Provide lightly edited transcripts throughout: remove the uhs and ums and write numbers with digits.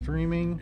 streaming.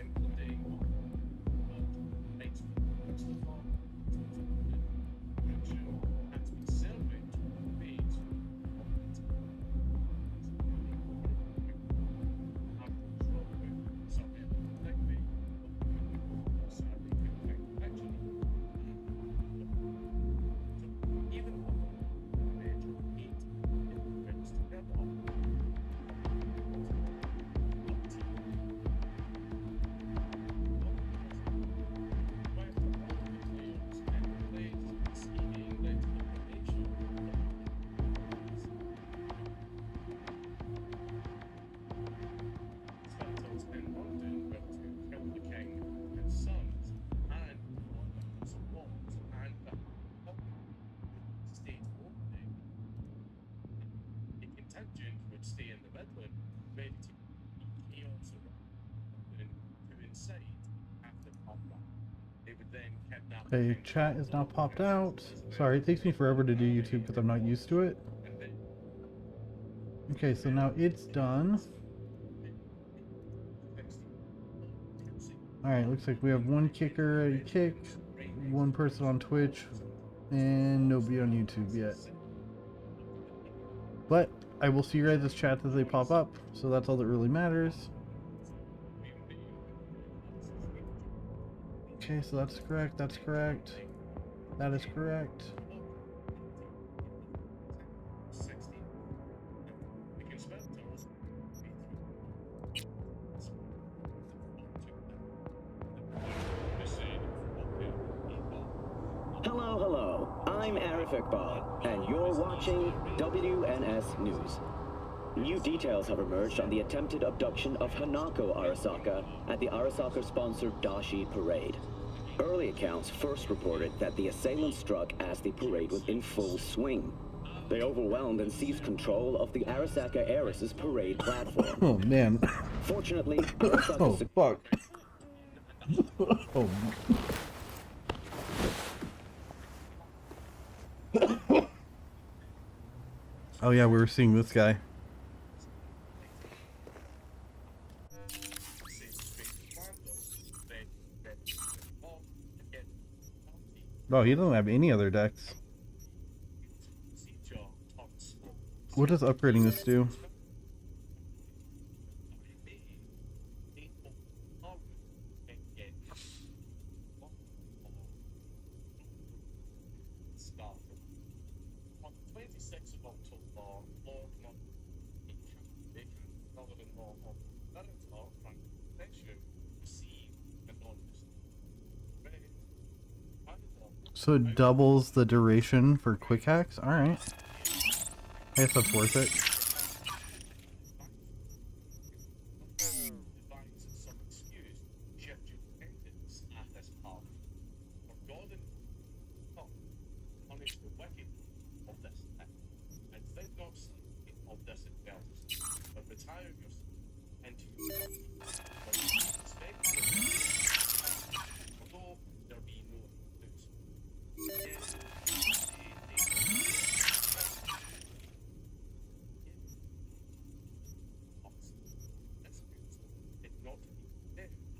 Okay, chat is now popped out. Sorry, it takes me forever to do YouTube because I'm not used to it. Okay, so now it's done. Alright, looks like we have one kicker already kicked, one person on Twitch, and nobody on YouTube yet. But I will see your guys' chats as they pop up, so that's all that really matters. Okay, so that's correct, that's correct. That is correct. Hello, hello. I'm REDBULL, and you're watching WNS News. New details have emerged on the attempted abduction of Hanako Arasaka at the Arasaka-sponsored Dashi Parade. Early accounts first reported that the assailants struck as the parade was in full swing. They overwhelmed and seized control of the Arasaka Heiress's parade platform. Oh man. Fortunately, Arasaka... Oh fuck. Oh. Oh yeah, we were seeing this guy. Oh, he doesn't have any other decks. What does upgrading this do? So it doubles the duration for quick hacks? Alright. I guess that's worth it.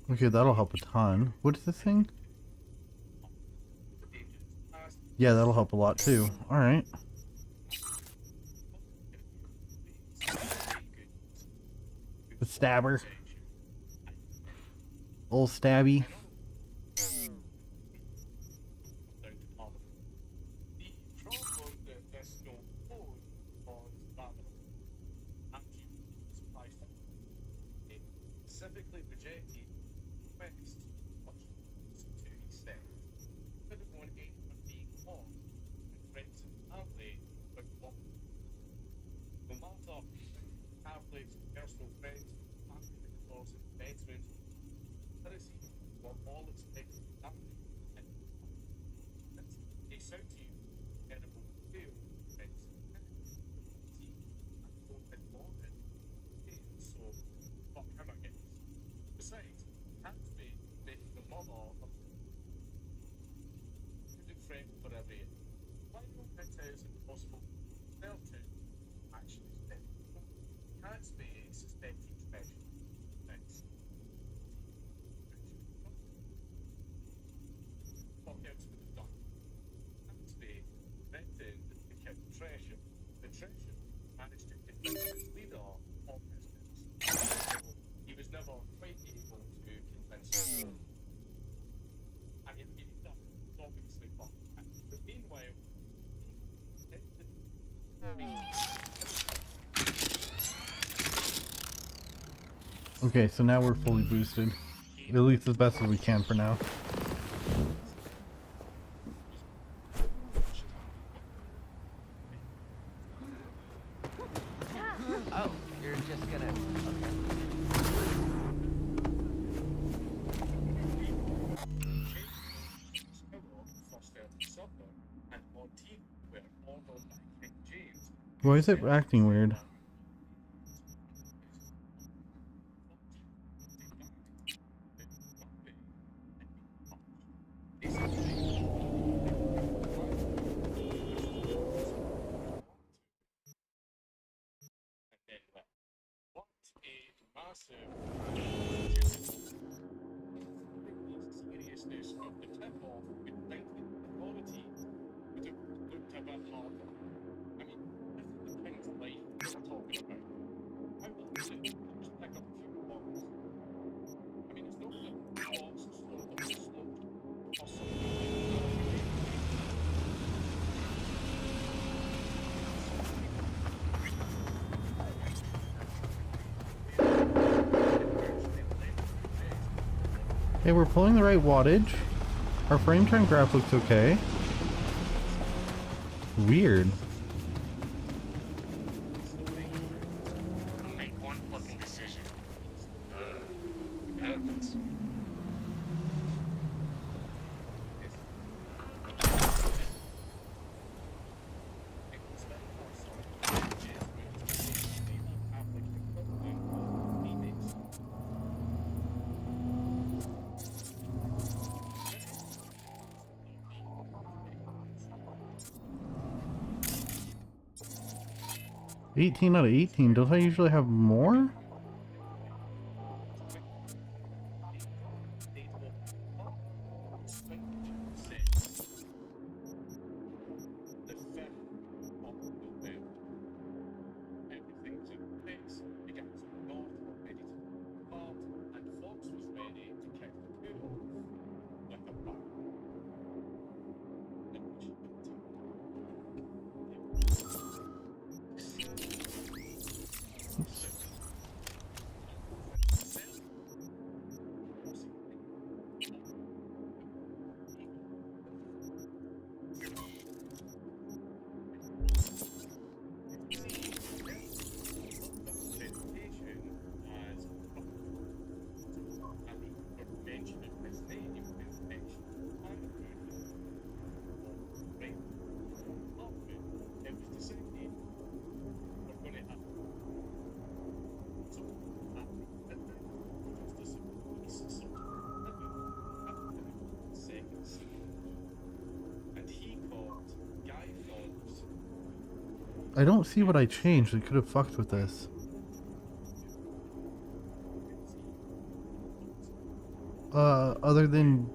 Okay, that'll help a ton. What is this thing? Yeah, that'll help a lot too. Alright. The stabber. Old stabby. Okay, so now we're fully boosted. At least as best as we can for now. Oh, you're just gonna... Okay. Why is it acting weird? Okay, we're pulling the right wattage. Our frame time graph looks okay. Weird. Make one fucking decision. Happens. $18 out of 18. Don't I usually have more? I don't see what I changed that could have fucked with this. Other than...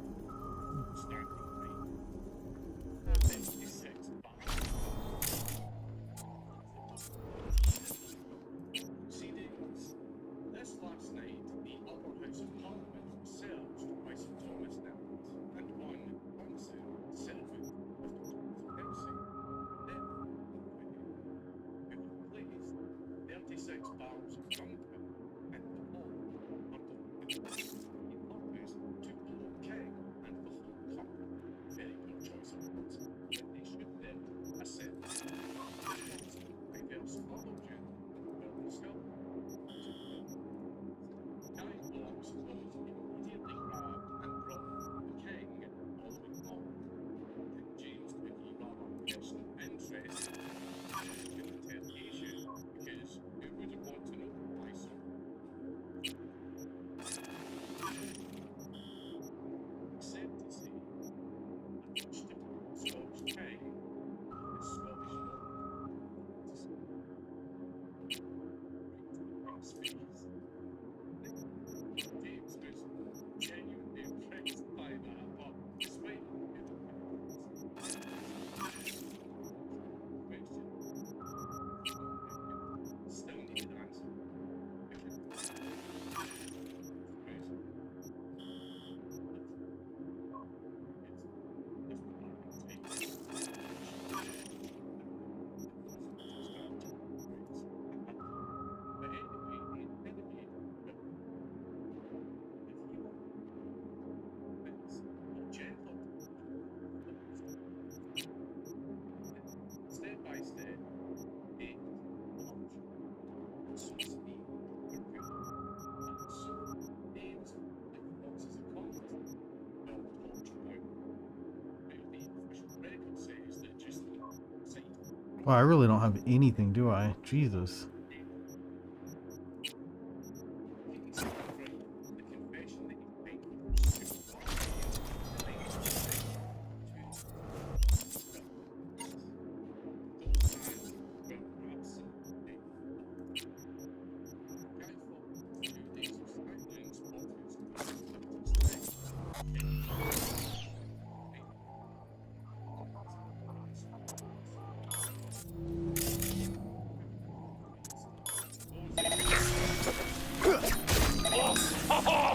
Well, I really don't have anything, do I? Jesus.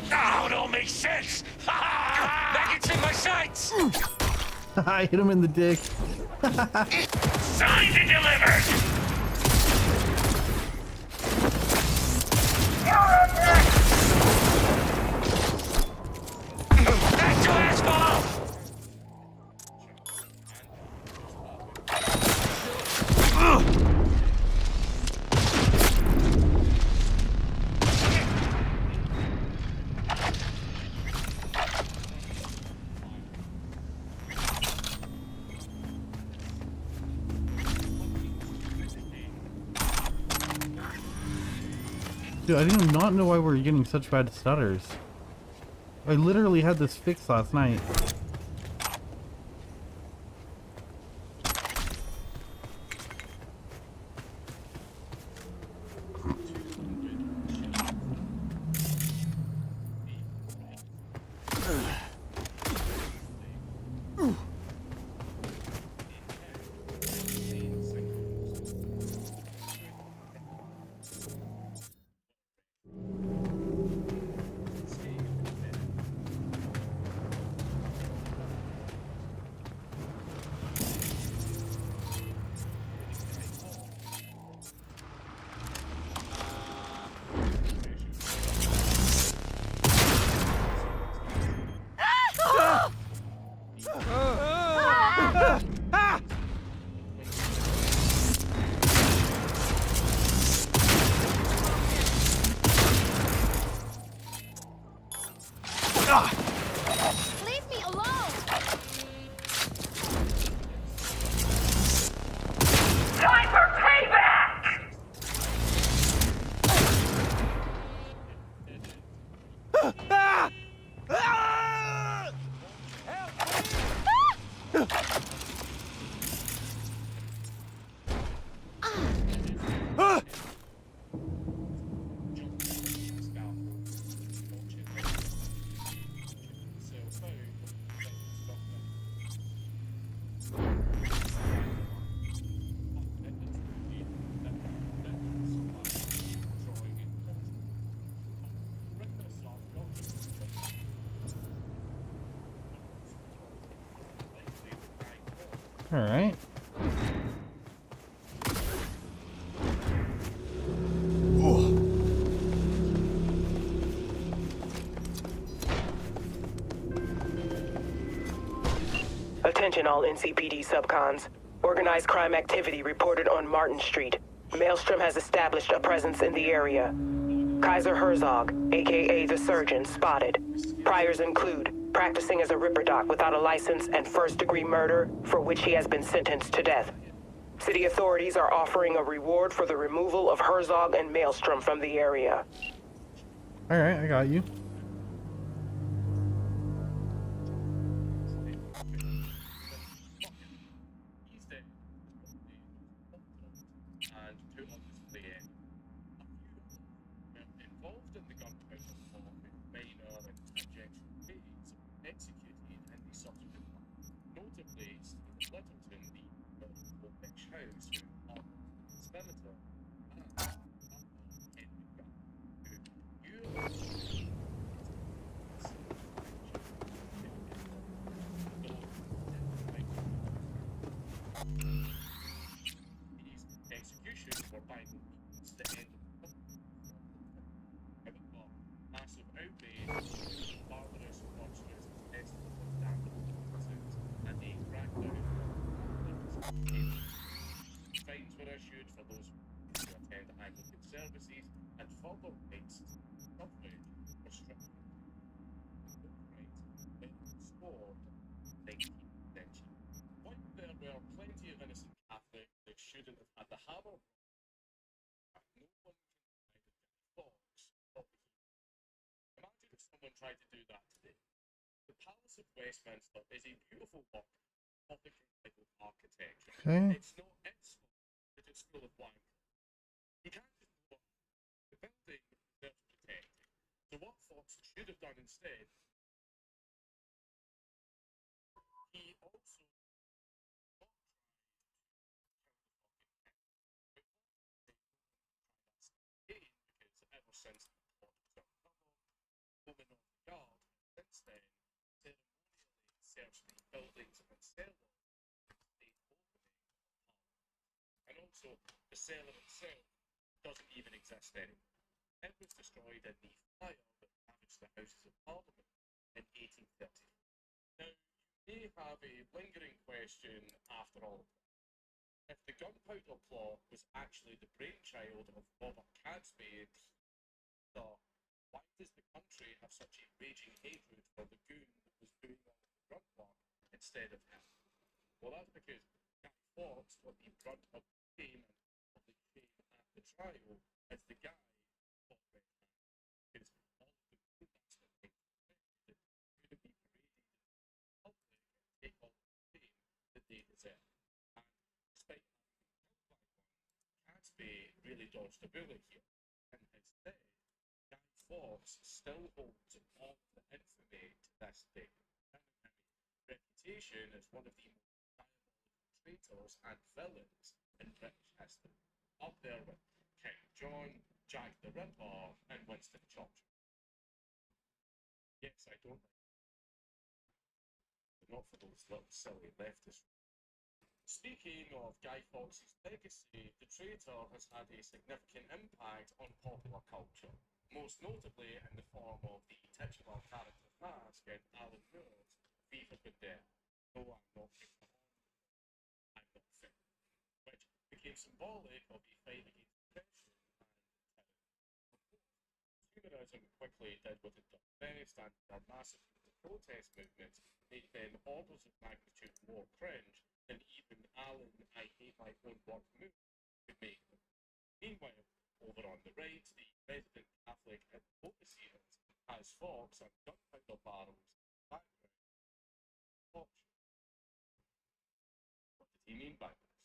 Now it all makes sense! Maggots in my sights! I hit him in the dick. Signed and delivered! Back to asphalt! Dude, I do not know why we're getting such bad stutters. I literally had this fixed last night. Leave me alone! Time for payback! All right. Attention all NCPD subcons. Organized crime activity reported on Martin Street. Maelstrom has established a presence in the area. Kaiser Herzog, aka the Surgeon, spotted. Priors include practicing as a Ripper Doc without a license and first-degree murder, for which he has been sentenced to death. City authorities are offering a reward for the removal of Herzog and Maelstrom from the area. All right, I got you. Fines were issued for those who attend Anglican services, and further rights coverage were stripped. Scored 19th century. When there were plenty of innocent Catholics that should shouldn't have had the hammer. No one can deny that Guy Fawkes thought that he. Imagine if someone tried to do that today. The Palace of Westminster is a beautiful work of the King architecture. Okay. It's not its fault that it's full of wank. You can't just go on. The building deserves protecting. So what Fawkes should have done instead, he also not tried to because ever since the plot was uncovered, women of the guard since then ceremonially searched the buildings and cellars with the opening of and also the cellar itself doesn't even exist anymore. It was destroyed in the fire that ravaged the Houses of Parliament in 1830. Now, you may have a lingering question after all. If the gunpowder plot was actually the brainchild of Robert Cadsby, so why does the country have such a raging hatred for the goon that was doing all the grunt work instead of him? Well, that's because Guy Fawkes got the brunt of the fame and public shame at the trial as the guy of Red Man. Because all of the goon that's been couldn't be paraded in public and take all the fame that they deserve. And despite having been killed by one, Cadsby really dodged a bullet here. And instead, Guy Fawkes still holds all of the infamy to this day. Reputation as one of the most diabolical traitors and villains in British history, up there with King John, Jack the Ripper, and Winston Churchill. Yes, I don't like it. But not for those little silly leftists. Speaking of Guy Fawkes' legacy, the traitor has had a significant impact on popular culture, most notably in the form of the titular character mask in Alan Moore's V for Vendetta. No, I'm not picking on, I'm not fit, which became symbolic of the fight against depression and terrorism. Consumerism quickly did what it does best, and their massive protest movements made them orders of magnitude more cringe than even Alan I Hate My Own Work movie could make them. Meanwhile, over on the right, the resident Catholic advocacy has Fawkes and gunpowder barrels in the background. What did he mean by this?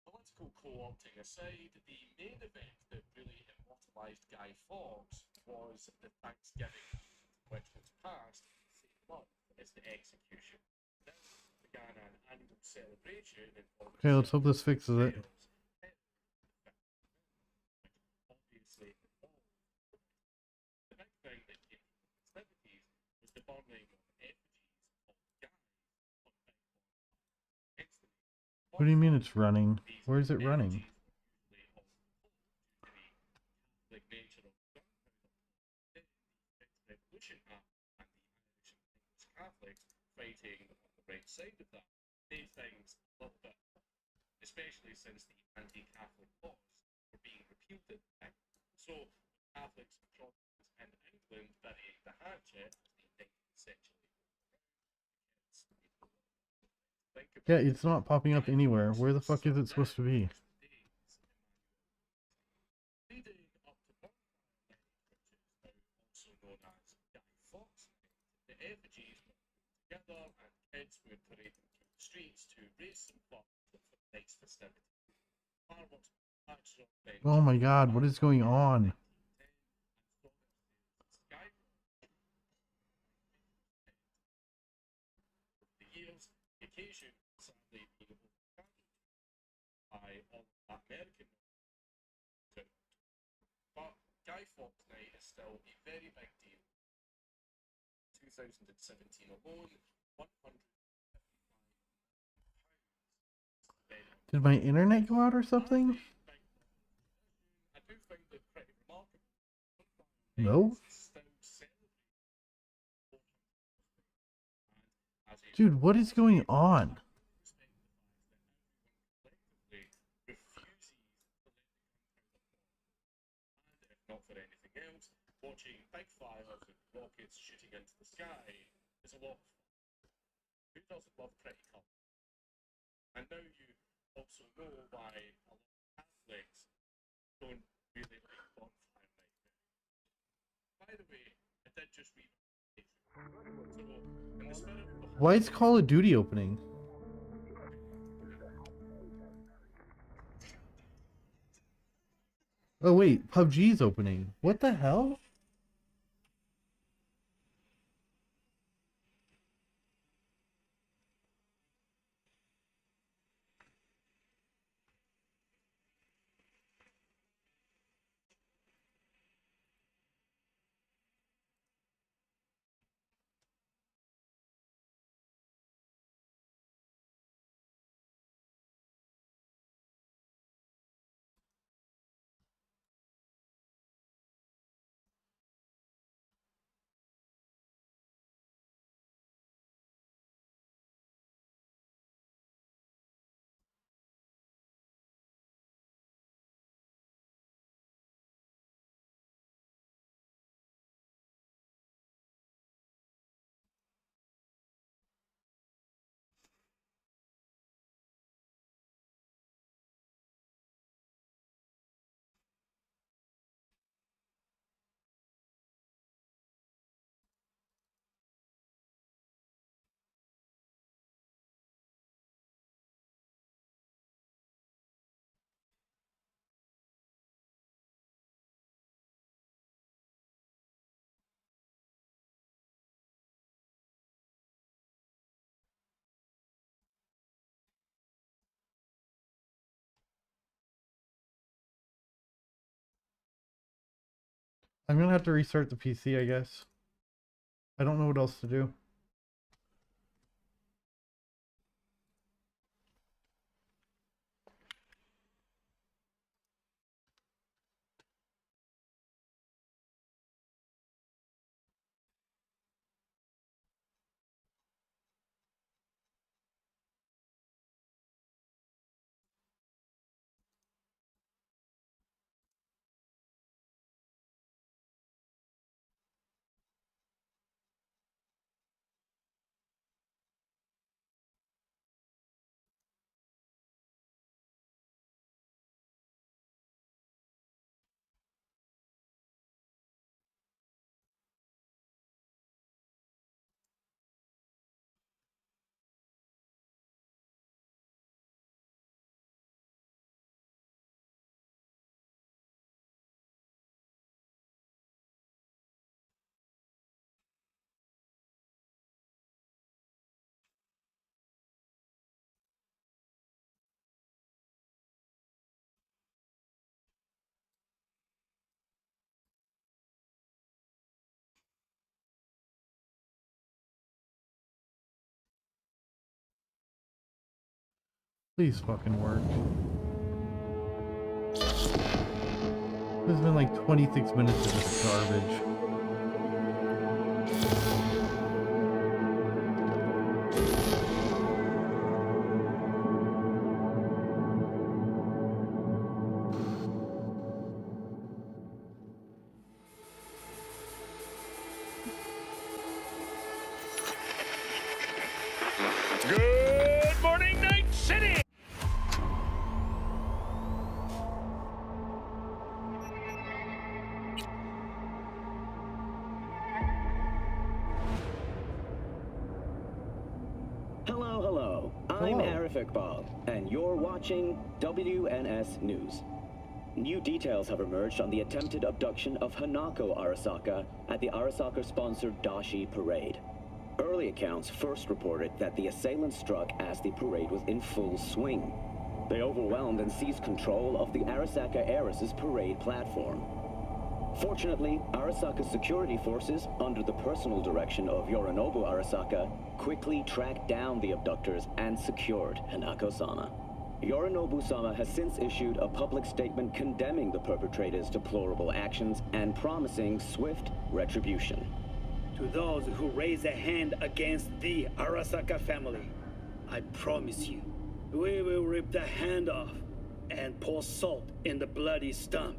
Political co-opting aside, the main event that really immortalised Guy Fawkes was the Thanksgiving, which was passed the same month as the execution. This began an annual celebration involving Okay, let's hope this fixes it. Obviously involved. The big thing that came from the festivities was the burning of effigies of Guy on big bonfires. What do you mean it's running? Where is it running? The nature of gunpowder in the Revolution Act and the Irish and English Catholics fighting on the right side of that made things a little bit, especially since the anti-Catholic laws were being repealed at the time. So Catholics and Protestants in England burying the hatchet as the 19th century. Yeah, it's not popping up anywhere. Where the fuck is it supposed to be? Leading up to Bonfire Night, which is now also known as Guy Fawkes Night, the effigies were put together and kids would parade them through the streets to raise some funds for the night's festivities. Fireworks manufacturer Oh my god, what is going on? The years, the occasion sadly being overshadowed by all of that American too. But Guy Fawkes Night is still a very big deal. 2017 alone, £155 million. Did my internet go out or something? I do find it pretty remarkable. No? Still celebrating. Dude, what is going on? Not for anything else, watching big fires and rockets shooting into the sky is a lot of fun. Who doesn't love pretty colours? And now you also know why a lot of Catholics don't really like bonfire night. By the way, I did just read. So, in the spirit of the Why is Call of Duty opening? Oh wait, PUBG's opening. What the hell? I'm gonna have to restart the PC, I guess. I don't know what else to do. Please fucking work. This has been like 26 minutes of this garbage. Good morning, Night City! Hello. I'm Arif Iqbal, and you're watching WNS News. New details have emerged on the attempted abduction of Hanako Arasaka at the Arasaka-sponsored Dashi Parade. Early accounts first reported that the assailants struck as the parade was in full swing. They overwhelmed and seized control of the Arasaka Heiress's parade platform. Fortunately, Arasaka's security forces, under the personal direction of Yorinobu Arasaka, quickly tracked down the abductors and secured Hanako-sama. Yorinobu-sama has since issued a public statement condemning the perpetrators' deplorable actions and promising swift retribution. To those who raise a hand against the Arasaka family, I promise you, we will rip the hand off and pour salt in the bloody stump.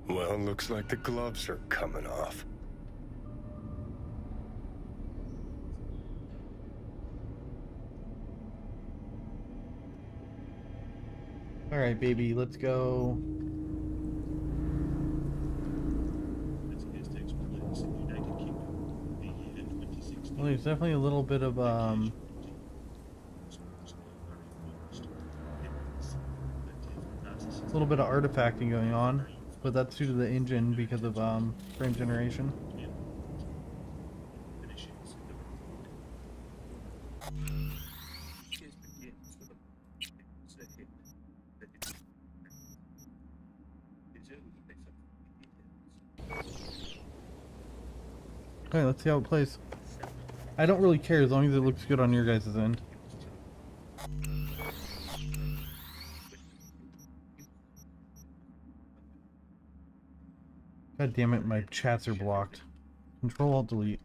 Well, looks like the gloves are coming off. Alright, baby, let's go. Well, there's definitely a little bit of, a little bit of artifacting going on, but that's due to the engine because of, frame generation. Okay, let's see how it plays. I don't really care as long as it looks good on your guys' end. God damn it, my chats are blocked. Control-Alt-Delete.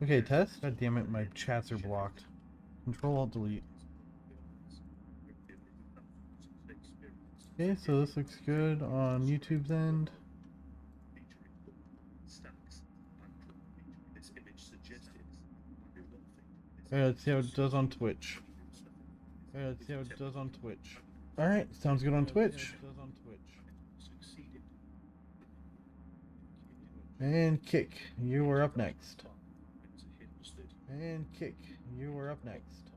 Okay, test. God damn it, my chats are blocked. Control-Alt-Delete. Okay, so this looks good on YouTube's end. Okay, let's see how it does on Twitch. Okay, let's see how it does on Twitch. Alright, sounds good on Twitch. And Kick, you are up next. And Kick, you are up next.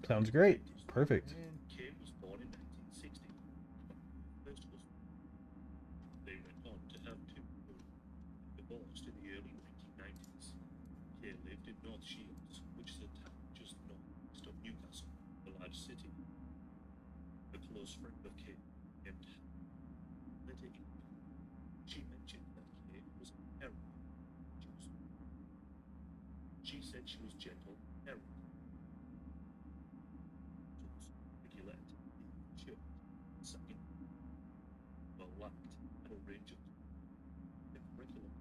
Sounds great. Perfect. She said she was gentle, errant. Regulate, sure, second, well lacked at a range of the curriculum.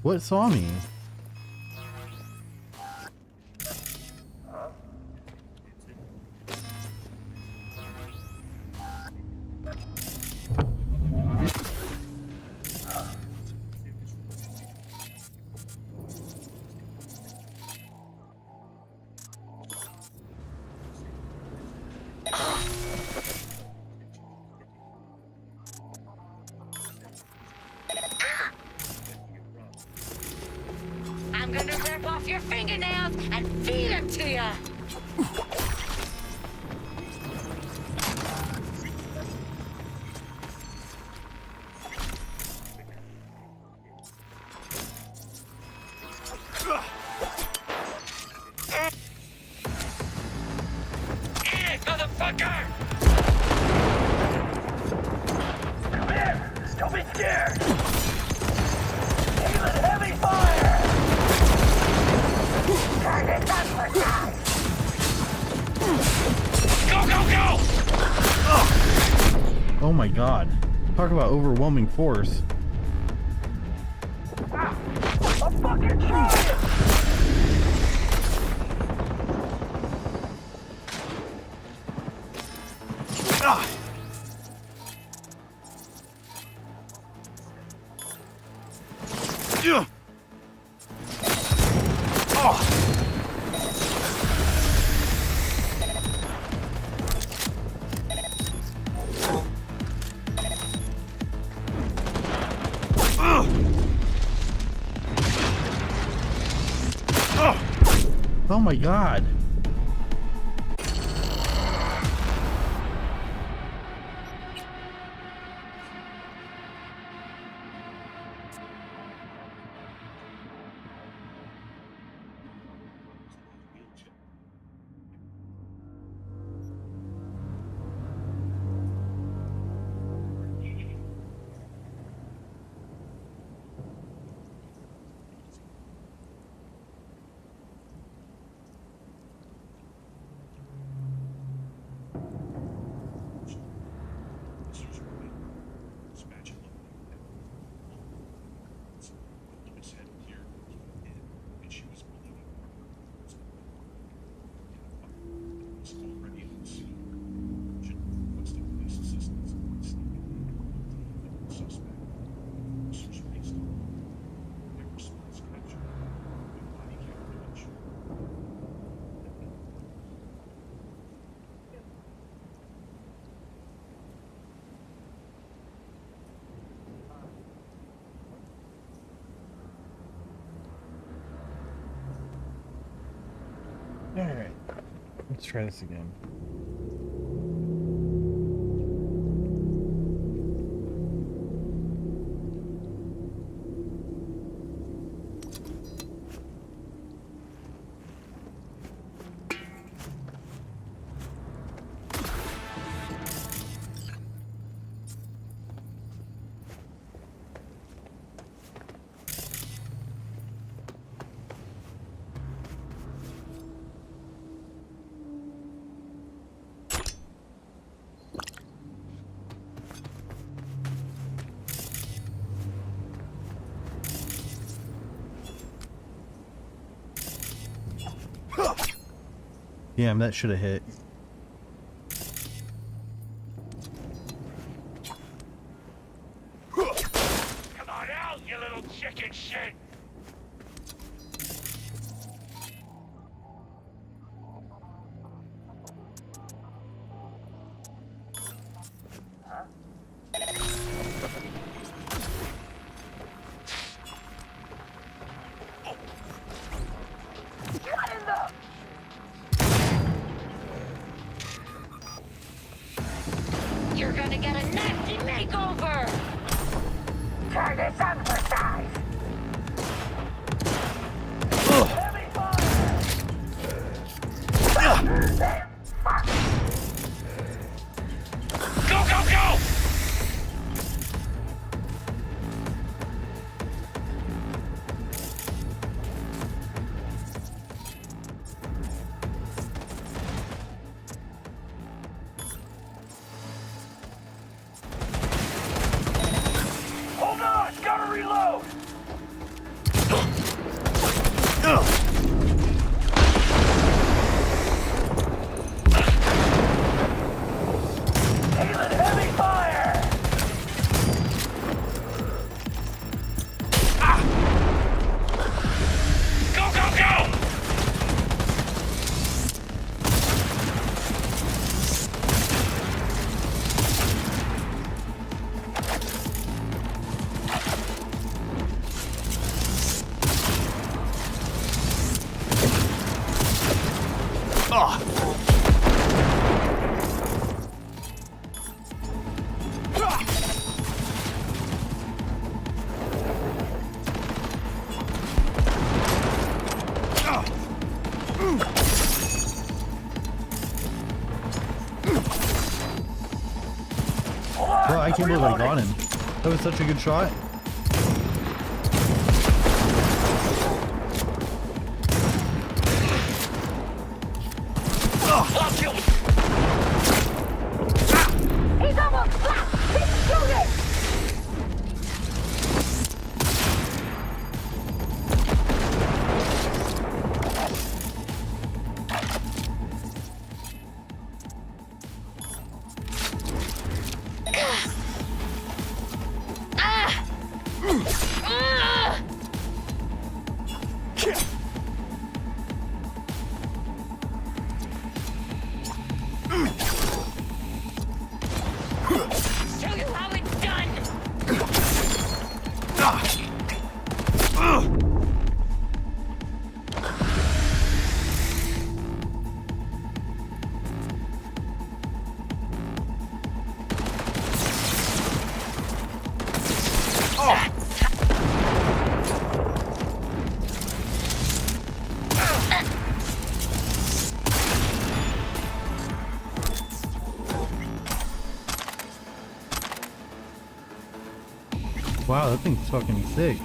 What saw me? I'm gonna rip off your fingernails and feed them to you. Motherfucker! Come here! Don't be scared! Aim at heavy fire! Target advertised! Go, go, go! Oh my god. Talk about overwhelming force. I'm fucking trying! Oh my god. Alright. Let's try this again. Damn, that should have hit. Come on out, you little chicken shit! You're gonna get a nasty makeover! Try this on for size! Go, go, go! Hold on, gotta reload! Hailing heavy fire! Ah! Go, go, go! Bro, I can't believe I got him. That was such a good shot. He's almost flat! Keep shooting! Show you how it's done! Wow, that thing's fucking sick.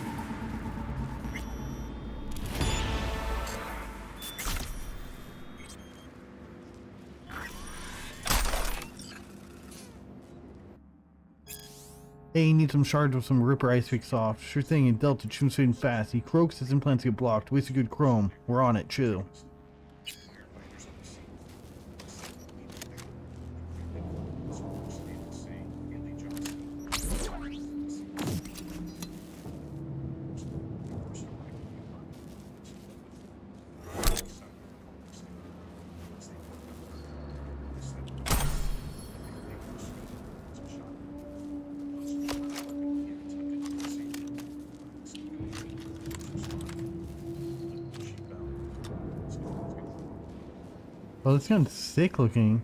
Hey, you need some shards with some Ripper Ice Pick Soft. Sure thing, in Delta, choose fading fast. He croaks, his implants get blocked. Waste a good chrome. We're on it, chill. Well, it's kind of sick looking.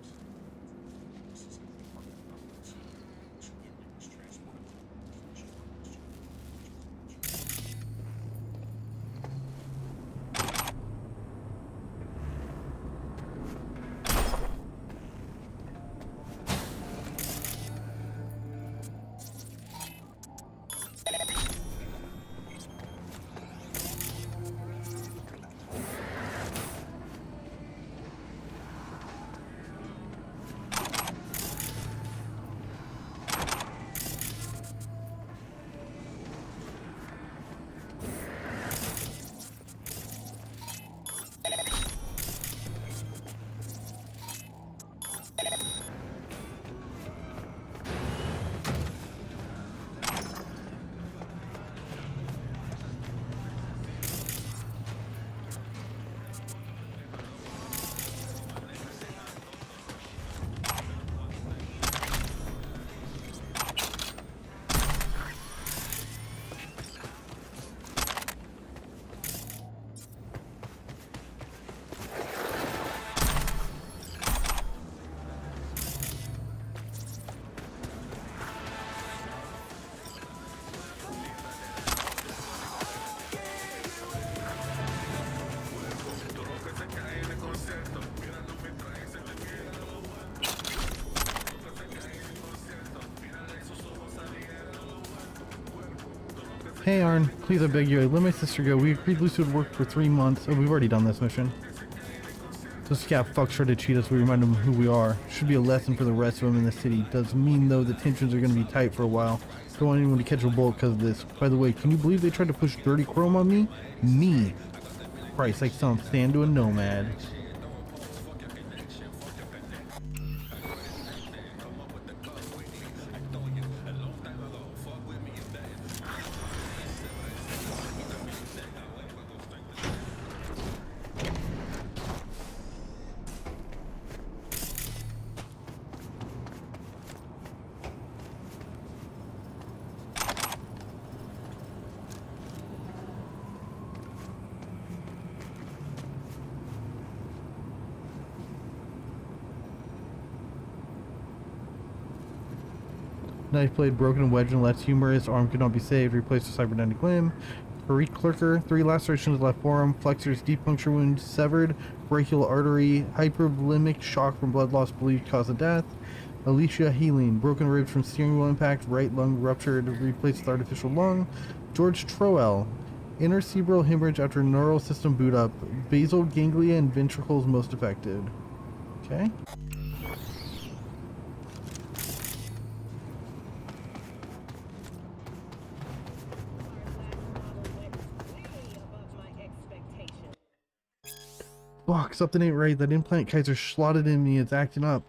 Hey Arn, please I beg you, I let my sister go. We agreed Lucy would work for 3 months. Oh, we've already done this mission. This cat fuck tried to cheat us, we remind him who we are. Should be a lesson for the rest of them in the city. Does mean though the tensions are gonna be tight for a while. Don't want anyone to catch a bullet because of this. By the way, can you believe they tried to push dirty chrome on me? Me! Christ, like some stand to a nomad. Knife blade broken and wedged and less humorous. Arm could not be saved. Replaced with cybernetic limb. Farik Clerker. 3 lacerations left forearm. Flexors deep puncture wound severed. Brachial artery. Hypervolemic shock from blood loss believed cause of death. Alicia healing. Broken ribs from steering wheel impact. Right lung ruptured. Replaced with artificial lung. George Troell. Intercerebral hemorrhage after neural system boot up. Basal ganglia and ventricles most affected. Okay. Fuck, something ain't right. That implant Kaiser slotted in me. It's acting up.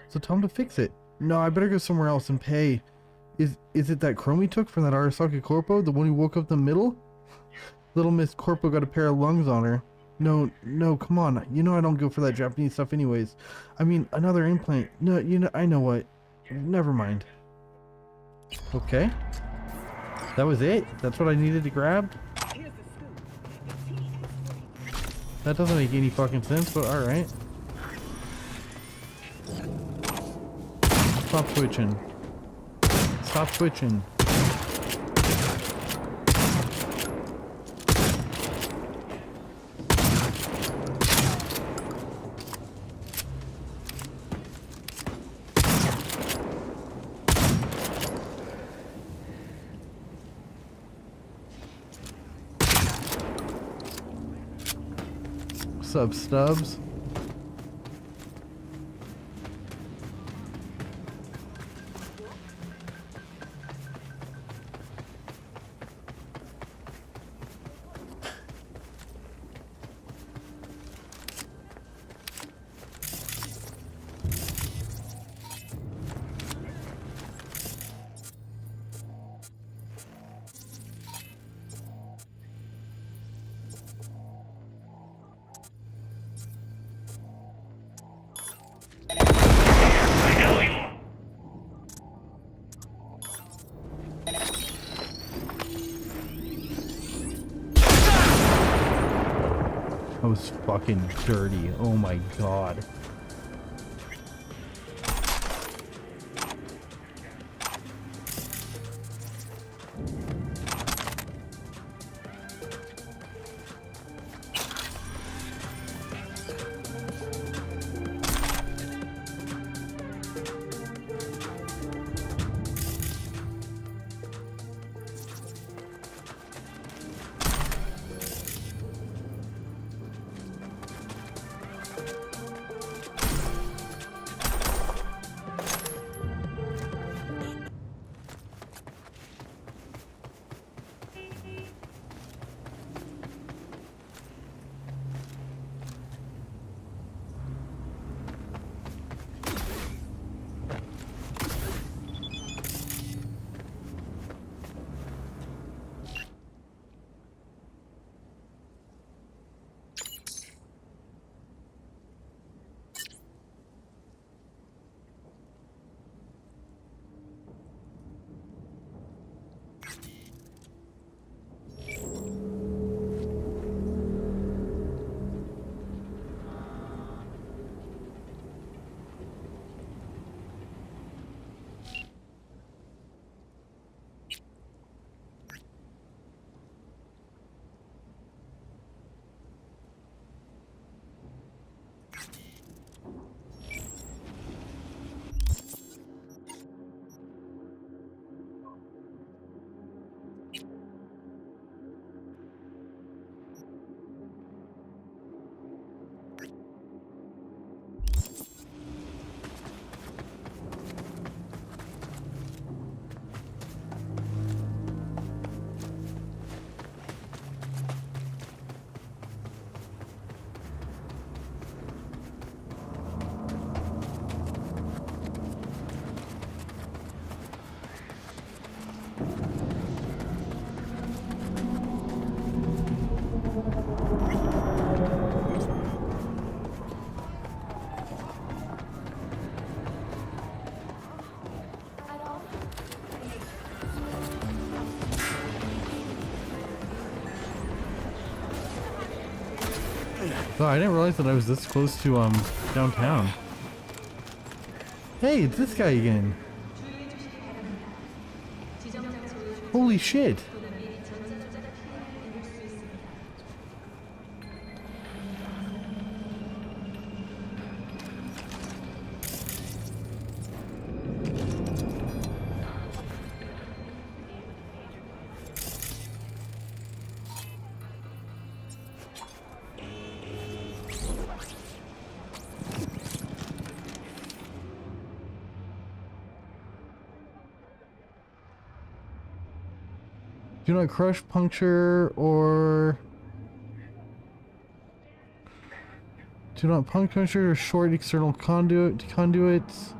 So tell him to fix it. No, I better go somewhere else and pay. Is it that chrome he took from that Arasaka Corpo? The one who woke up the middle? Little Miss Corpo got a pair of lungs on her. No, come on. You know I don't go for that Japanese stuff anyways. I mean, another implant. No, you know, I know what. Never mind. Okay. That was it? That's what I needed to grab? That doesn't make any fucking sense, but alright. Stop switching. Stop switching. What's up, Stubbs? That was fucking dirty. Oh my god. Oh, I didn't realize that I was this close to downtown. Hey, it's this guy again. Holy shit. Do not crush, puncture, or... Do not puncture or short external conduits,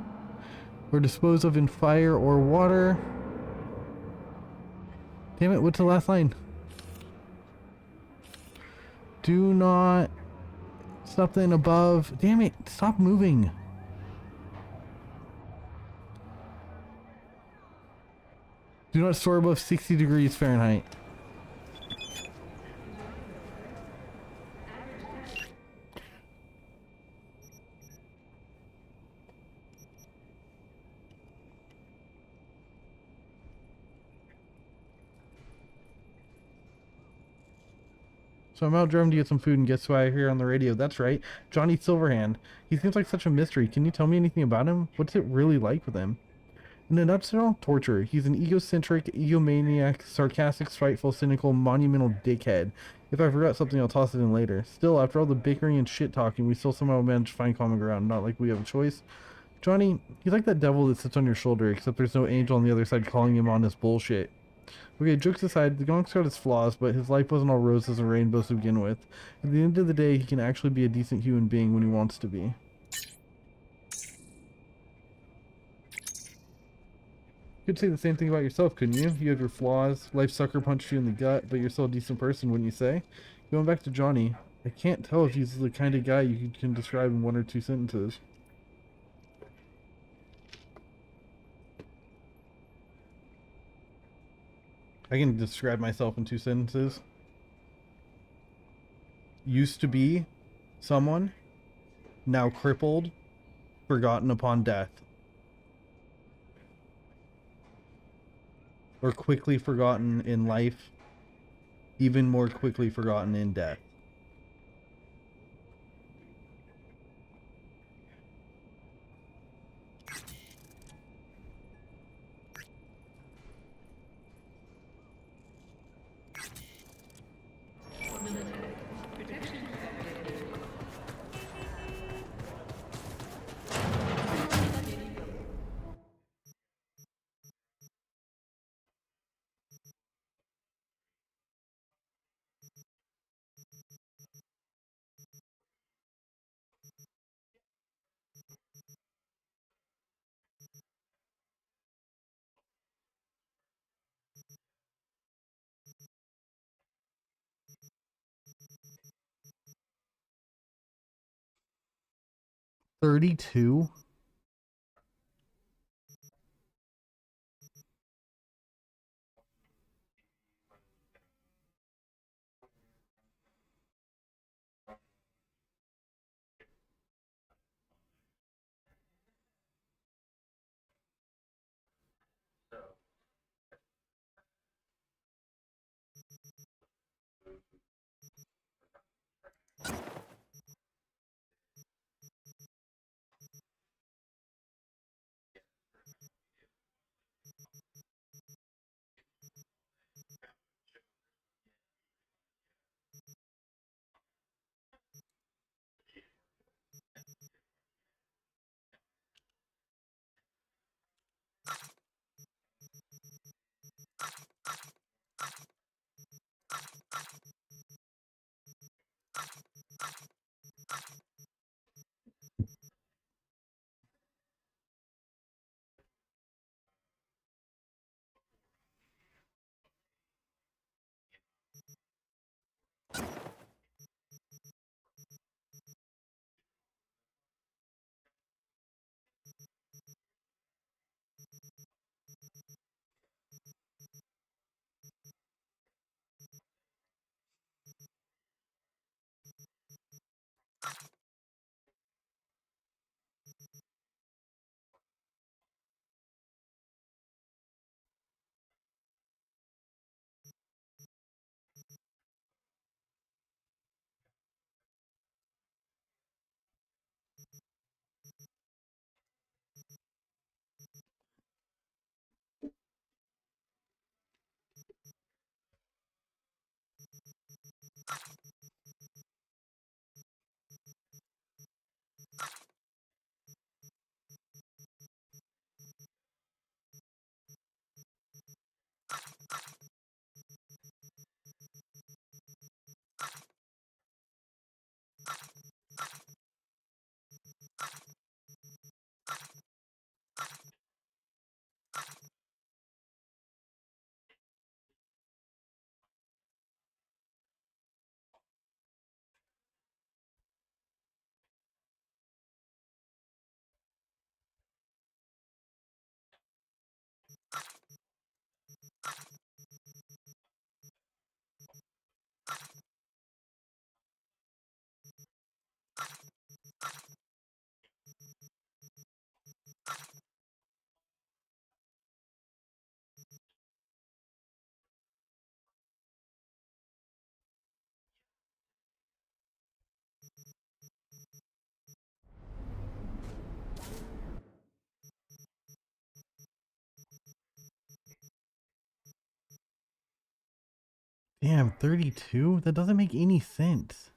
or dispose of in fire or water. Damn it, what's the last line? Do not... Something above... Damn it, stop moving. Do not store above 60 degrees Fahrenheit. So I'm out driving to get some food, and guess who I hear on the radio? That's right, Johnny Silverhand. He seems like such a mystery. Can you tell me anything about him? What's it really like with him? In a nutshell, torture. He's an egocentric, egomaniac, sarcastic, spiteful, cynical, monumental dickhead. If I forgot something, I'll toss it in later. Still, after all the bickering and shit-talking, we still somehow managed to find common ground. Not like we have a choice. Johnny, he's like that devil that sits on your shoulder, except there's no angel on the other side calling him on this bullshit. Okay, jokes aside, the Gonk's got his flaws, but his life wasn't all roses and rainbows to begin with. At the end of the day, he can actually be a decent human being when he wants to be. You could say the same thing about yourself, couldn't you? You have your flaws, life sucker punched you in the gut, but you're still a decent person, wouldn't you say? Going back to Johnny, I can't tell if he's the kind of guy you can describe in 1 or 2 sentences. I can describe myself in 2 sentences. used to be someone, now crippled, forgotten upon death. Or quickly forgotten in life, even more quickly forgotten in death. $32? Damn, 32? That doesn't make any sense.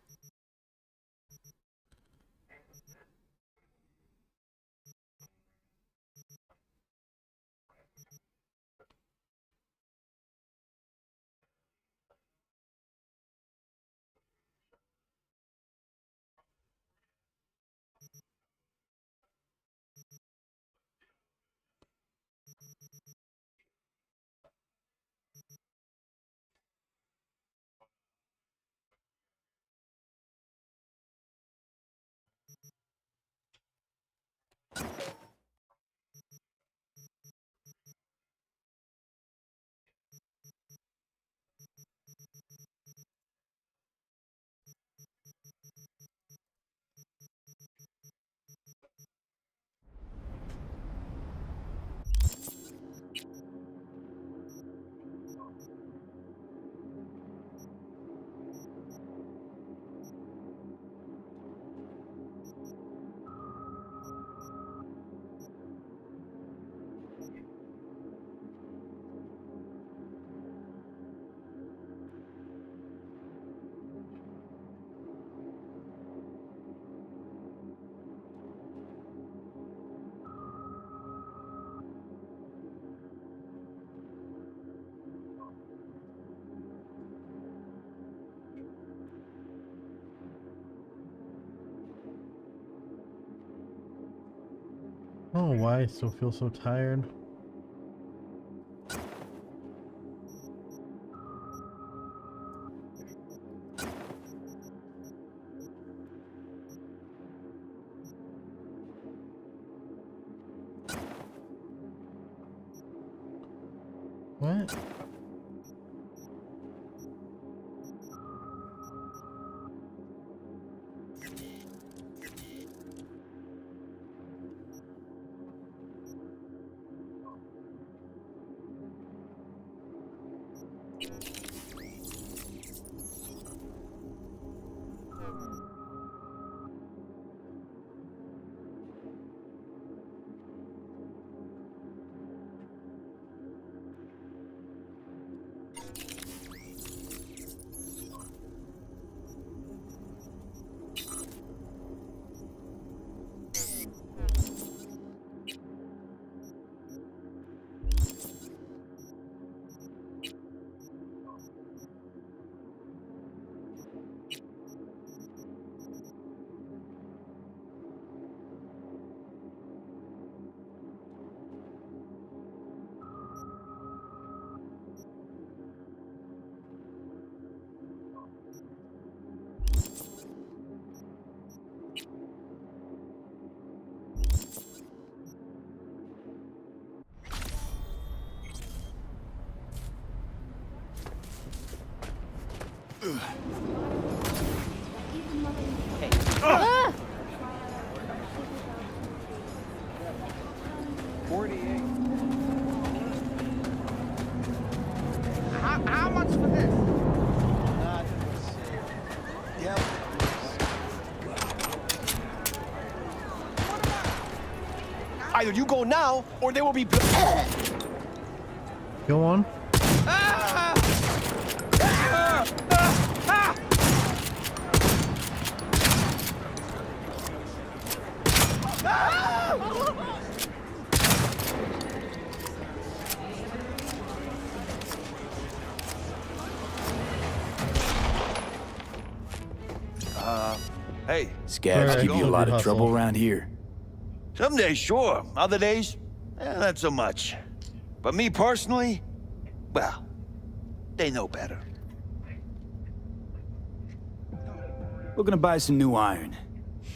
Oh, why I still feel so tired. What? Hey. 48. How much for this? Either you go now, or there will be. Go on. Hey, Scabs Alright, give you a go. lot of Hustle. trouble around here. some days, sure. Other days, not so much. But me personally, well, they know better. We're gonna buy some new iron.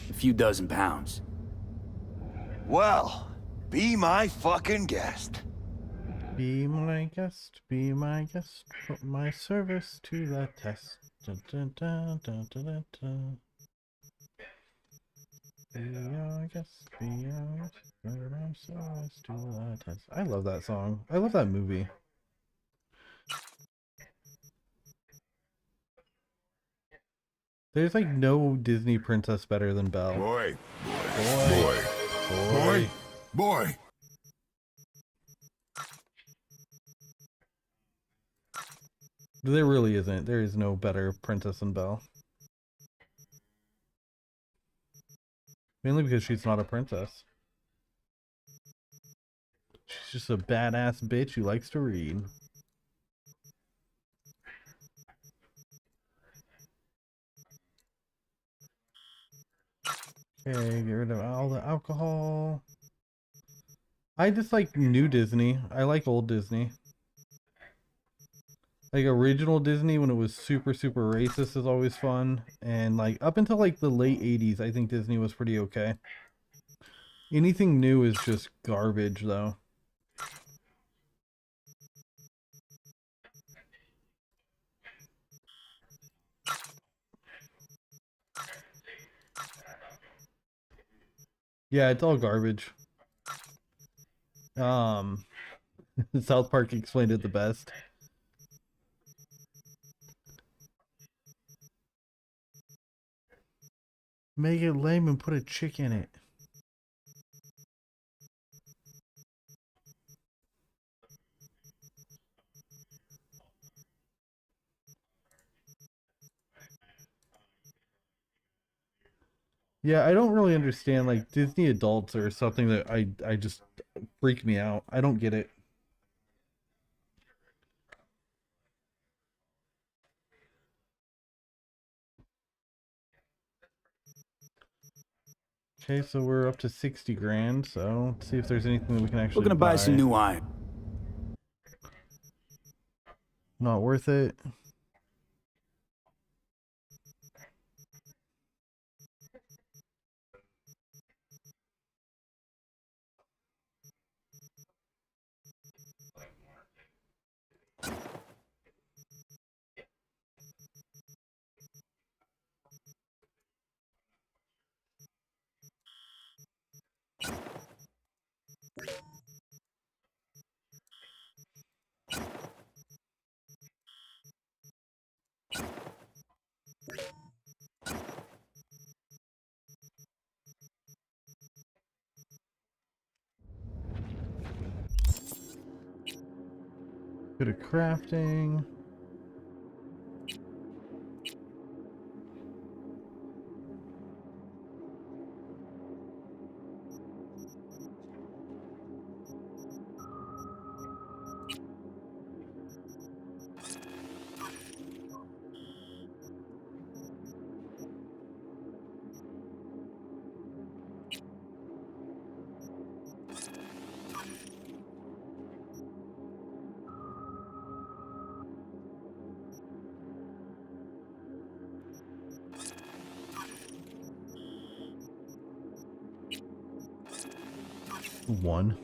A few dozen pounds. Well, be my fucking guest. Be my guest, be my guest, put my service to the test. Dun, dun, dun, dun, dun, dun, dun. Be your guest, be your guest, put my service to the test. I love that song. I love that movie. There's like no Disney princess better than Belle. Boy. Boy. Boy. Boy. There really isn't. There is no better princess than Belle. Mainly because she's not a princess. She's just a badass bitch who likes to read. Okay, get rid of all the alcohol. I just like new Disney. I like old Disney. Like original Disney when it was super racist is always fun. And like up until like the late 80s, I think Disney was pretty okay. Anything new is just garbage though. Yeah, it's all garbage. South Park explained it the best. Make it lame and put a chick in it. Yeah, I don't really understand like Disney adults or something that I just freak me out. I don't get it. Okay, so we're up to 60 grand, so let's see if there's anything that we can actually We're gonna buy some new iron. Not worth it. Go to crafting. One.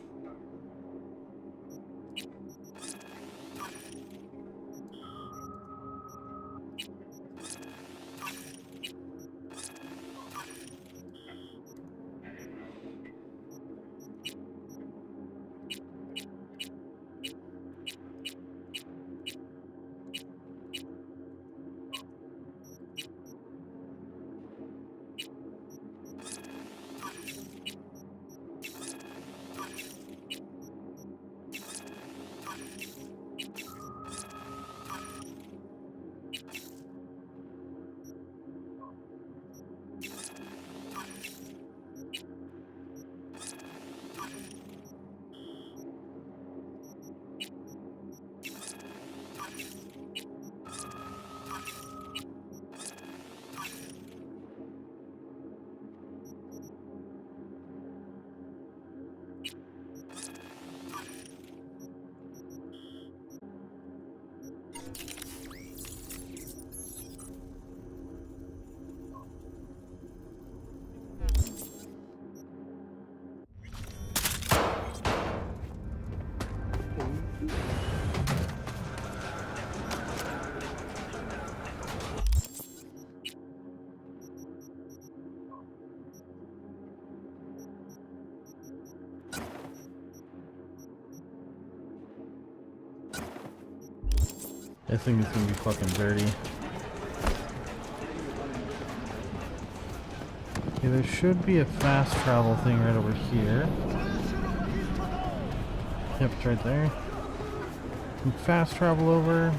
This thing is gonna be fucking dirty. Okay, there should be a fast travel thing right over here. Yep, it's right there. Can fast travel over.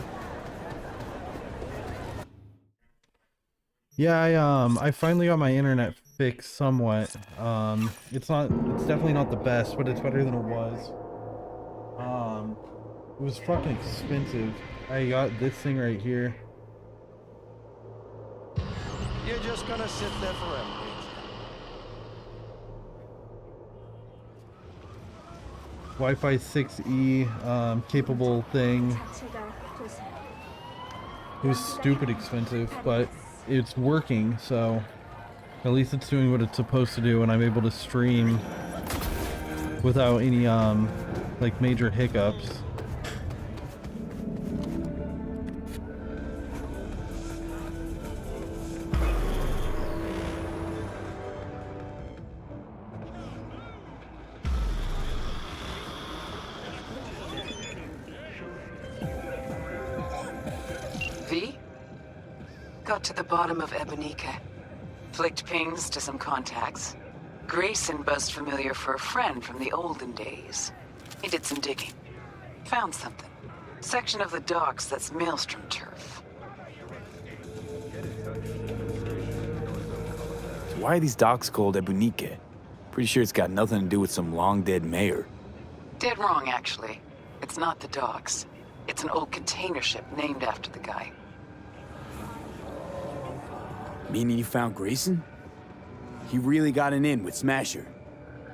Yeah, I finally got my internet fixed somewhat. It's definitely not the best, but it's better than it was. It was fucking expensive. I got this thing right here. You're just gonna sit there forever. Wi-Fi 6E capable thing. It was stupid expensive, but it's working, so at least it's doing what it's supposed to do, and I'm able to stream without any like major hiccups. Got to the bottom of Ebonica. Flicked pings to some contacts. Grayson buzzed familiar for a friend from the olden days. He did some digging. Found something. Section of the docks that's Maelstrom turf. So why are these docks called Ebonica? Pretty sure it's got nothing to do with some long-dead mayor. Dead wrong, actually. It's not the docks. It's an old container ship named after the guy. Meaning you found Grayson? He really got an in with Smasher.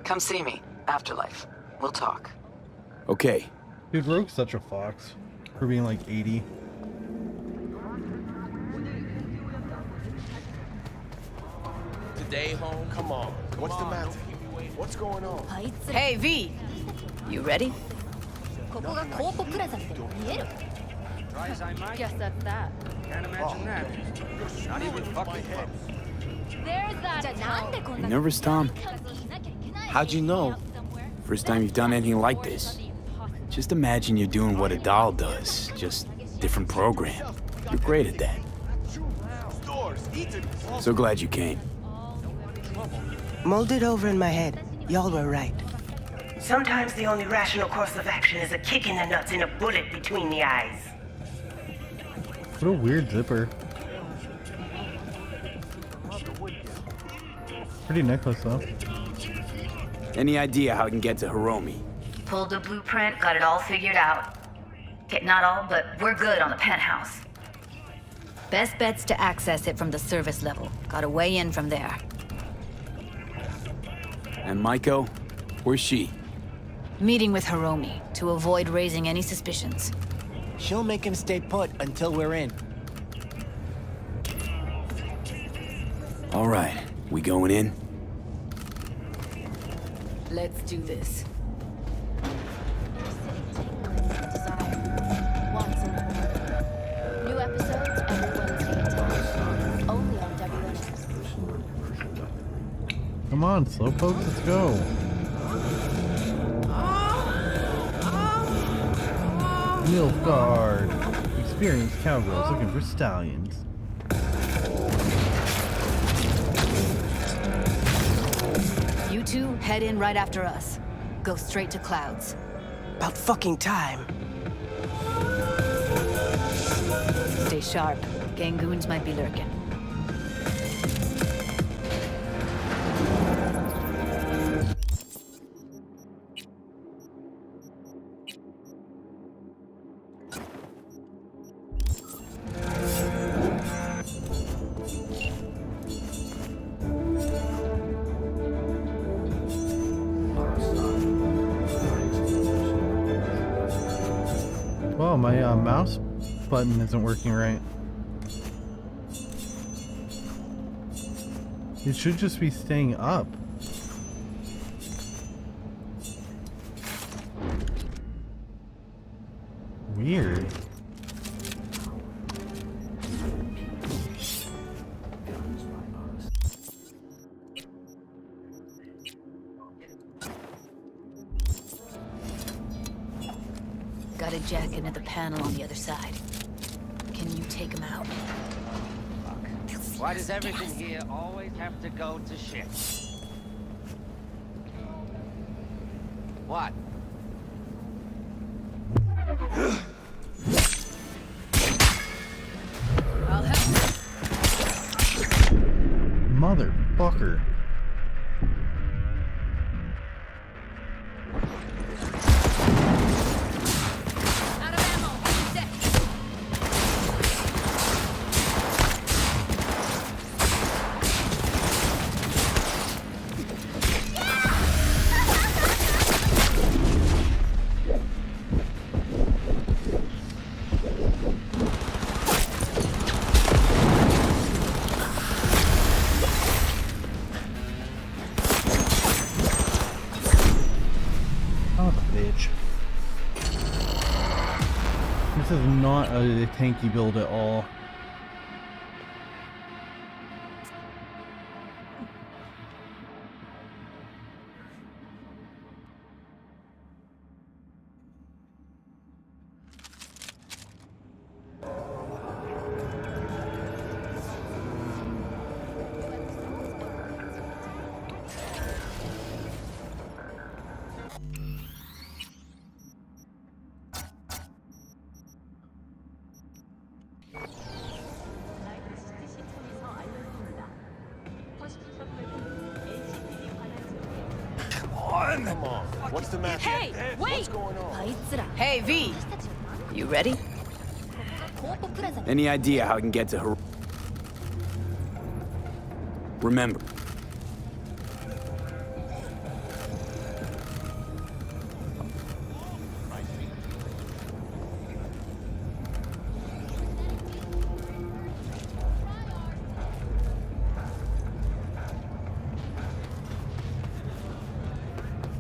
Come see me. Afterlife. We'll talk. Okay. Dude, Rogue's such a fox for being like 80. Today home? Come on. What's the matter? What's going on? Hey, V. You ready? Dry as I might. Guess that's that. Can't imagine that. Not even fucking head. There's that. You nervous, Tom? How'd you know? First time you've done anything like this. Just imagine you're doing what a doll does, just different program. You're great at that. So glad you came. Mulled it over in my head. Y'all were right. Sometimes the only rational course of action is a kick in the nuts and a bullet between the eyes. What a weird zipper. Pretty necklace though. Any idea how I can get to Hiromi? Pulled the blueprint, got it all figured out. Okay, not all, but we're good on the penthouse. Best bet's to access it from the service level. Got a way in from there. And Maiko? Where's she? Meeting with Hiromi to avoid raising any suspicions. She'll make him stay put until we're in. All right, we going in? Let's do this. New episodes every Wednesday at 10. Only on WNS. Come on, slowpoke, let's go. Nilfgaard. Experienced cowgirls looking for stallions. You two head in right after us. Go straight to Clouds. About fucking time. Stay sharp. Gangoons might be lurking. Well, my mouse button isn't working right. It should just be staying up. Weird. Got a jack into the panel on the other side. Can you take him out? Why does everything here always have to go to shit? What? I'll help. Motherfucker. This is not a tanky build at all. Come on. What's the matter? Hey, wait! What's going on? Hey, V. You ready? Any idea how I can get to Hiromi? Remember,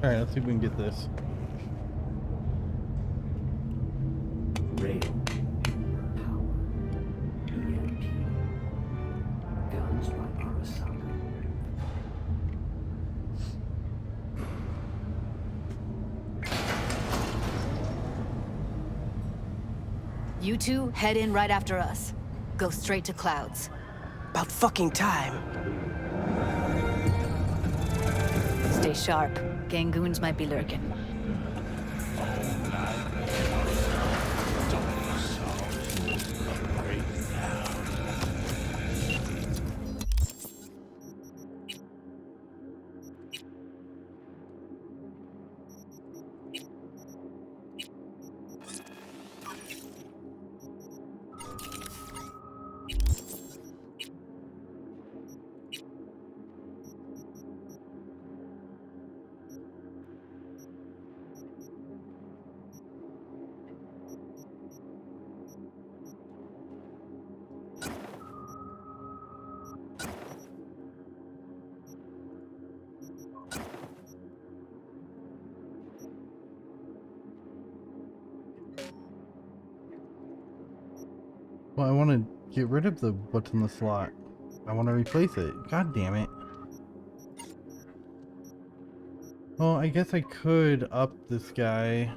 Alright, let's see if we can get this. Rail. Power. EMP. Guns by Arasaka. You two head in right after us. Go straight to Clouds. About fucking time. Stay sharp. Gangoons might be lurking. Well, I want to get rid of the what's in the slot. I want to replace it. God damn it. Well, I guess I could up this guy.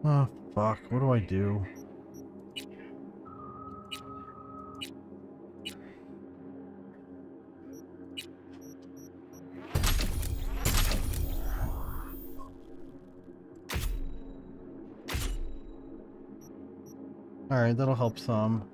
Oh, fuck. What do I do? Alright, that'll help some.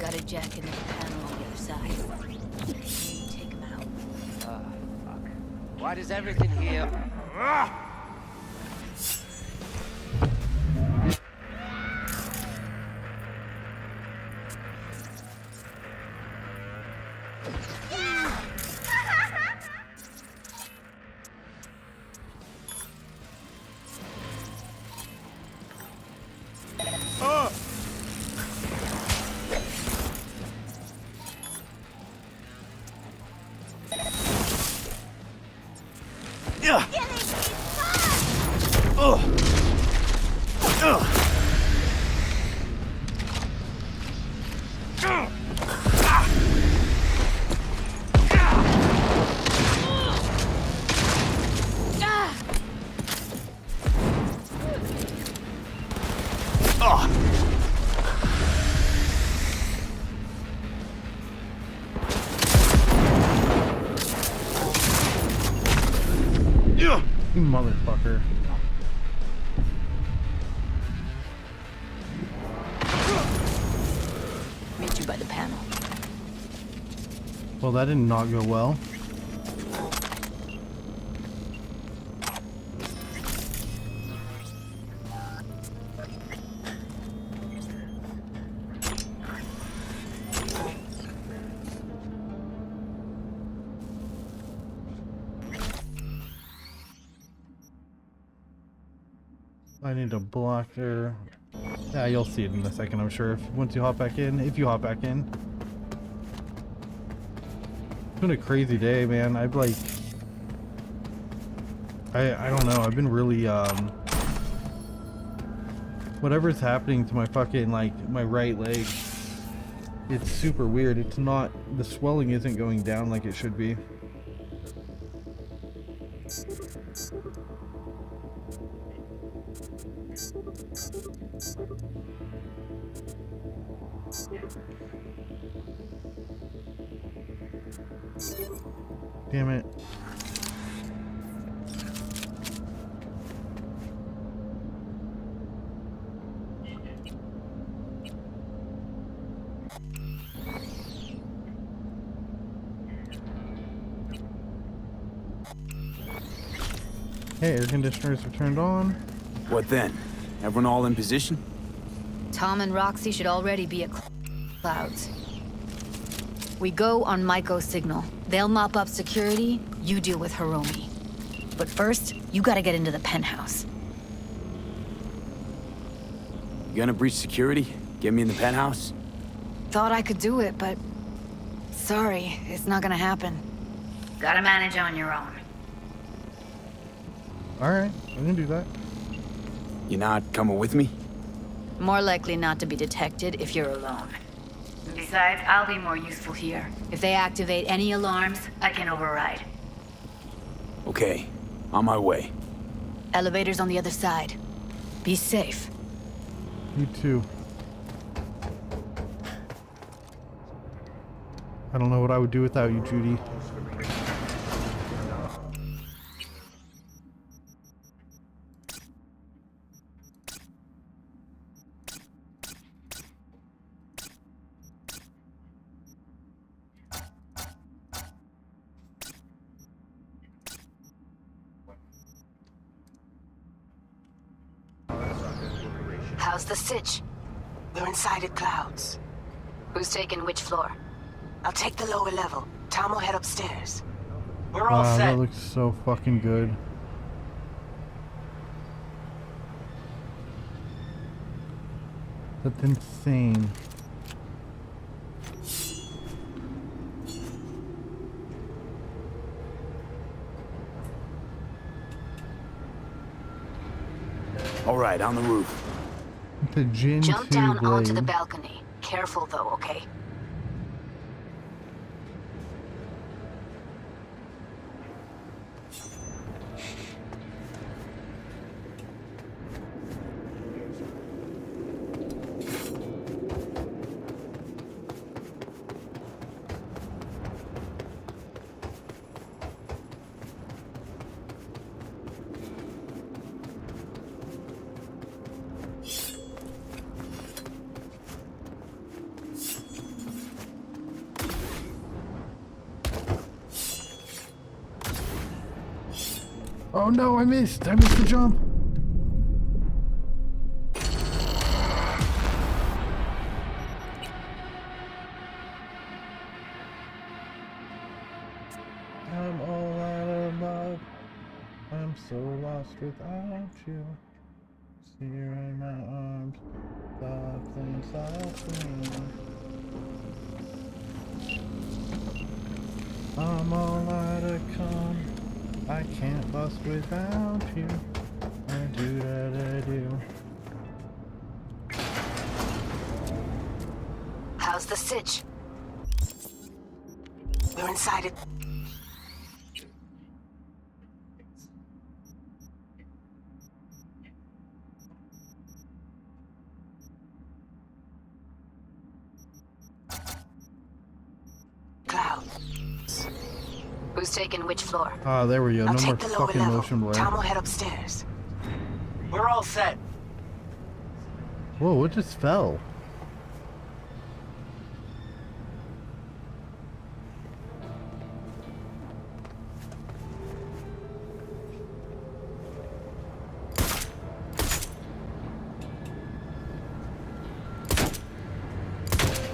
Got a jack in the panel on the other side. Take him out. Fuck. Why does everything here... You motherfucker. Meet you by the panel. Well, that did not go well. I need to block there. Yeah, you'll see it in a second, I'm sure. Once you hop back in, if you hop back in. It's been a crazy day, man. I've like, I don't know. I've been really whatever's happening to my fucking like my right leg. It's super weird. It's not, the swelling isn't going down like it should be. Damn it. Hey, air conditioners are turned on. What then? Everyone all in position? Tom and Roxy should already be at Clouds. We go on Maiko's signal. They'll mop up security, you deal with Hiromi. But first, you gotta get into the penthouse. You gonna breach security? Get me in the penthouse? Thought I could do it, but... sorry, it's not gonna happen. Gotta manage on your own. Alright, I can do that. You're not coming with me? More likely not to be detected if you're alone. Besides, I'll be more useful here. If they activate any alarms, I can override. Okay, on my way. elevator's on the other side. Be safe. You too. I don't know what I would do without you, Judy. How's the sitch? We're inside at Clouds. Who's taking which floor? I'll take the lower level. Tom will head upstairs. We're all Wow, set. that looks so fucking good. That's insane. All right, on the roof. The Jin Jump 2 down blade. onto the balcony. Careful though, okay? Oh no, I missed the jump. I'm all out of love. I'm so lost without you. See you in my arms, softly, softly. I'm all out of cum. I can't bust without you. I do that I do. How's the sitch? We're inside it. Clouds. Who's taking which floor? Ah, there we go. I'll No more take the lower fucking level. motion blur. Tom will head upstairs. We're all set. Whoa, what just fell?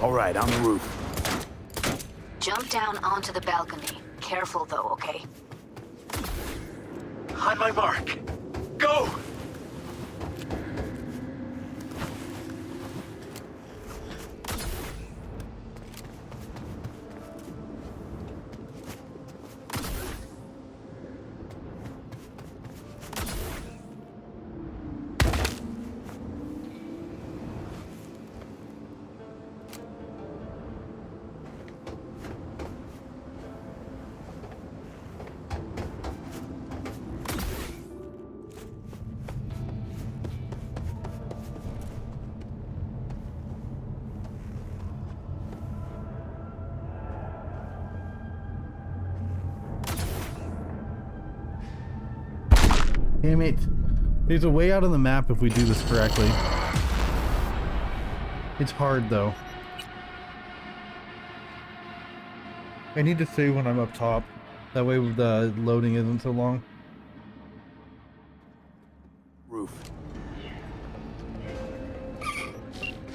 All right, on the roof. Jump down onto the balcony. Careful though, okay? On my mark. Go! Damn it. There's a way out on the map if we do this correctly. It's hard though. I need to save when I'm up top. That way the loading isn't so long. Roof.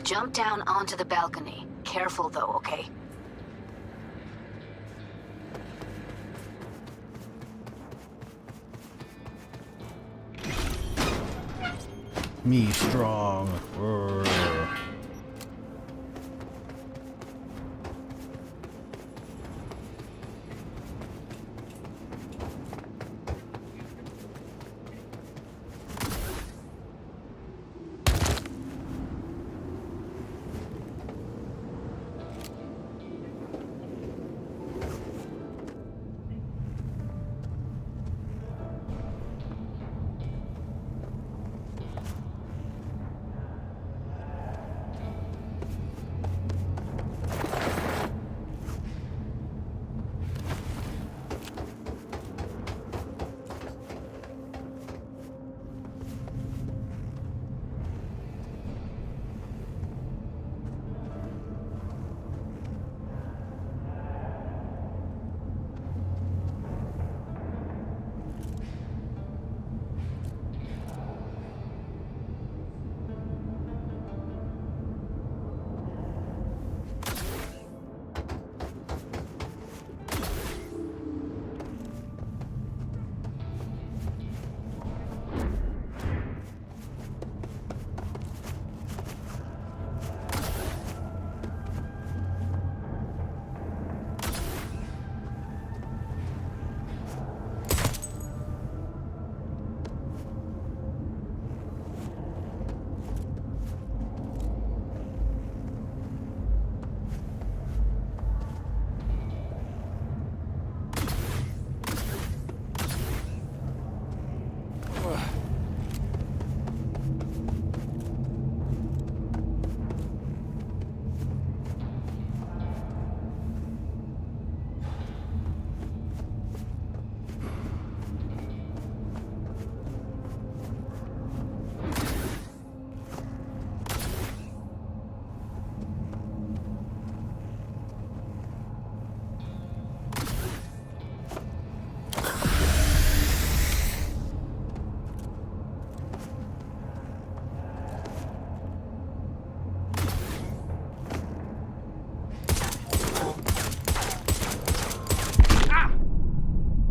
Jump down onto the balcony. Careful though, okay? Me strong.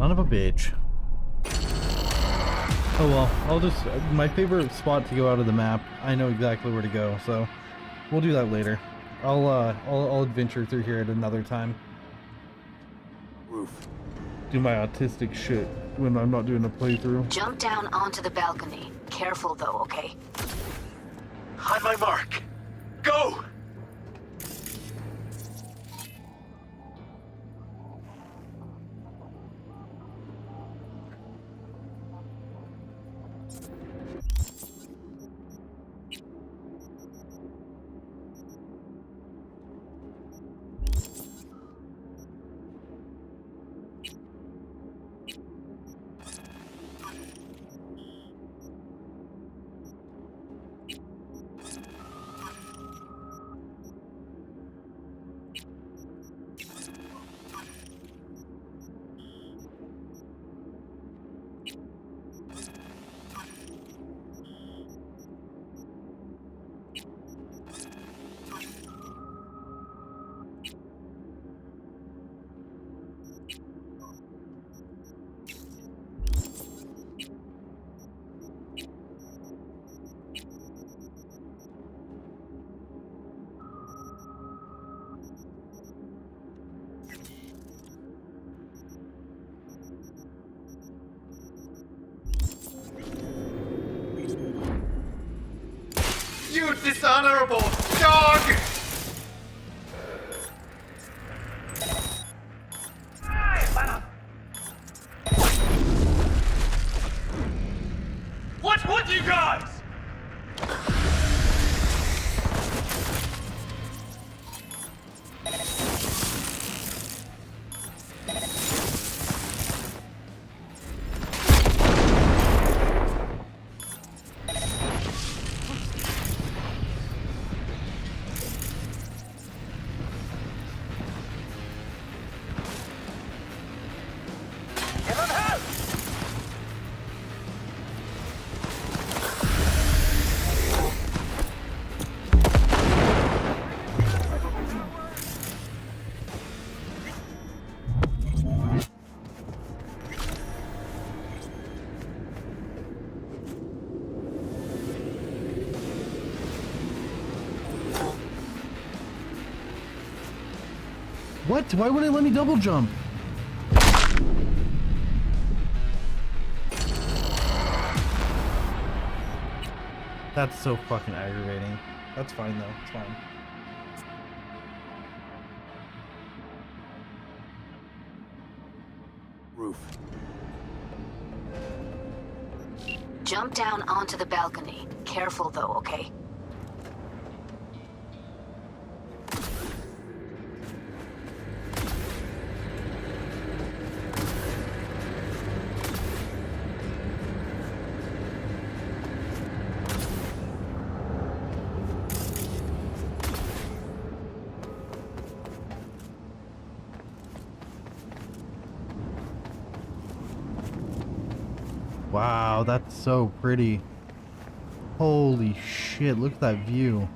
Son of a bitch. Oh well, I'll just, my favorite spot to go out of the map, I know exactly where to go, so we'll do that later. I'll adventure through here at another time. Roof. Do my autistic shit when I'm not doing a playthrough. Jump down onto the balcony. Careful though, okay? On my mark. Go! dishonorable, dog! What's with you guys? What? Why wouldn't it let me double jump? That's so fucking aggravating. That's fine though, it's fine. Roof. Jump down onto the balcony. Careful though, okay? Wow, that's so pretty. Holy shit, look at that view.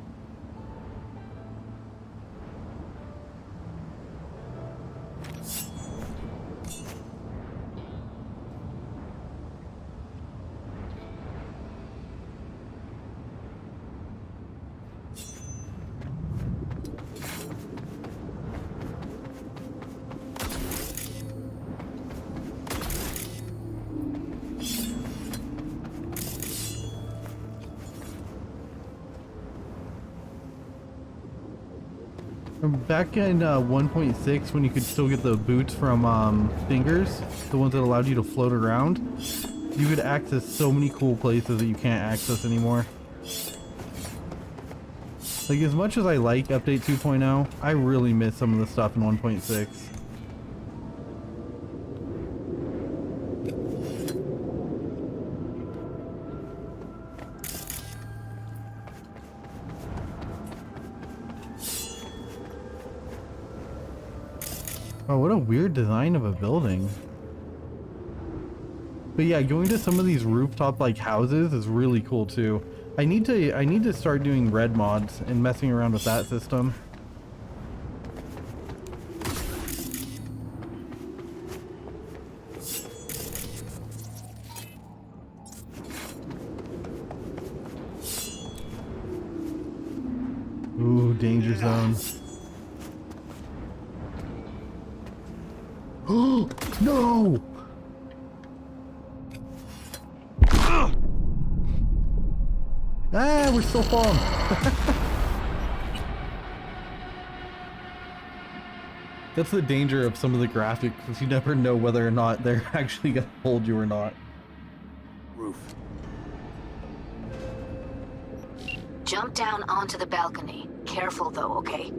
Back in 1.6, when you could still get the boots from Fingers, the ones that allowed you to float around, you could access so many cool places that you can't access anymore. Like, as much as I like Update 2.0, I really miss some of the stuff in 1.6. Oh, what a weird design of a building. But yeah, going to some of these rooftop like houses is really cool too. I need to start doing red mods and messing around with that system. Ooh, danger zone. Oh no! Ah, we're still falling. That's the danger of some of the graphics, is you never know whether or not they're actually gonna hold you or not. Roof. Jump down onto the balcony. Careful though, okay?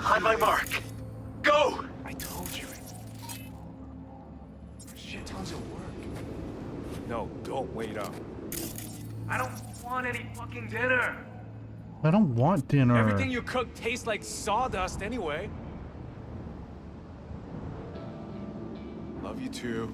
On my mark. Go! I told you. Shit tons of work. No, don't wait up. I don't want any fucking dinner. I don't want dinner. Everything you cook tastes like sawdust anyway. Love you too.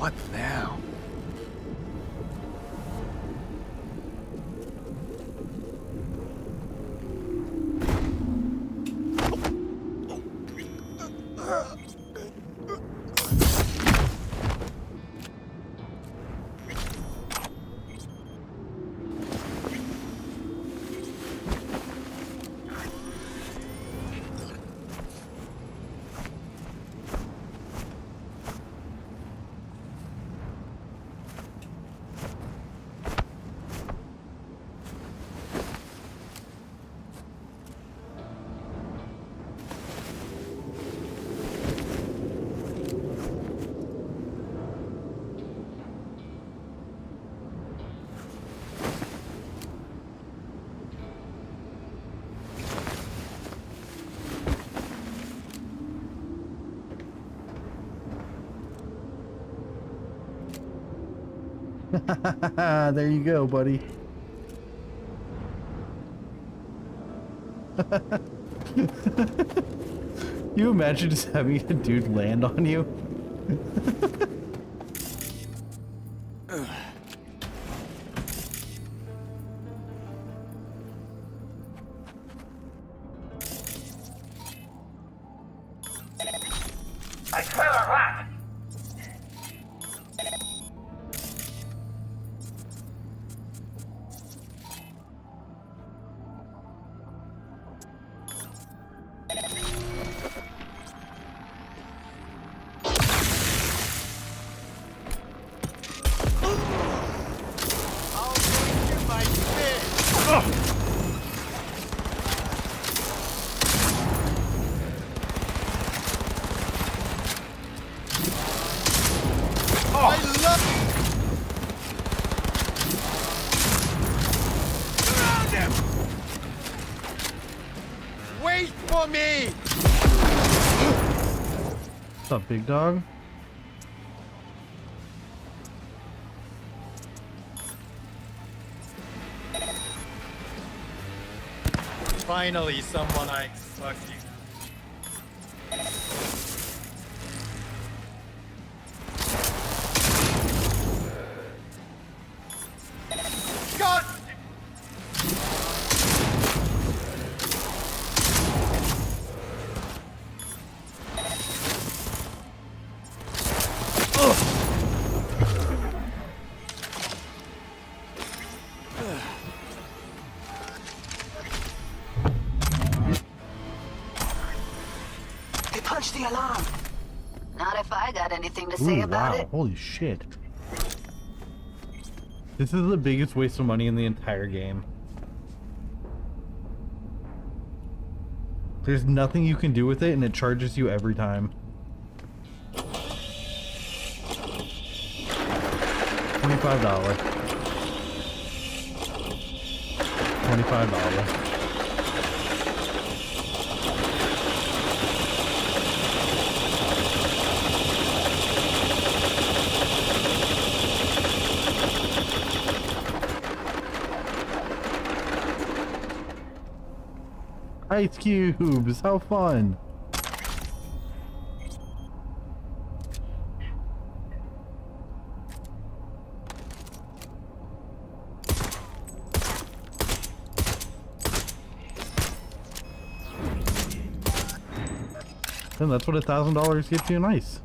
What now? There you go, buddy. You imagine just having a dude land on you? I smell a rat! Wait for me! What's up, big dog? Finally, someone I fucking... God! They punched the alarm. Not if I got anything to say about wow. it. Holy shit. This is the biggest waste of money in the entire game. There's nothing you can do with it and it charges you every time. $25. $25. Ice cubes, how fun! And that's what $1,000 gets you. Nice.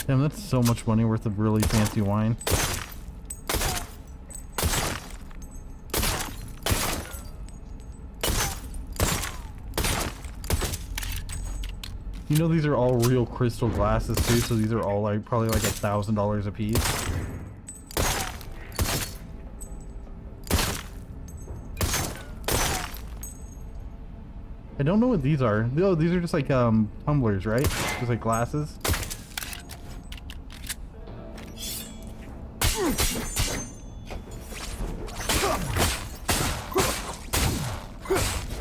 Damn, that's so much money worth of really fancy wine. You know these are all real crystal glasses too, so these are all like probably like $1,000 a piece. I don't know what these are. Oh, these are just like tumblers, right? Just like glasses.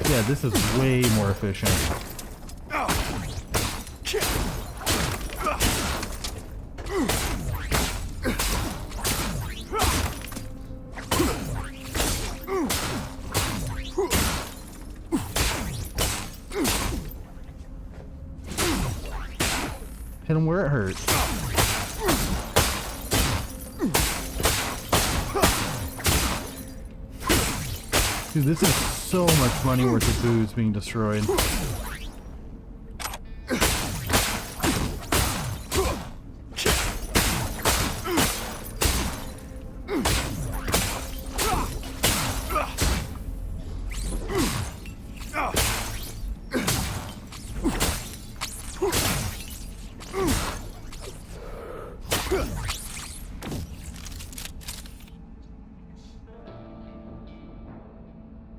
Yeah, this is way more efficient. him where it hurts. Dude, this is so much money worth of booze being destroyed.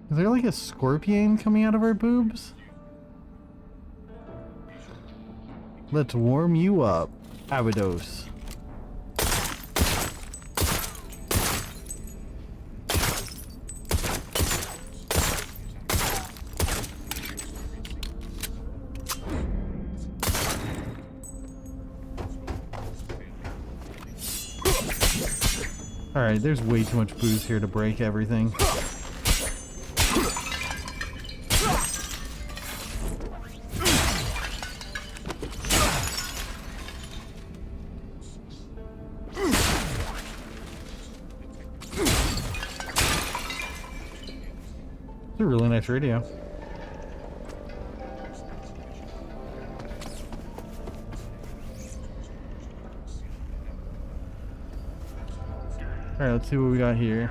Is there like a scorpion coming out of our boobs? Let's warm you up. Avidos. Alright, there's way too much booze here to break everything. It's a really nice radio. Alright, let's see what we got here.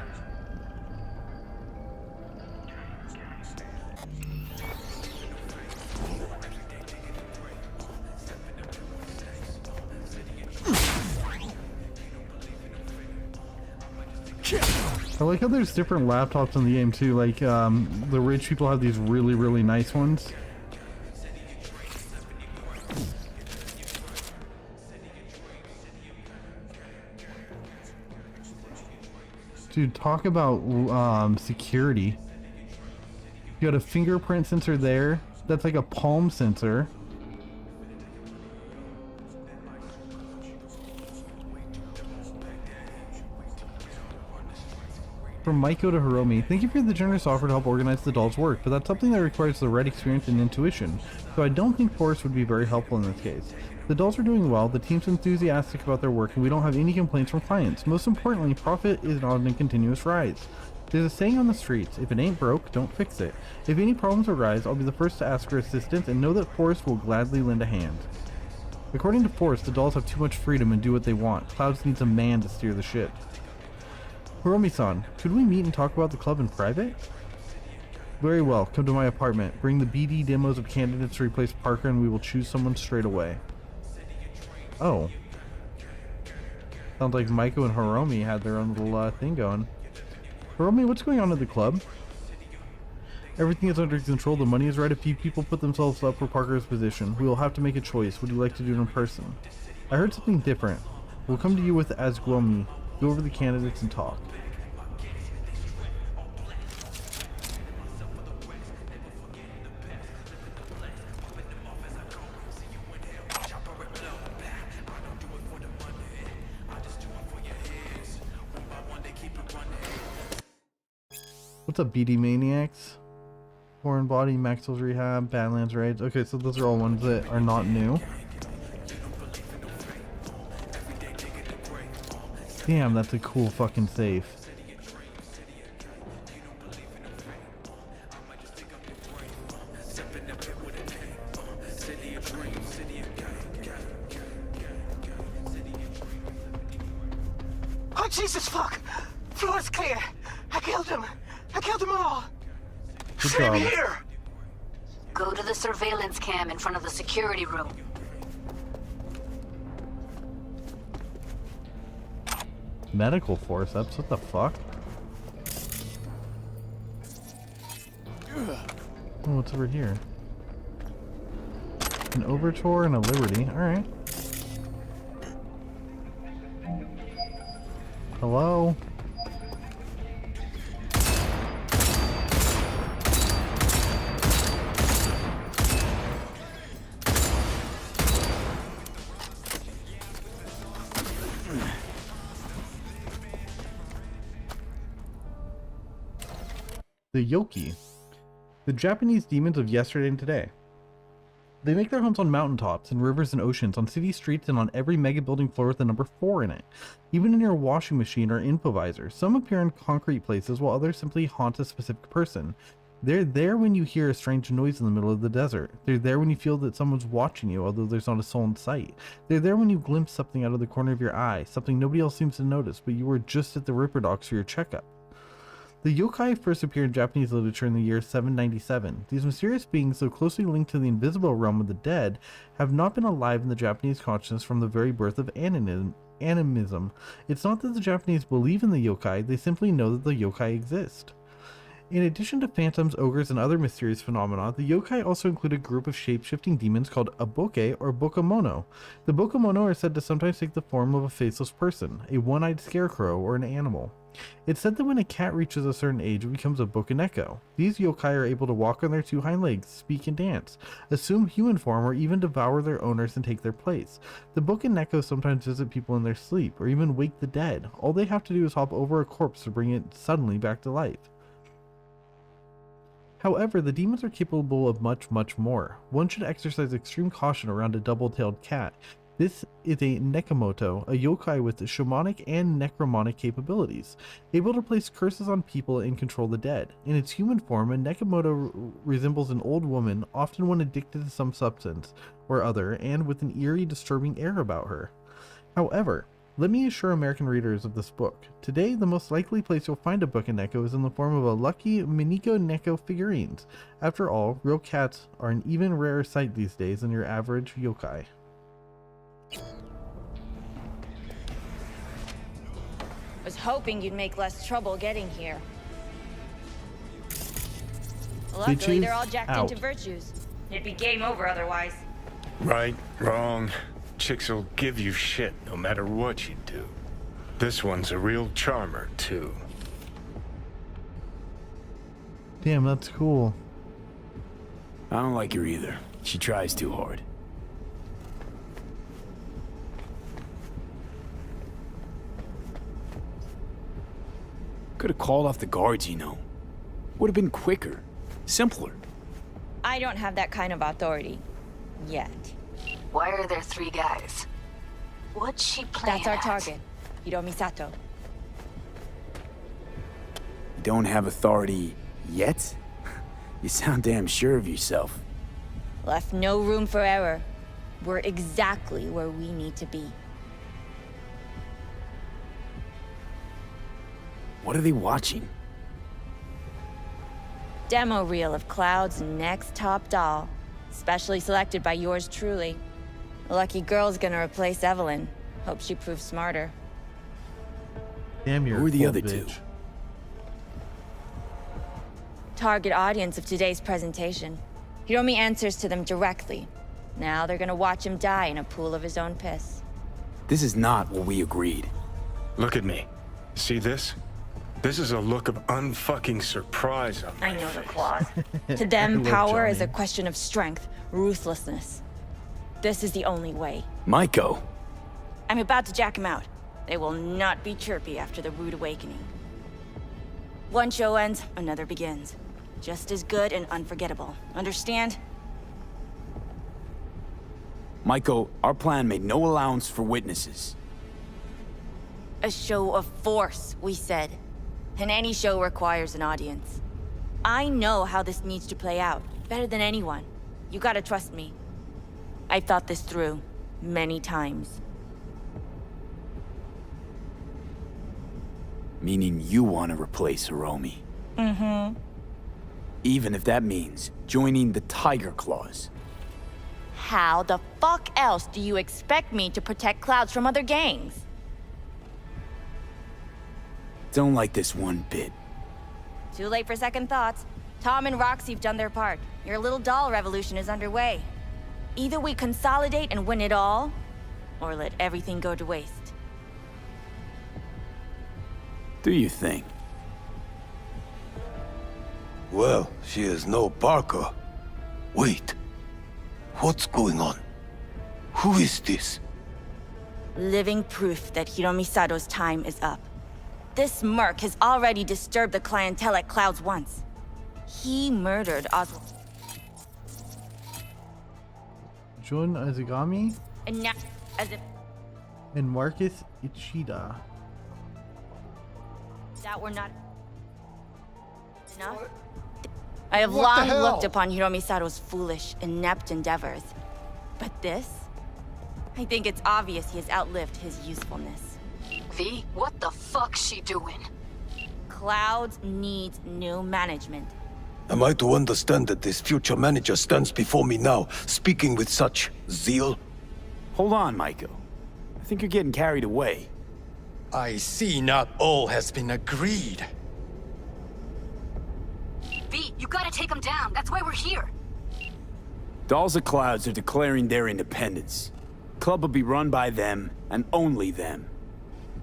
I like how there's different laptops in the game too, like the rich people have these really, really nice ones. Dude, talk about security. You got a fingerprint sensor there. That's like a palm sensor. From Maiko to Hiromi, thank you for the generous offer to help organize the doll's work, but that's something that requires the right experience and intuition, so I don't think force would be very helpful in this case. The dolls are doing well, the team's enthusiastic about their work, and we don't have any complaints from clients. Most importantly, profit is on a continuous rise. There's a saying on the streets, if it ain't broke, don't fix it. If any problems arise, I'll be the first to ask for assistance, and know that Forrest will gladly lend a hand. According to Forrest, the dolls have too much freedom and do what they want. Clouds needs a man to steer the ship. Hiromi-san, could we meet and talk about the club in private? Very well, come to my apartment. Bring the BD demos of candidates to replace Parker and we will choose someone straight away. Oh. Sounds like Maiko and Hiromi had their own little thing going. Hiromi, what's going on at the club? Everything is under control, the money is right, a few people put themselves up for Parker's position. We will have to make a choice. Would you like to do it in person? I heard something different. We'll come to you with Azguomi. Go over the candidates and talk. What's up, BD Maniacs? Foreign Body, Maxwell's Rehab, Badlands Raids. Okay, so those are all ones that are not new. Damn, that's a cool fucking safe. Oh, Jesus, fuck! Floor's clear. I killed him. I killed them all. Good Same job. here. Go to the surveillance cam in front of the security room. Medical forceps? What the fuck? Oh, what's over here? An Overture and a Liberty. Alright. Hello? The Yoki. The Japanese demons of yesterday and today. They make their homes on mountaintops, in rivers and oceans, on city streets, and on every mega building floor with the number 4 in it. Even in your washing machine or info visor. Some appear in concrete places, while others simply haunt a specific person. They're there when you hear a strange noise in the middle of the desert. They're there when you feel that someone's watching you, although there's not a soul in sight. They're there when you glimpse something out of the corner of your eye, something nobody else seems to notice, but you were just at the Ripper Docks for your checkup. The yokai first appear in Japanese literature in the year 797. These mysterious beings, so closely linked to the invisible realm of the dead, have not been alive in the Japanese consciousness from the very birth of animism. It's not that the Japanese believe in the yokai, they simply know that the yokai exist. In addition to phantoms, ogres, and other mysterious phenomena, the yokai also include a group of shape-shifting demons called aboke or bokemono. The bokemono are said to sometimes take the form of a faceless person, a one-eyed scarecrow, or an animal. It's said that when a cat reaches a certain age, it becomes a bokeneko. These yokai are able to walk on their 2 hind legs, speak and dance, assume human form, or even devour their owners and take their place. The bokeneko sometimes visit people in their sleep, or even wake the dead. All they have to do is hop over a corpse to bring it suddenly back to life. However, the demons are capable of much, much more. One should exercise extreme caution around a double-tailed cat. This is a Nekomoto, a yokai with shamanic and necromonic capabilities, able to place curses on people and control the dead. In its human form, a Nekomoto resembles an old woman, often one addicted to some substance or other, and with an eerie, disturbing air about her. However, let me assure American readers of this book, today the most likely place you'll find a bokeneko is in the form of a lucky Miniko Neko figurines. After all, real cats are an even rarer sight these days than your average yokai. Was hoping you'd make less trouble getting here. Luckily, they're all jacked into virtues. It'd be game over otherwise. Right, wrong. Chicks will give you shit no matter what you do. This one's a real charmer, too. Damn, that's cool. I don't like her either. She tries too hard. Could have called off the guards, you know. Would have been quicker, simpler. I don't have that kind of authority. Yet. Why are there 3 guys? What's she playing That's our at? target. Hiromi Sato. You don't have authority yet? You sound damn sure of yourself. Left no room for error. We're exactly where we need to be. What are they watching? Demo reel of Cloud's next top doll. Specially selected by yours truly. Lucky girl's gonna replace Evelyn. Hope she proves smarter. Damn, you're Who are the full other bitch. 2? Target audience of today's presentation. Hiromi answers to them directly. Now they're gonna watch him die in a pool of his own piss. This is not what we agreed. Look at me. See this? This is a look of unfucking surprise on my I know the face. clause. To them, love power is a Johnny. question of strength, ruthlessness. This is the only way. Maiko. I'm about to jack him out. They will not be chirpy after the rude awakening. One show ends, another begins. Just as good and unforgettable. Understand? Maiko, our plan made no allowance for witnesses. A show of force, we said. And any show requires an audience. I know how this needs to play out, better than anyone. You gotta trust me. I've thought this through, many times. Meaning you want to replace Hiromi. Mm-hmm. Even if that means joining the Tiger Claws. How the fuck else do you expect me to protect Clouds from other gangs? Don't like this one bit. Too late for second thoughts. Tom and Roxy've done their part. Your little doll revolution is underway. Either we consolidate and win it all, or let everything go to waste. Do you think? Well, she is no Parker. Wait. What's going on? Who is this? Living proof that Hiromi Sato's time is up. This merc has already disturbed the clientele at Clouds once. He murdered Oswald. Jun Azugami And now, as if and Marcus Ichida. that were not enough. I have What the long hell? looked upon Hiromi Sato's foolish, inept endeavors. But this? I think it's obvious he has outlived his usefulness. V, what the fuck's she doing? Clouds needs new management. Am I to understand that this future manager stands before me now, speaking with such zeal? Hold on, Maiko. I think you're getting carried away. I see not all has been agreed. V, you gotta take him down. That's why we're here. Dolls of Clouds are declaring their independence. Club will be run by them, and only them.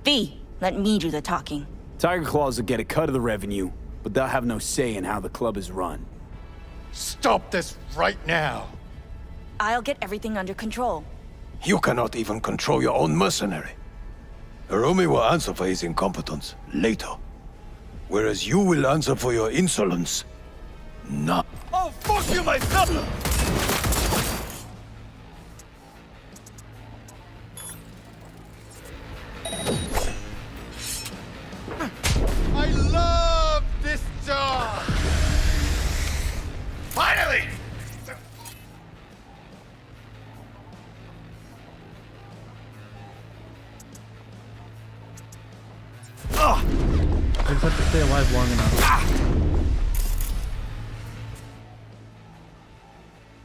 V, let me do the talking. Tiger Claws will get a cut of the revenue, but they'll have no say in how the club is run. Stop this right now. I'll get everything under control. You cannot even control your own mercenary. Hiromi will answer for his incompetence later, whereas you will answer for your insolence now. Oh, fuck you, my brother! I love this job! Finally! I just have to stay alive long enough.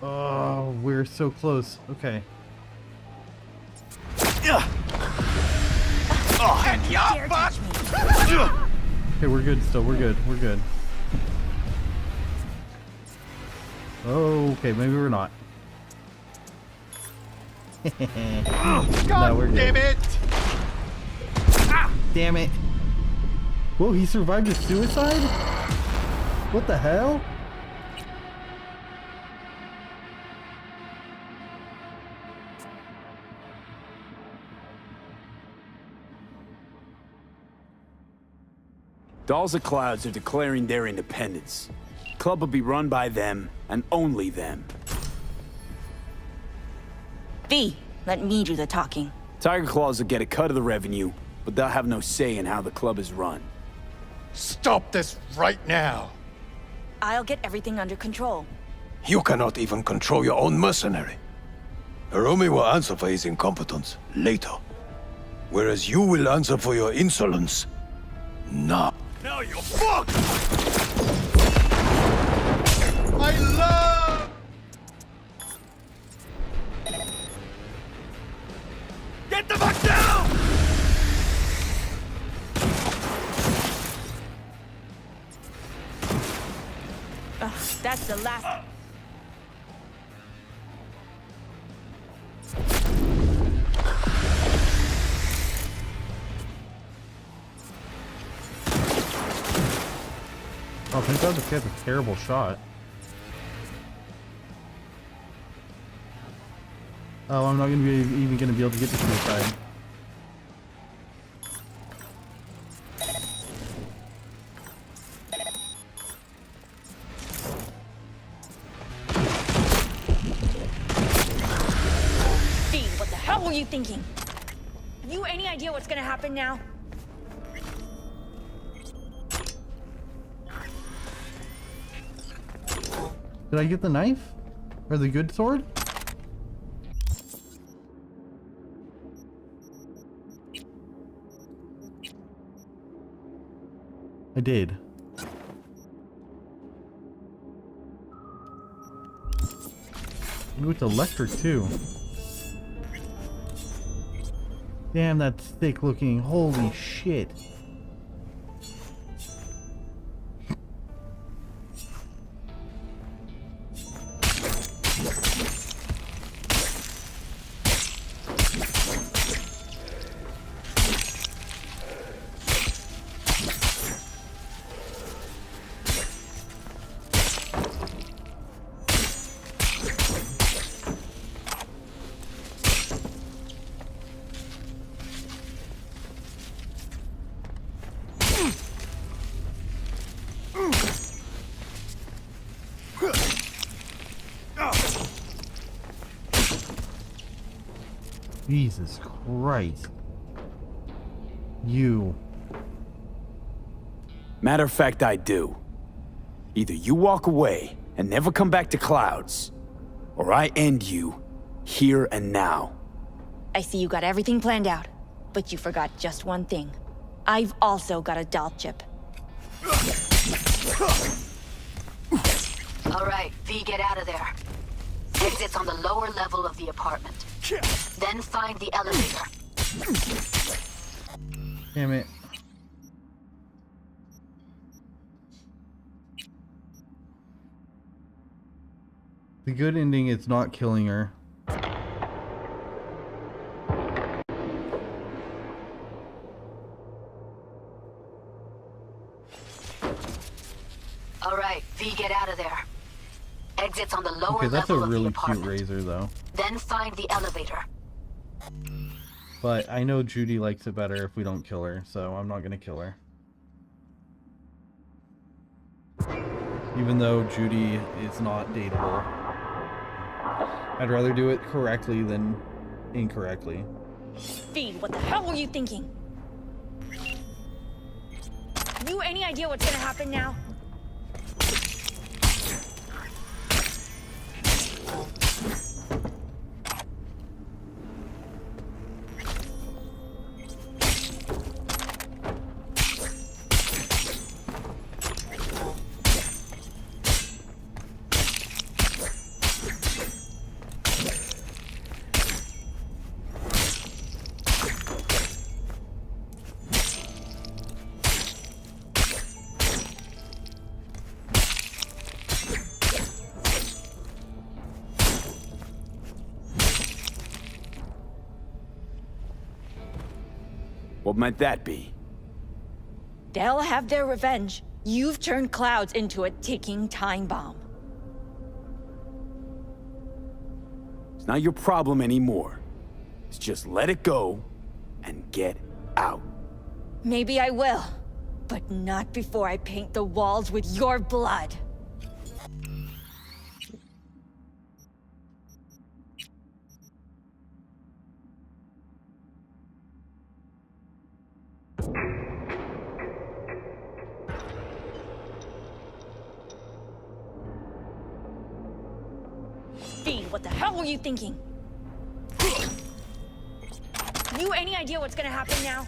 Oh, we're so close. Okay. Okay, we're good still. We're good. We're good. Okay, maybe we're not. No, we're good. Damn it! Damn it. Whoa, he survived a suicide? What the hell? Dolls of Clouds are declaring their independence. Club will be run by them, and only them. V, let me do the talking. Tiger Claws will get a cut of the revenue, but they'll have no say in how the club is run. Stop this right now. I'll get everything under control. You cannot even control your own mercenary. Hiromi will answer for his incompetence later, whereas you will answer for your insolence now. Now you're fucked! I love... Get the fuck down! Ugh, that's the last... Oh, thank God this guy's a terrible shot. Oh, I'm not gonna be even gonna be able to get to suicide. V, what the hell were you thinking? Have you any idea what's gonna happen now? Did I get the knife? Or the good sword? I did. Ooh, it's electric too. Damn, that's thick looking. Holy shit. Jesus Christ. You. Matter of fact, I do. Either you walk away and never come back to Clouds, or I end you here and now. I see you got everything planned out, but you forgot just one thing. I've also got a doll chip. All right, V, get out of there. Exit's on the lower level of the apartment. Then find the elevator. Damn it. The good ending is not killing her. All right, V, get out of there. Exit's on the lower Okay, that's a level of the really cute apartment. razor, though. Then find the elevator. But I know Judy likes it better if we don't kill her, so I'm not gonna kill her. Even though Judy is not dateable. I'd rather do it correctly than incorrectly. Feed, what the hell were you thinking? You any idea what's gonna happen now? What might that be? They'll have their revenge. You've turned Clouds into a ticking time bomb. It's not your problem anymore. It's just let it go and get out. Maybe I will, but not before I paint the walls with your blood. Feed, what the hell were you thinking? You any idea what's gonna happen now?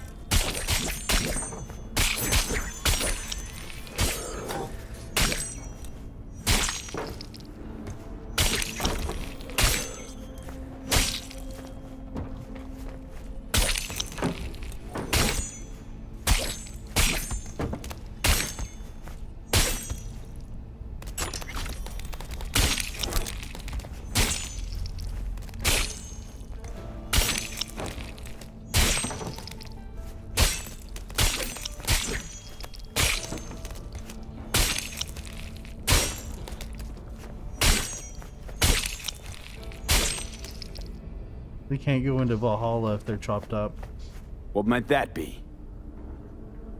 They can't go into Valhalla if they're chopped up. What might that be?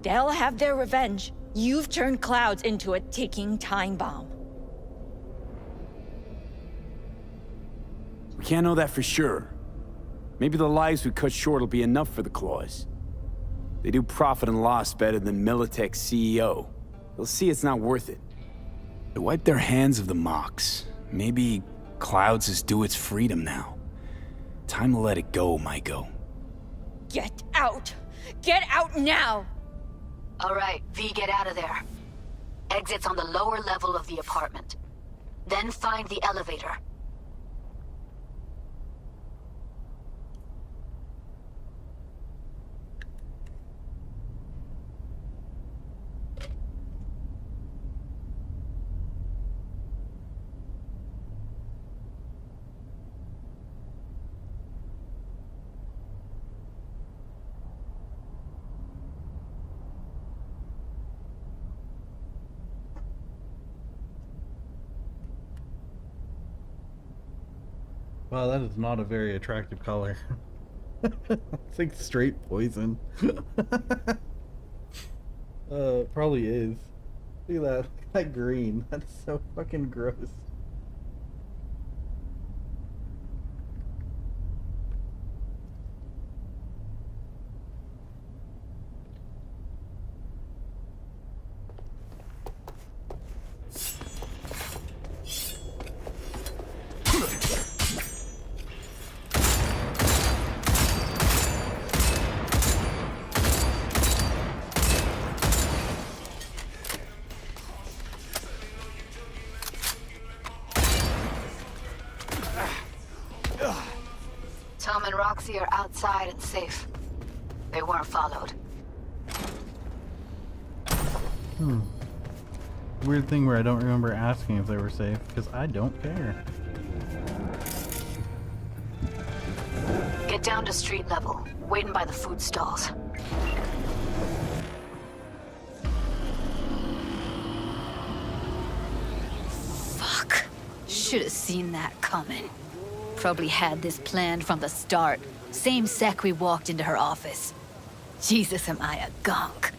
They'll have their revenge. You've turned Clouds into a ticking time bomb. We can't know that for sure. Maybe the lives we cut short will be enough for the Claws. They do profit and loss better than Militech's CEO. They'll see it's not worth it. They wipe their hands of the Mox. Maybe Clouds is due its freedom now. Time to let it go, Maiko. Get out! Get out now! All right, V, get out of there. Exit's on the lower level of the apartment. Then find the elevator. Wow, that is not a very attractive color. It's like straight poison. Probably is. Look at that. Look at that green. That's so fucking gross. Roxy are outside and safe. They weren't followed. Weird thing where I don't remember asking if they were safe, because I don't care. Get down to street level, waiting by the food stalls. Fuck. Should have seen that coming. Probably had this planned from the start. Same sec we walked into her office. Jesus, am I a gonk.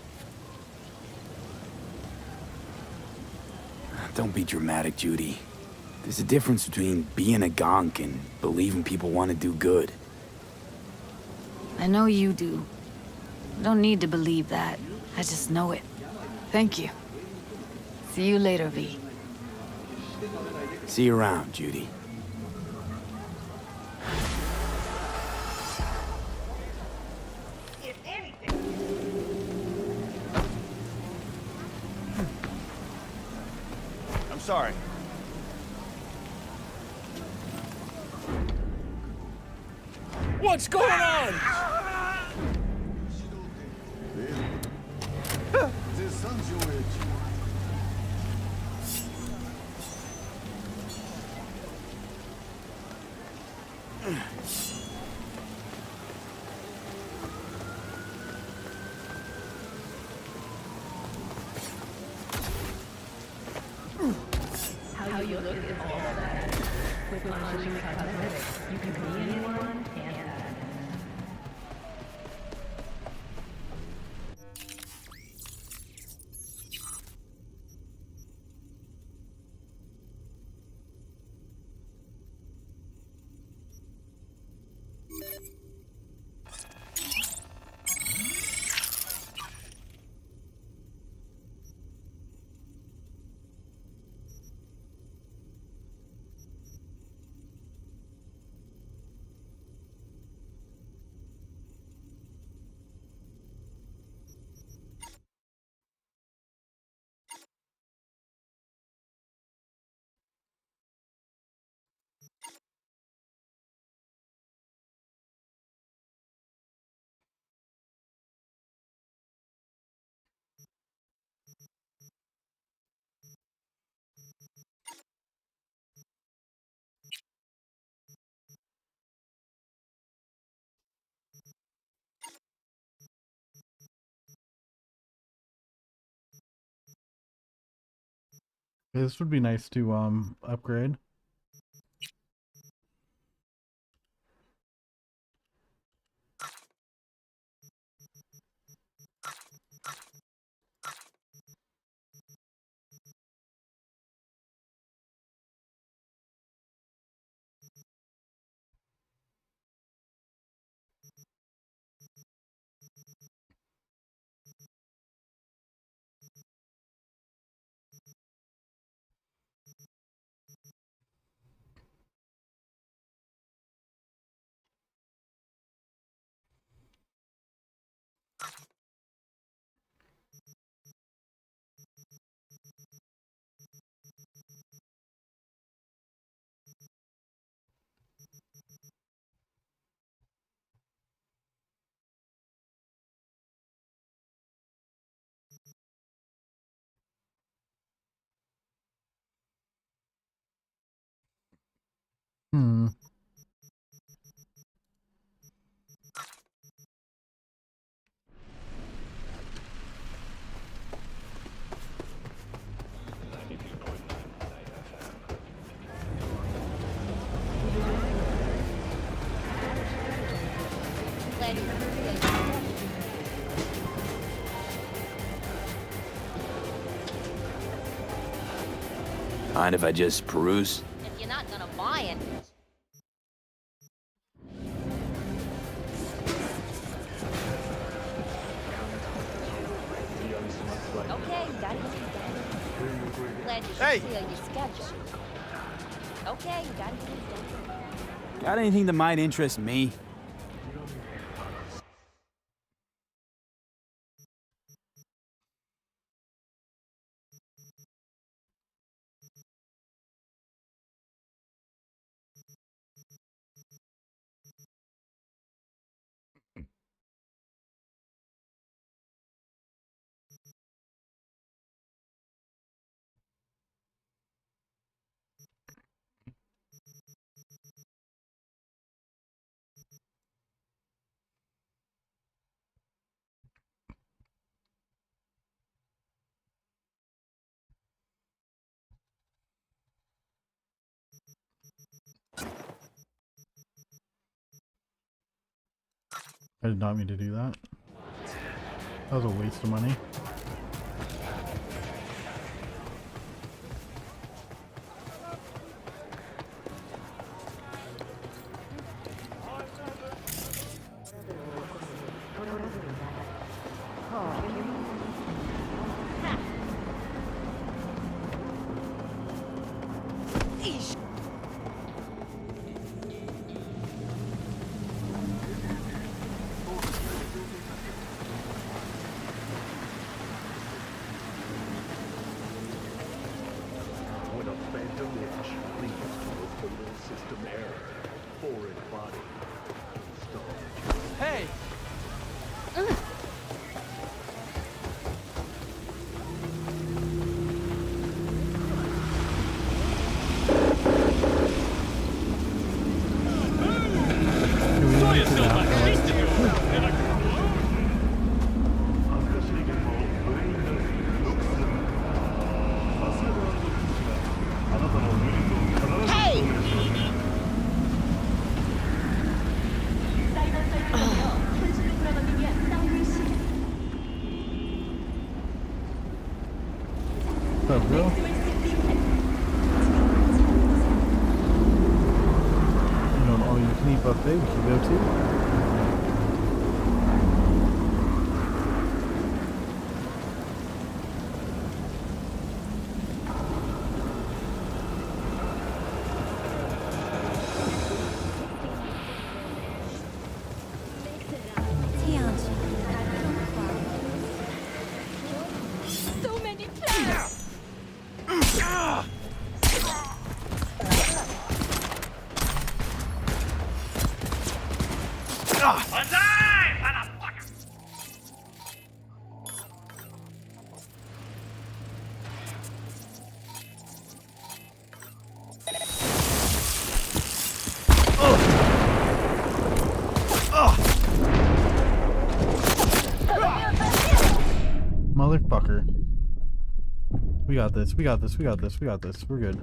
Don't be dramatic, Judy. There's a difference between being a gonk and believing people want to do good. I know you do. I don't need to believe that. I just know it. Thank you. See you later, V. See you around, Judy. I'm sorry. What's going on? How you look is all that. With punishing cosmetics, you can be anyone and that. This would be nice to upgrade. Mind if I just peruse? If you're not gonna buy it. Okay, you got it. Glad you Hey! clear your schedule. Okay, you got it. Got anything that might interest me? I did not mean to do that. That was a waste of money. When a phantom itch leads to a fatal system error, foreign body installed. Hey! What's up, bro? You know, an all-you-can-eat buffet we can go to. So many plans! Motherfucker. We got this, we got this, we got this, we got this. We're good.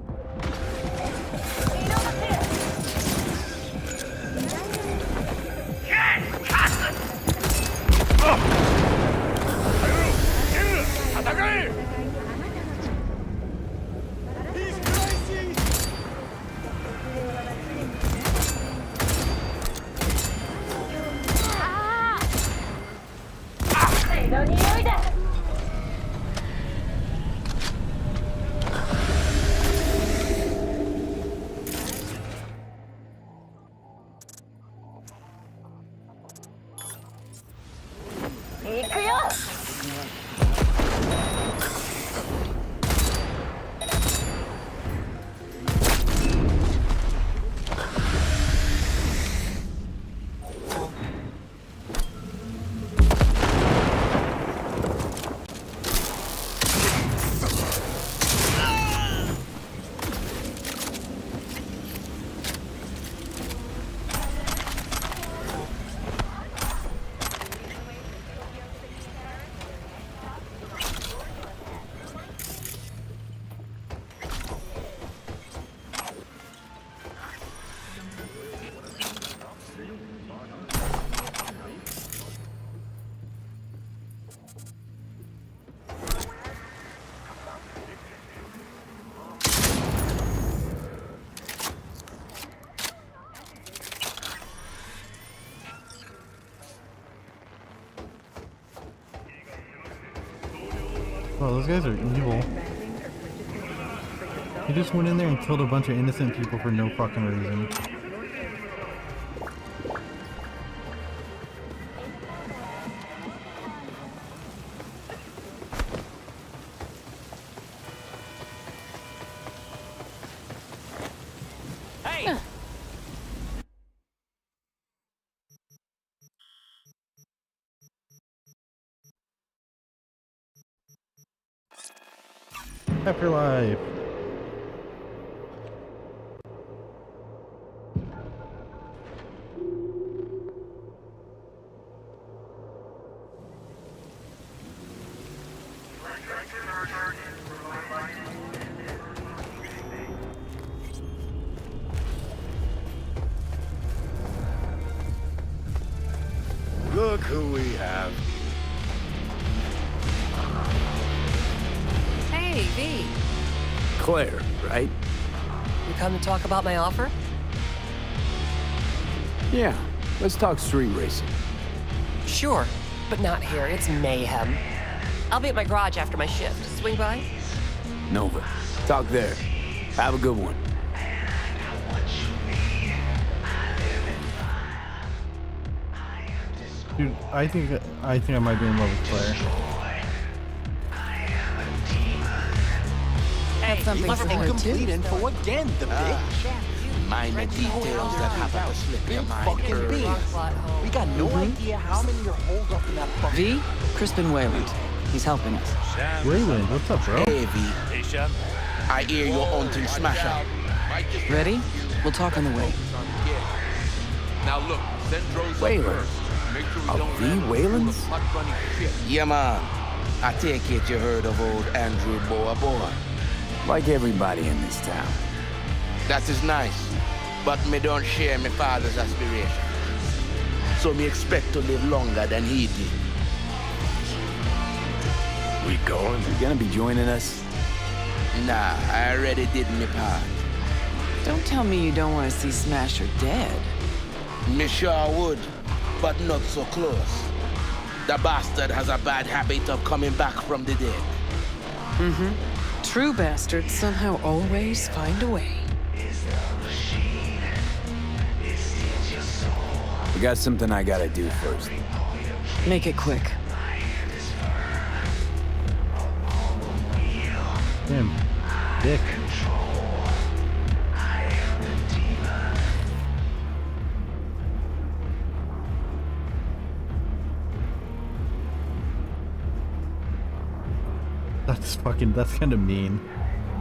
Oh, those guys are evil. He just went in there and killed a bunch of innocent people for no fucking reason. Afterlife. who we have. Hey, V. Claire, right? You come to talk about my offer? Yeah, let's talk street racing. Sure, but not here. It's mayhem. I'll be at my garage after my shift. Swing by? Nova, talk there. Have a good one. Dude, I think I might be in love with Claire. Hey, something you must for be her, too. complete info again, the bitch. Minor details that happen to slip your mind. Fucking B. We got no idea how many are holed up in that fucking... V? Crispin Wayland. He's helping us. Wayland, what's up, bro? Hey, V. Hey, Sean. I hear you're hunting Smasher. Ready? We'll talk on the way. Now look, Centro's Wayland. V. Wayland's? Yeah, man. I take it you heard of old Andrew Boa. Like everybody in this town. That is nice, but me don't share my father's aspiration. So me expect to live longer than he did. We going? You gonna be joining us? Nah, I already did my part. Don't tell me you don't want to see Smasher dead. Me sure would, but not so close. The bastard has a bad habit of coming back from the dead. Mm-hmm. True bastards somehow always find a way. We got something I gotta do first. Make it quick. Damn. Dick. That's kind of mean.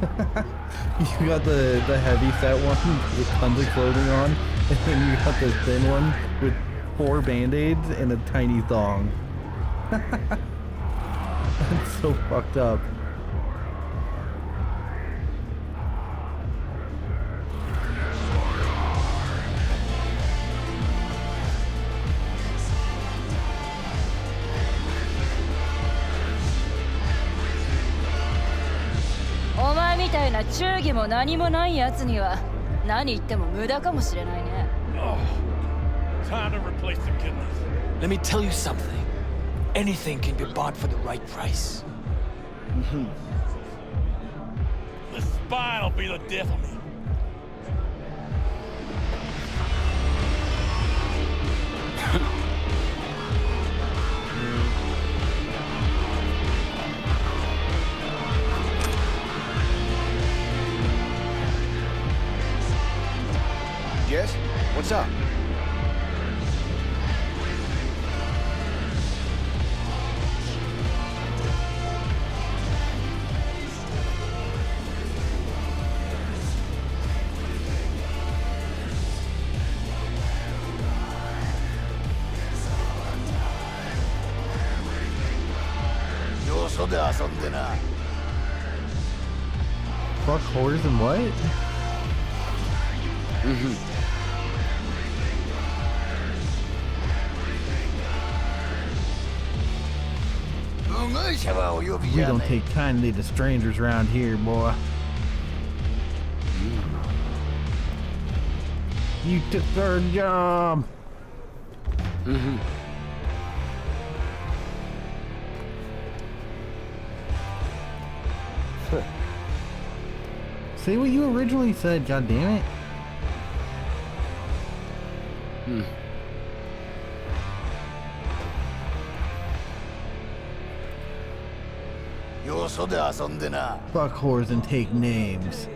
You got the heavy set one with tons of clothing on, and then you got the thin one with 4 band-aids and a tiny thong. That's so fucked up. Time to replace the kidneys. Let me tell you something. Anything can be bought for the right price. The spine will be the death of me. Yes? What's up? Fuck whores and what? We don't take kindly to strangers around here, boy. You took our job. Say what you originally said, god damn it. Fuck whores and take names.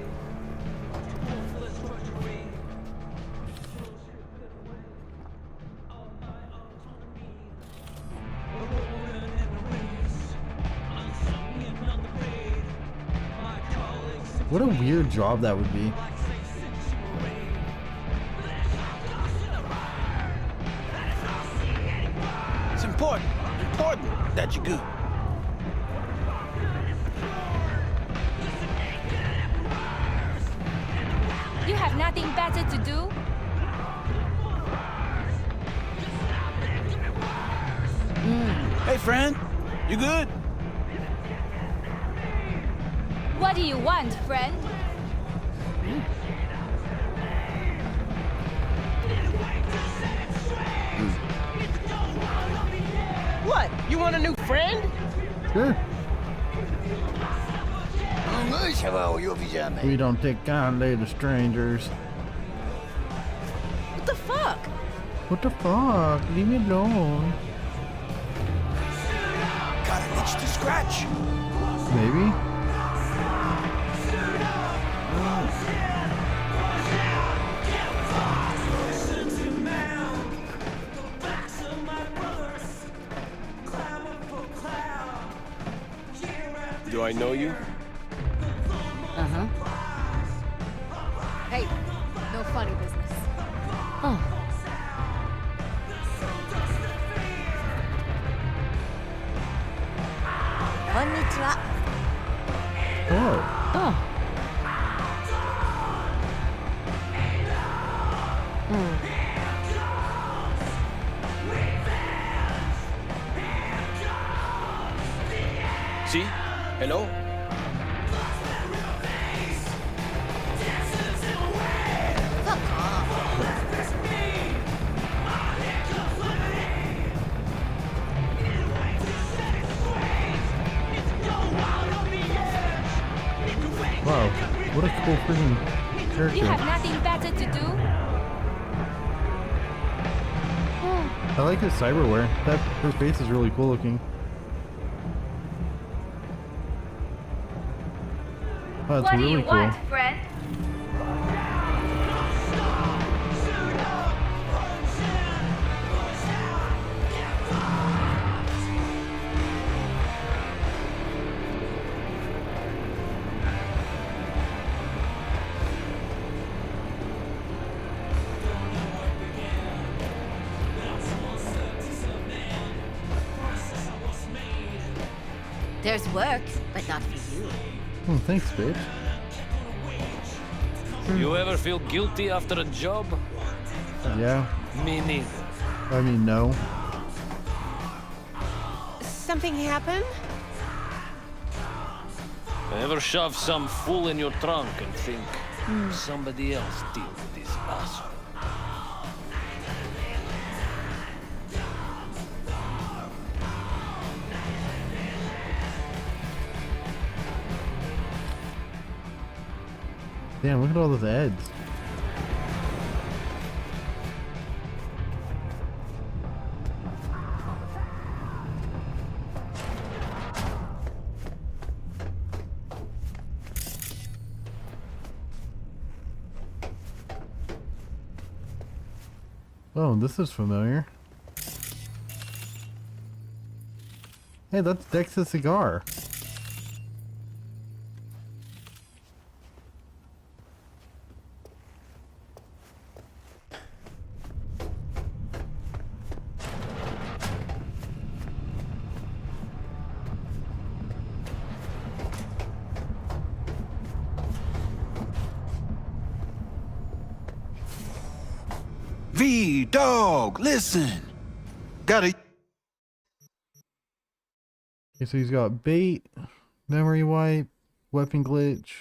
What a weird job that would be. It's important that you go. You have nothing better to do? Hey, friend. You good? What do you want, friend? What? You want a new friend? Sure. We don't take kindly to strangers. What the fuck? What the fuck? Leave me alone. Got an itch to scratch. Maybe. Do I know you? Uh-huh. Hey, no funny business. Oh. Konnichiwa. Oh. Oh. See? Hello? Wow. What a cool freaking character. You have nothing better to do? I like his cyberware. Her face is really cool looking. Wow, that's really cool. friend? There's work, but not for you. Oh, thanks, bitch. You ever feel guilty after a job? Yeah. Me neither. I mean, no. Something happened? Ever shove some fool in your trunk and think somebody else deal with this asshole? Damn, look at all those ads. Oh, this is familiar. Hey, that's Dex's cigar. V, dog, listen. Got it. Okay, so he's got bait, memory wipe, weapon glitch.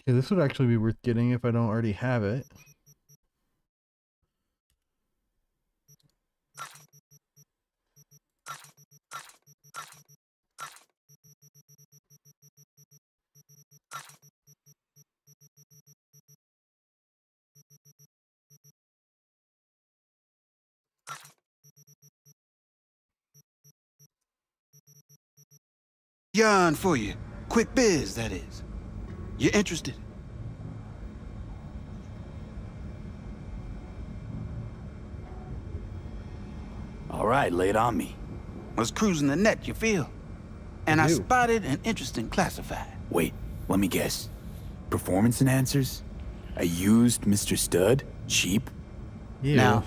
Okay, this would actually be worth getting if I don't already have it. Yarn for you. Quick biz, that is. You interested? All right, lay it on me. Was cruising the net, you feel? And I do. spotted an interesting classified. Wait, let me guess. Performance enhancers? A used Mr. Stud? Cheap? Now,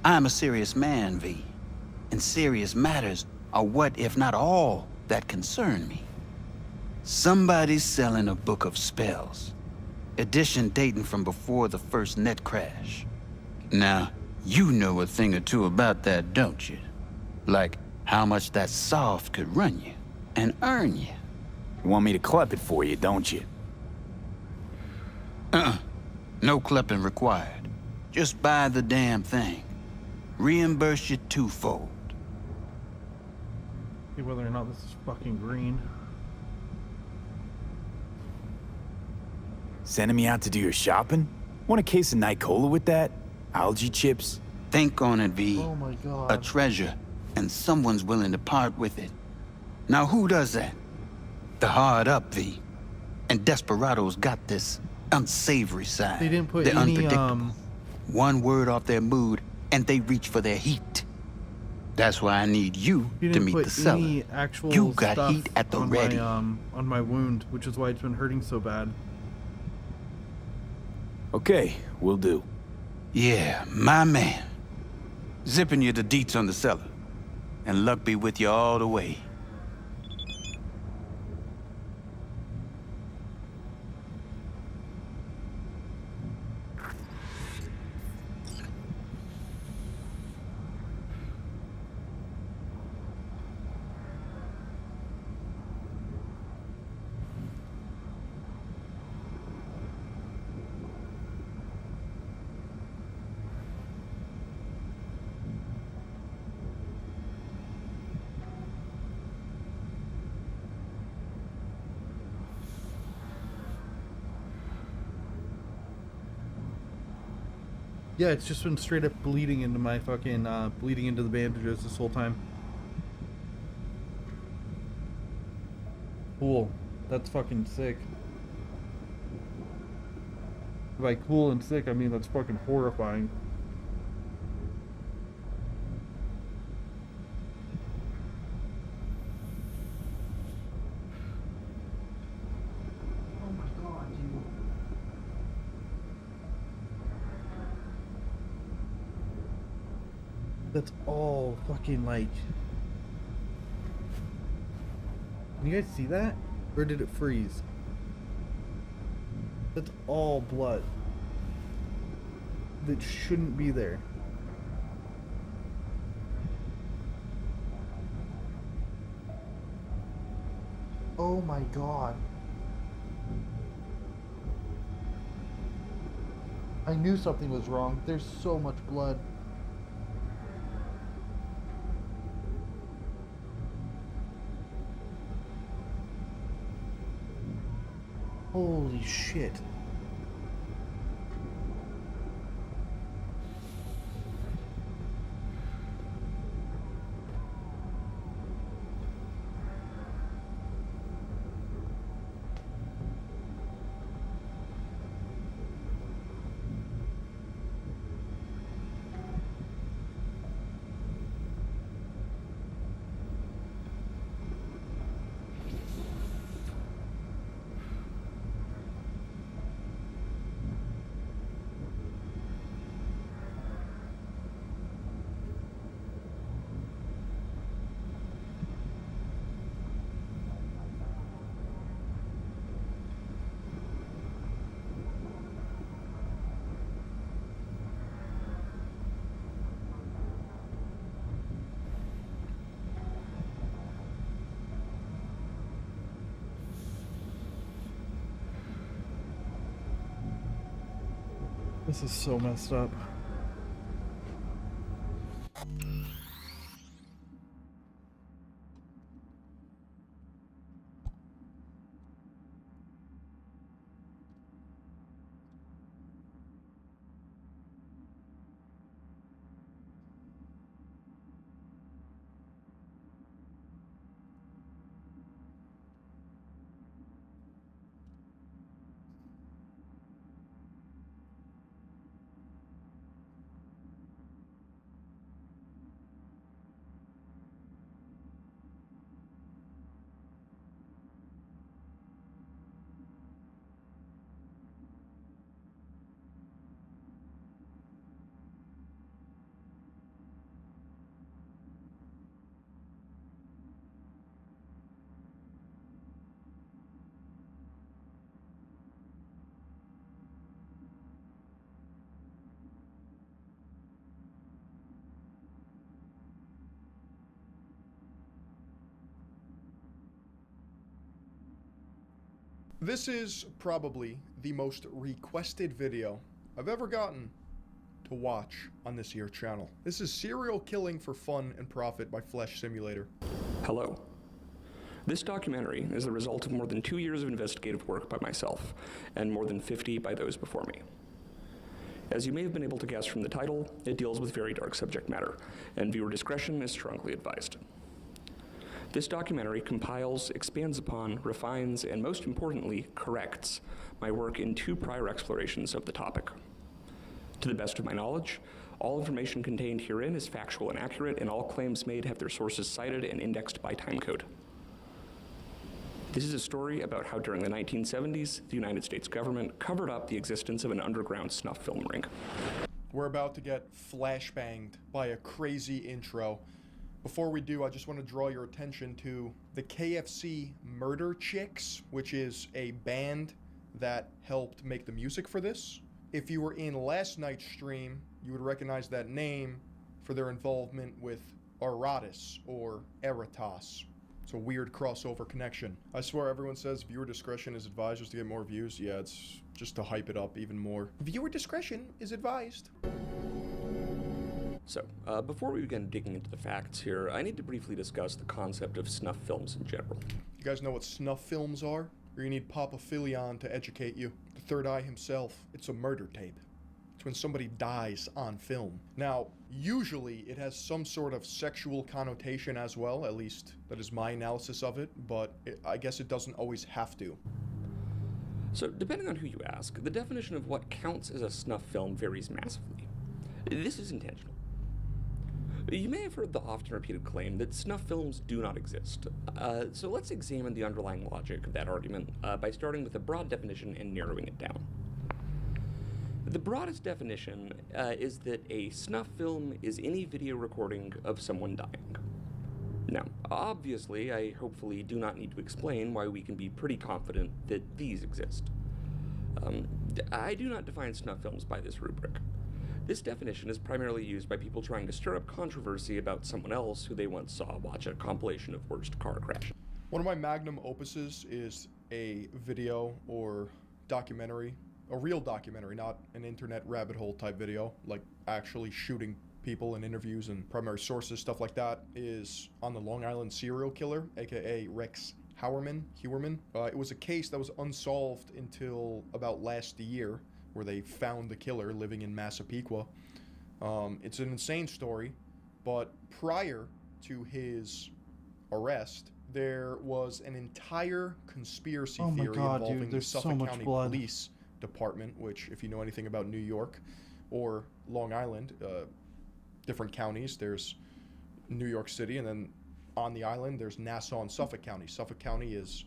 I'm a serious man, V. And serious matters are what, if not all, that concern me. Somebody's selling a book of spells. Edition dating from before the first net crash. Now, you know a thing or two about that, don't you? Like how much that soft could run you and earn you. You want me to clip it for you, don't you? No clipping required. Just buy the damn thing. Reimburse you twofold. See whether or not this is fucking green. Sending me out to do your shopping? Want a case of Nicola with that? Algae chips? Think on it, V. Oh my god. A treasure, and someone's willing to part with it. Now who does that? The hard up, V. And Desperados got this unsavory side. They didn't put They're any, unpredictable. One word off their mood, and they reach for their heat. That's why I need you You to didn't meet put the seller. any actual You got stuff heat at the on ready. on my wound, which is why it's been hurting so bad. Okay, will do. Yeah, my man. Zipping you the deets on the seller. And luck be with you all the way. Yeah, it's just been straight up bleeding into my fucking, bleeding into the bandages this whole time. Cool. That's fucking sick. By cool and sick, I mean that's fucking horrifying. Oh my god, dude. That's all fucking like... Can you guys see that? Or did it freeze? That's all blood. That shouldn't be there. Oh my god. I knew something was wrong. There's so much blood. Holy shit. This is so messed up. This is probably the most requested video I've ever gotten to watch on this here channel. This is Serial Killing for Fun and Profit by Flesh Simulator. Hello. This documentary is the result of more than 2 years of investigative work by myself, and more than 50 by those before me. As you may have been able to guess from the title, it deals with very dark subject matter, and viewer discretion is strongly advised. This documentary compiles, expands upon, refines, and most importantly, corrects my work in 2 prior explorations of the topic. To the best of my knowledge, all information contained herein is factual and accurate, and all claims made have their sources cited and indexed by timecode. This is a story about how during the 1970s, the United States government covered up the existence of an underground snuff film ring. We're about to get flashbanged by a crazy intro. Before we do, I just want to draw your attention to the KFC Murder Chicks, which is a band that helped make the music for this. If you were in last night's stream, you would recognize that name for their involvement with Aratus or Eratos. It's a weird crossover connection. I swear everyone says viewer discretion is advised just to get more views. Yeah, it's just to hype it up even more. Viewer discretion is advised. So, before we begin digging into the facts here, I need to briefly discuss the concept of snuff films in general. You guys know what snuff films are? Or you need Papa Filion to educate you? The Third Eye himself. It's a murder tape. It's when somebody dies on film. Now, usually it has some sort of sexual connotation as well, at least that is my analysis of it, but I guess it doesn't always have to. So, depending on who you ask, the definition of what counts as a snuff film varies massively. This is intentional. You may have heard the often repeated claim that snuff films do not exist. So let's examine the underlying logic of that argument by starting with a broad definition and narrowing it down. The broadest definition is that a snuff film is any video recording of someone dying. Now, obviously, I hopefully do not need to explain why we can be pretty confident that these exist. I do not define snuff films by this rubric. This definition is primarily used by people trying to stir up controversy about someone else who they once saw watch a compilation of worst car crashes. One of my magnum opuses is a video or documentary, a real documentary, not an internet rabbit hole type video, like actually shooting people in interviews and primary sources, stuff like that, is on the Long Island serial killer, aka Rex Heuermann. It was a case that was unsolved until about last year, where they found the killer living in Massapequa. It's an insane story, but prior to his arrest, there was an entire conspiracy theory involving the Suffolk County Police Department, which, if you know anything about New York or Long Island, different counties, there's New York City, and then on the island, there's Nassau and Suffolk County. Suffolk County is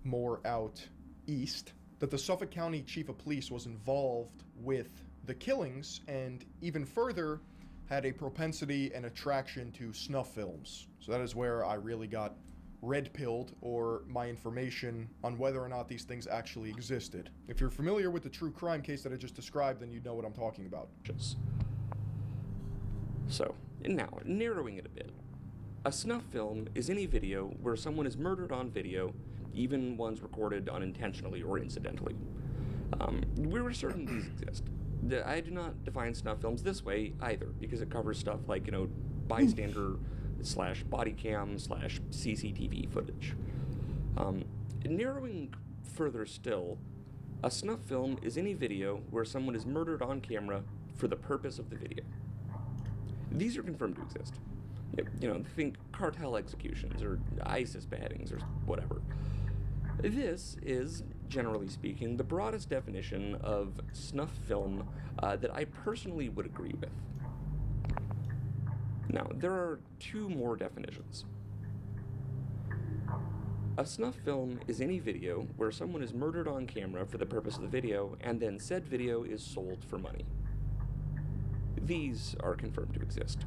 more out east. That the Suffolk County Chief of Police was involved with the killings, and even further, had a propensity and attraction to snuff films. So that is where I really got red-pilled, or my information on whether or not these things actually existed. If you're familiar with the true crime case that I just described, then you know what I'm talking about. So, now, narrowing it a bit. A snuff film is any video where someone is murdered on video, even ones recorded unintentionally or incidentally. We're certain these exist. I do not define snuff films this way either, because it covers stuff like, bystander / body cam / CCTV footage. Narrowing further still, a snuff film is any video where someone is murdered on camera for the purpose of the video. These are confirmed to exist. Think cartel executions or ISIS beheadings or whatever. This is, generally speaking, the broadest definition of snuff film that I personally would agree with. Now, there are 2 more definitions. A snuff film is any video where someone is murdered on camera for the purpose of the video, and then said video is sold for money. These are confirmed to exist.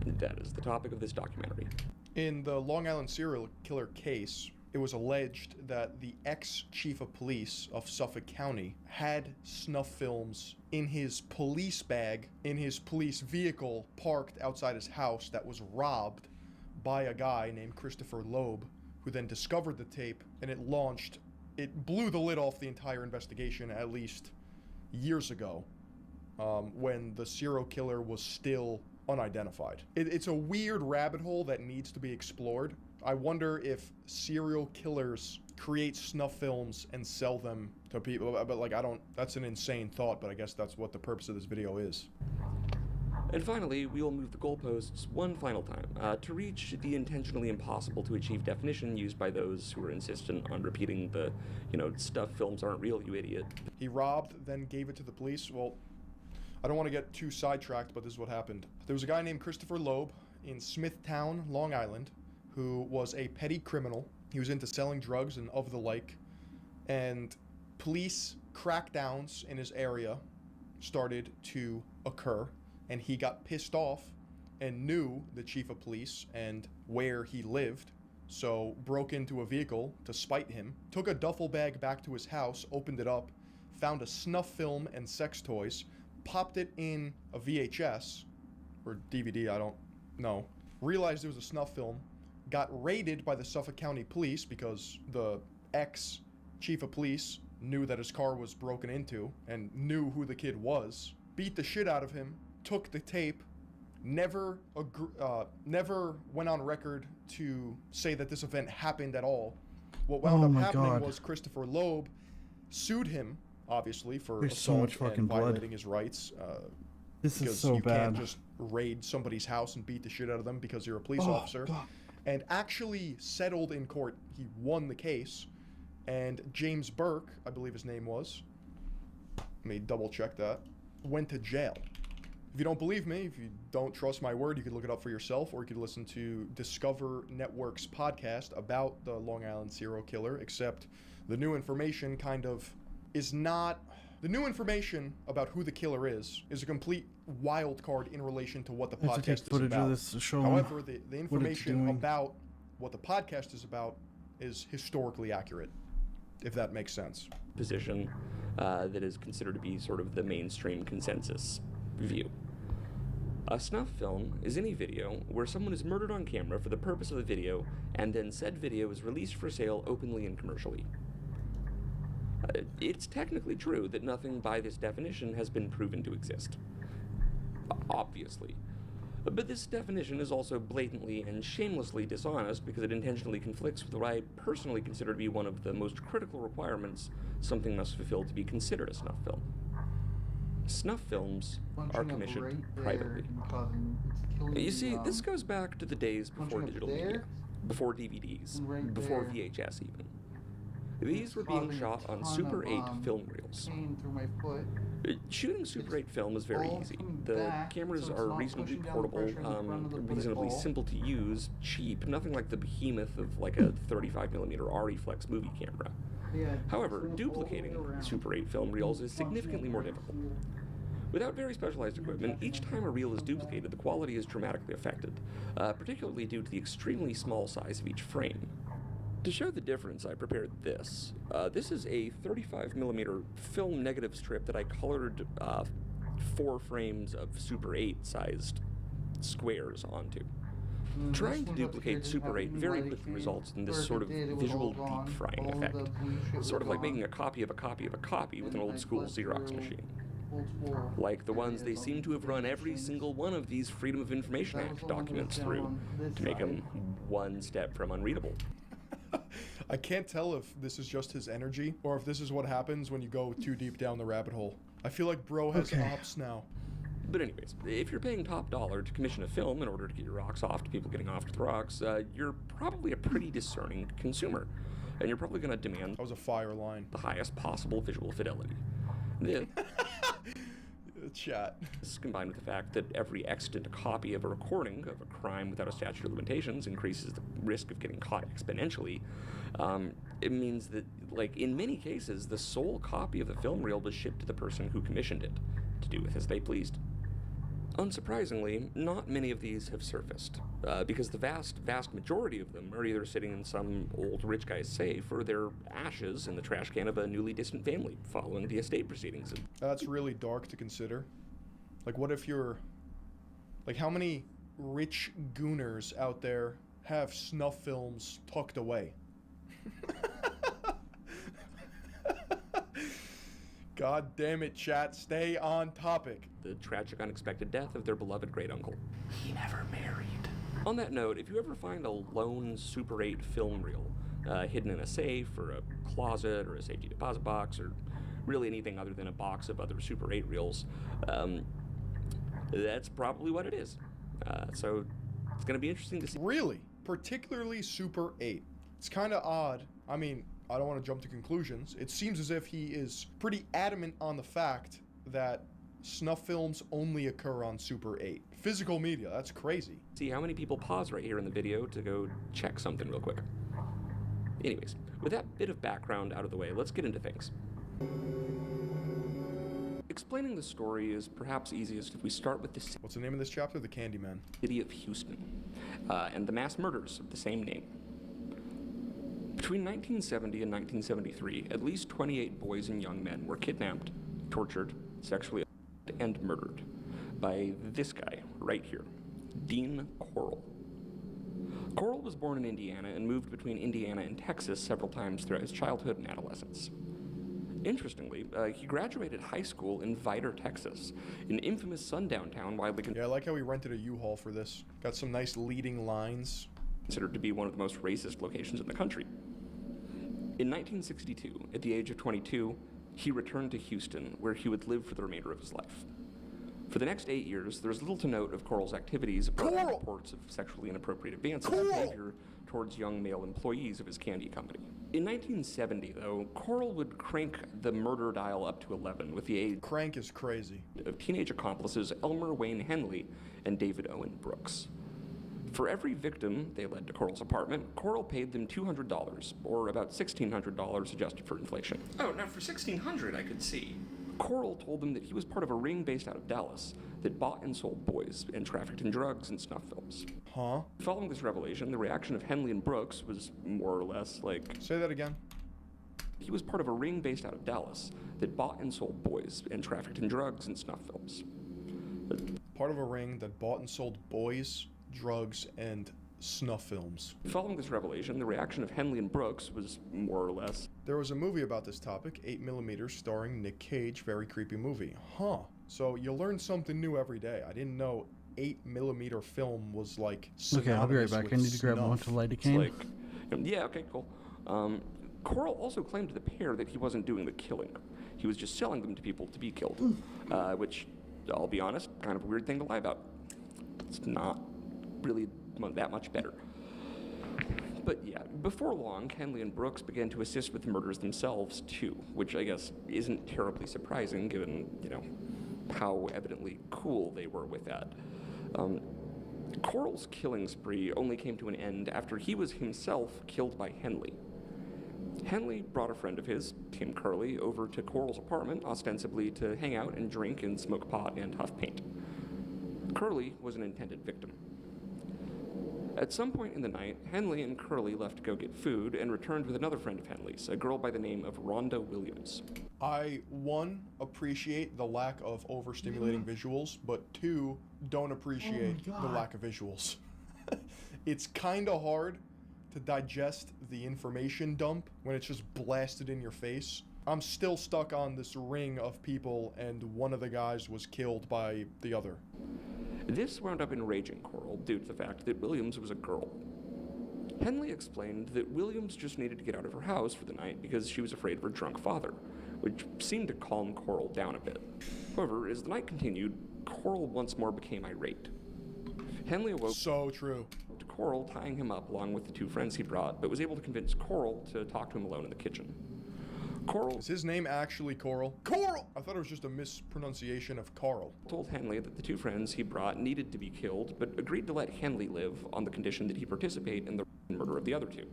That is the topic of this documentary. In the Long Island serial killer case, it was alleged that the ex-chief of police of Suffolk County had snuff films in his police bag, in his police vehicle parked outside his house that was robbed by a guy named Christopher Loeb, who then discovered the tape, and it launched it blew the lid off the entire investigation at least years ago, when the serial killer was still unidentified. It's a weird rabbit hole that needs to be explored. I wonder if serial killers create snuff films and sell them to people, but like, that's an insane thought, but I guess that's what the purpose of this video is. And finally, we will move the goalposts one final time to reach the intentionally impossible to achieve definition used by those who are insistent on repeating the, stuff films aren't real, you idiot. He robbed, then gave it to the police. Well, I don't want to get too sidetracked, but this is what happened. There was a guy named Christopher Loeb in Smithtown, Long Island, who was a petty criminal. He was into selling drugs and of the like. And police crackdowns in his area started to occur. And he got pissed off and knew the chief of police and where he lived, so broke into a vehicle to spite him, took a duffel bag back to his house, opened it up, found a snuff film and sex toys, popped it in a VHS, or DVD, I don't know, realized it was a snuff film, got raided by the Suffolk County Police because the ex-chief of police knew that his car was broken into and knew who the kid was, beat the shit out of him, took the tape, never went on record to say that this event happened at all. What wound up happening was Christopher Loeb sued him, obviously, for assault and violating his rights. This is because so you bad. can't just raid somebody's house and beat the shit out of them because you're a police officer. And actually settled in court. He won the case. And James Burke, I believe his name was, let me double check that, went to jail. If you don't believe me, if you don't trust my word, you can look it up for yourself, or you could listen to Discover Network's podcast about the Long Island serial killer, except the new information kind of is not... The new information about who the killer is a complete wild card in relation to what the podcast is about. However, the information about what the podcast is about is historically accurate, if that makes sense. Position that is considered to be sort of the mainstream consensus view. A snuff film is any video where someone is murdered on camera for the purpose of the video, and then said video is released for sale openly and commercially. It's technically true that nothing by this definition has been proven to exist. Obviously. But this definition is also blatantly and shamelessly dishonest because it intentionally conflicts with what I personally consider to be one of the most critical requirements something must fulfill to be considered a snuff film. Snuff films are commissioned privately. You see, this goes back to the days before digital media, before DVDs, before VHS even. These were being shot on Super 8 film reels. Shooting Super 8 film is very easy. The cameras are reasonably portable, reasonably simple to use, cheap, nothing like the behemoth of like a 35mm Reflex movie camera. However, duplicating Super 8 film reels is significantly more difficult. Without very specialized equipment, each time a reel is duplicated, the quality is dramatically affected, particularly due to the extremely small size of each frame. To show the difference, I prepared this. This is a 35mm film negative strip that I colored 4 frames of Super 8-sized squares onto. Trying to duplicate Super 8 very quickly results in this sort of visual deep frying effect. Sort of like making a copy of a copy of a copy with an old school Xerox machine. Like the ones they seem to have run every single one of these Freedom of Information Act documents through to make them one step from unreadable. I can't tell if this is just his energy or if this is what happens when you go too deep down the rabbit hole. I feel like bro has ops now. But anyways, if you're paying top dollar to commission a film in order to get your rocks off to people getting off to the rocks, you're probably a pretty discerning consumer. And you're probably going to demand that was a fire line. The highest possible visual fidelity. Chat. This is combined with the fact that every extant copy of a recording of a crime without a statute of limitations increases the risk of getting caught exponentially. It means that, like, in many cases, the sole copy of the film reel was shipped to the person who commissioned it, to do with as they pleased. Unsurprisingly, not many of these have surfaced, because the vast majority of them are either sitting in some old rich guy's safe or their ashes in the trash can of a newly distant family following the estate proceedings. That's really dark to consider. Like, what if you're... Like, how many rich gooners out there have snuff films tucked away? God damn it, chat. Stay on topic. The tragic, unexpected death of their beloved great-uncle. He never married. On that note, if you ever find a lone Super 8 film reel hidden in a safe or a closet or a safety deposit box or really anything other than a box of other Super 8 reels, that's probably what it is. So it's going to be interesting to see. Really? Particularly Super 8. It's kind of odd. I mean, I don't want to jump to conclusions. It seems as if he is pretty adamant on the fact that snuff films only occur on Super 8. Physical media, that's crazy. See how many people pause right here in the video to go check something real quick. Anyways, with that bit of background out of the way, let's get into things. Explaining the story is perhaps easiest if we start with the What's the name of this chapter? The Candyman. City of Houston, and the mass murders of the same name. Between 1970 and 1973, at least 28 boys and young men were kidnapped, tortured, sexually assaulted, and murdered by this guy right here, Dean Corll. Corll was born in Indiana and moved between Indiana and Texas several times throughout his childhood and adolescence. Interestingly, he graduated high school in Vidor, Texas, an infamous sundown town widely Yeah, I like how he rented a U-Haul for this. Got some nice leading lines. Considered to be one of the most racist locations in the country. In 1962, at the age of 22, he returned to Houston, where he would live for the remainder of his life. For the next 8 years, there is little to note of Corll's activities, apart from reports of sexually inappropriate advances in behavior towards young male employees of his candy company. In 1970, though, Corll would crank the murder dial up to 11 with the aid Crank is crazy. of teenage accomplices Elmer Wayne Henley and David Owen Brooks. For every victim they led to Corll's apartment, Corll paid them $200, or about $1,600 adjusted for inflation. Oh, now for $1,600 I could see. Corll told them that he was part of a ring based out of Dallas that bought and sold boys and trafficked in drugs and snuff films. Huh? Following this revelation, the reaction of Henley and Brooks was more or less like... Say that again. He was part of a ring based out of Dallas that bought and sold boys and trafficked in drugs and snuff films. Part of a ring that bought and sold boys, drugs, and snuff films. Following this revelation, the reaction of Henley and Brooks was more or less... There was a movie about this topic, 8mm, starring Nick Cage, very creepy movie. Huh. So you learn something new every day. I didn't know 8mm film was like Okay, I'll be right back. I need to grab snuff. one to light a cane. Yeah, okay, cool. Corll also claimed to the pair that he wasn't doing the killing. He was just selling them to people to be killed. Which, I'll be honest, kind of a weird thing to lie about. It's not really that much better. But yeah, before long, Henley and Brooks began to assist with the murders themselves too, which I guess isn't terribly surprising given, you know, how evidently cool they were with that. Corll's killing spree only came to an end after he was himself killed by Henley. Henley brought a friend of his, Tim Curley, over to Corll's apartment, ostensibly to hang out and drink and smoke pot and huff paint. Curley was an intended victim. At some point in the night, Henley and Curley left to go get food and returned with another friend of Henley's, a girl by the name of Rhonda Williams. I, 1, appreciate the lack of overstimulating visuals, but 2, don't appreciate the lack of visuals. It's kind of hard to digest the information dump when it's just blasted in your face. I'm still stuck on this ring of people, and one of the guys was killed by the other. This wound up enraging Corll due to the fact that Williams was a girl. Henley explained that Williams just needed to get out of her house for the night because she was afraid of her drunk father, which seemed to calm Corll down a bit. However, as the night continued, Corll once more became irate. Henley awoke so true to Corll tying him up along with the 2 friends he brought, but was able to convince Corll to talk to him alone in the kitchen. Is his name actually Coral? Coral! I thought it was just a mispronunciation of Carl. Told Henley that the 2 friends he brought needed to be killed, but agreed to let Henley live on the condition that he participate in the murder of the other 2.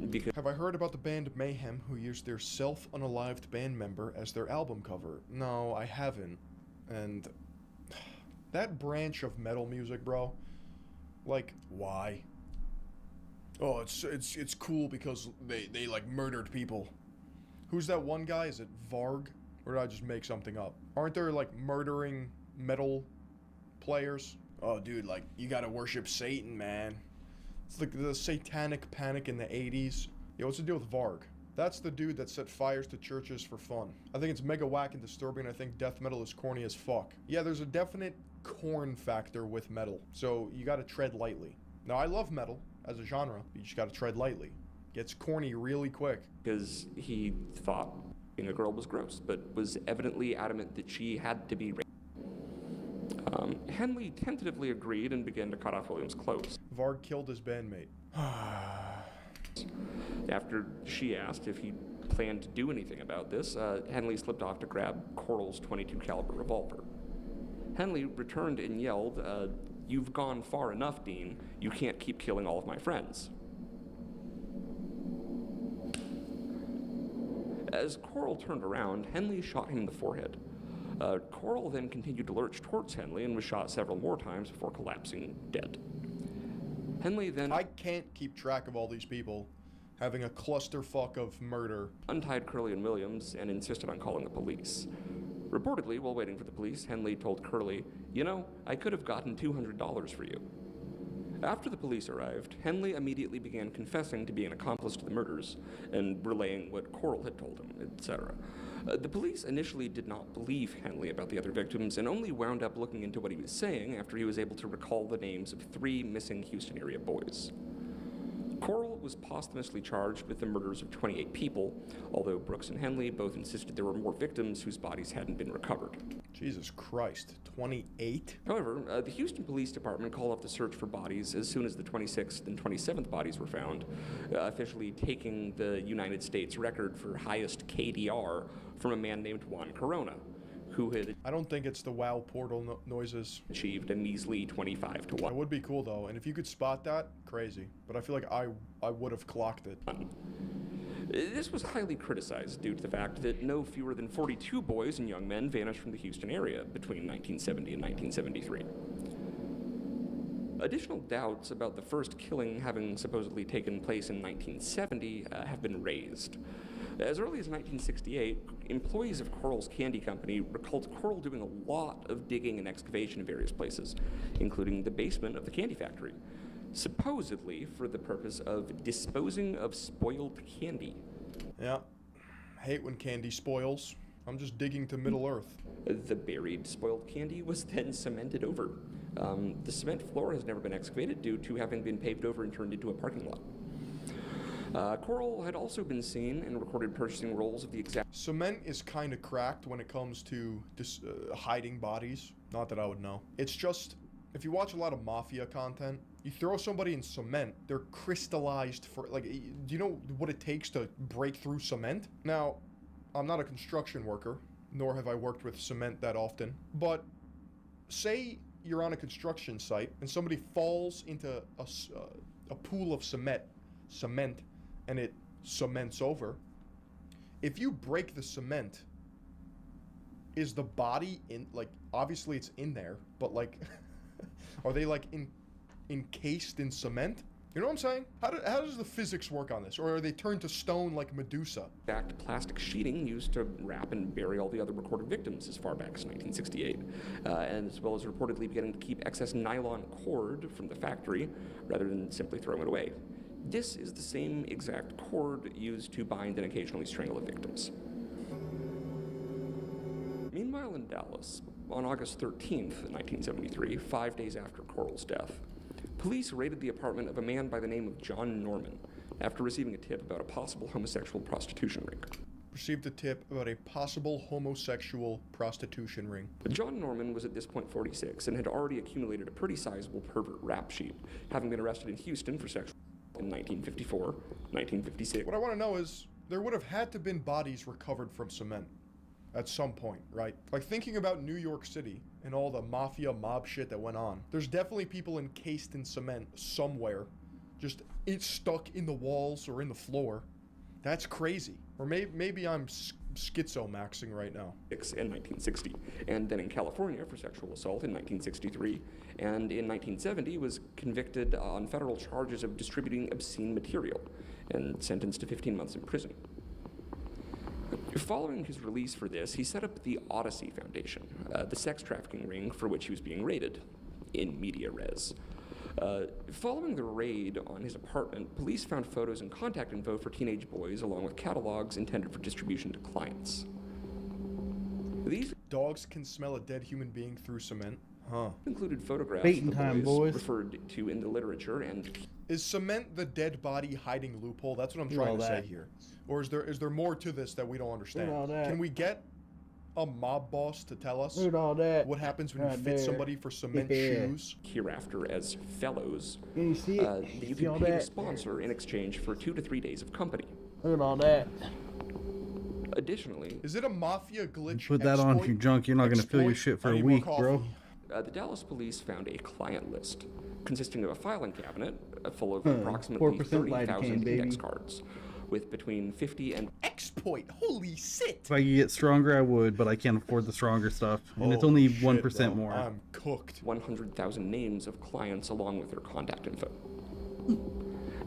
Because have I heard about the band Mayhem, who used their self-unalived band member as their album cover? No, I haven't. And that branch of metal music, bro, like, why? Oh, it's cool because they like murdered people. Who's that one guy? Is it Varg? Or did I just make something up? Aren't there, like, murdering metal players? Oh, dude, like, you gotta worship Satan, man. It's like the satanic panic in the 80s. Yo, what's the deal with Varg? That's the dude that set fires to churches for fun. I think it's mega whack and disturbing. I think death metal is corny as fuck. Yeah, there's a definite corn factor with metal, so you gotta tread lightly. Now, I love metal as a genre, but you just gotta tread lightly. Gets corny really quick. Because he thought being a girl was gross, but was evidently adamant that she had to be raped. Henley tentatively agreed and began to cut off Williams' clothes. Varg killed his bandmate. After she asked if he planned to do anything about this, Henley slipped off to grab Coral's .22 caliber revolver. Henley returned and yelled, "You've gone far enough, Dean. You can't keep killing all of my friends." As Coral turned around, Henley shot him in the forehead. Coral then continued to lurch towards Henley and was shot several more times before collapsing dead. Henley then... I can't keep track of all these people having a clusterfuck of murder. ...untied Curley and Williams and insisted on calling the police. Reportedly, while waiting for the police, Henley told Curley, "You know, I could have gotten $200 for you." After the police arrived, Henley immediately began confessing to being an accomplice to the murders and relaying what Coral had told him, etc. The police initially did not believe Henley about the other victims and only wound up looking into what he was saying after he was able to recall the names of 3 missing Houston area boys. Coral was posthumously charged with the murders of 28 people, although Brooks and Henley both insisted there were more victims whose bodies hadn't been recovered. Jesus Christ, 28? However, the Houston Police Department called off the search for bodies as soon as the 26th and 27th bodies were found, officially taking the United States record for highest KDR from a man named Juan Corona, who had... I don't think it's the WoW portal noises. ...achieved a measly 25 to 1. It would be cool though, and if you could spot that, crazy. But I feel like I would have clocked it. This was highly criticized due to the fact that no fewer than 42 boys and young men vanished from the Houston area between 1970 and 1973. Additional doubts about the first killing having supposedly taken place in 1970 have been raised. As early as 1968, employees of Coral's candy company recalled Coral doing a lot of digging and excavation in various places, including the basement of the candy factory, supposedly for the purpose of disposing of spoiled candy. Yeah, hate when candy spoils. I'm just digging to Middle Earth. The buried spoiled candy was then cemented over. The cement floor has never been excavated due to having been paved over and turned into a parking lot. Coral had also been seen and recorded purchasing rolls of the exact... Cement is kind of cracked when it comes to hiding bodies. Not that I would know. It's just, if you watch a lot of mafia content, you throw somebody in cement, they're crystallized for, like, do you know what it takes to break through cement? Now, I'm not a construction worker, nor have I worked with cement that often, but say you're on a construction site and somebody falls into a pool of cement, and it cements over. If you break the cement, is the body in, like, obviously it's in there, but like, are they like encased in cement? You know what I'm saying? How does the physics work on this? Or are they turned to stone like Medusa? Exact plastic sheeting used to wrap and bury all the other recorded victims as far back as 1968, and as well as reportedly beginning to keep excess nylon cord from the factory rather than simply throwing it away. This is the same exact cord used to bind and occasionally strangle the victims. Meanwhile in Dallas, on August 13th, 1973, 5 days after Coral's death, police raided the apartment of a man by the name of John Norman after receiving a tip about a possible homosexual prostitution ring. Received a tip about a possible homosexual prostitution ring. John Norman was at this point 46 and had already accumulated a pretty sizable pervert rap sheet, having been arrested in Houston for sexual in 1954, 1956. What I want to know is, there would have had to been bodies recovered from cement at some point, right? Like, thinking about New York City and all the mafia mob shit that went on, there's definitely people encased in cement somewhere, just it's stuck in the walls or in the floor. That's crazy. Or maybe I'm schizo-maxing right now. In 1960, and then in California for sexual assault in 1963, and in 1970 was convicted on federal charges of distributing obscene material and sentenced to 15 months in prison. Following his release for this, he set up the Odyssey Foundation, the sex trafficking ring for which he was being raided, in media res. Following the raid on his apartment, police found photos and contact info for teenage boys, along with catalogs intended for distribution to clients. These dogs can smell a dead human being through cement. Huh. Included photographs Baiting of the time, boys boys. referred to in the literature, and is cement the dead body hiding loophole? That's what I'm trying to say here. Or is there more to this that we don't understand? Can we get a mob boss to tell us what happens when you fit somebody for cement shoes? Hereafter as fellows, Can you see it? you See can all pay that? the sponsor in exchange for 2 to 3 days of company. Look at all that. Additionally, is it a mafia glitch? Put that on your junk. You're not gonna fill your shit for a week, bro. The Dallas police found a client list consisting of a filing cabinet full of approximately 4% 30,000 lidocaine, index baby. cards, with between 50 and exploit. Holy shit! If I could get stronger, I would, but I can't afford the stronger stuff, and it's only 1% more. I'm cooked. 100,000 names of clients along with their contact info.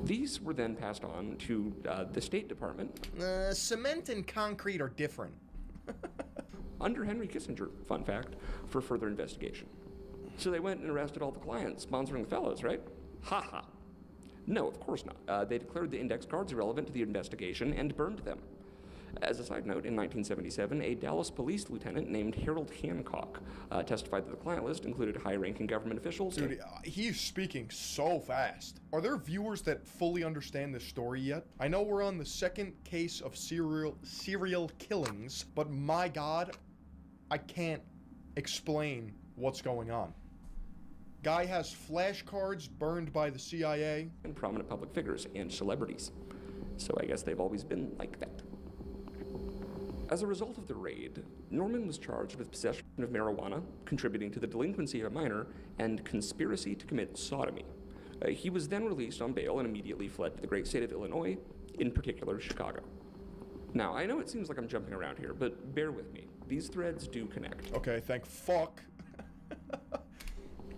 These were then passed on to the State Department. Cement and concrete are different. Under Henry Kissinger, fun fact, for further investigation. So they went and arrested all the clients sponsoring the fellows, right? Ha ha. No, of course not. They declared the index cards irrelevant to the investigation and burned them. As a side note, in 1977, a Dallas police lieutenant named Harold Hancock testified that the client list included high-ranking government officials. Dude, he's speaking so fast. Are there viewers that fully understand this story yet? I know we're on the second case of serial killings, but my God, I can't explain what's going on. Guy has flashcards burned by the CIA. And prominent public figures and celebrities. So I guess they've always been like that. As a result of the raid, Norman was charged with possession of marijuana, contributing to the delinquency of a minor, and conspiracy to commit sodomy. He was then released on bail and immediately fled to the great state of Illinois, in particular Chicago. Now, I know it seems like I'm jumping around here, but bear with me. These threads do connect. Okay, thank fuck.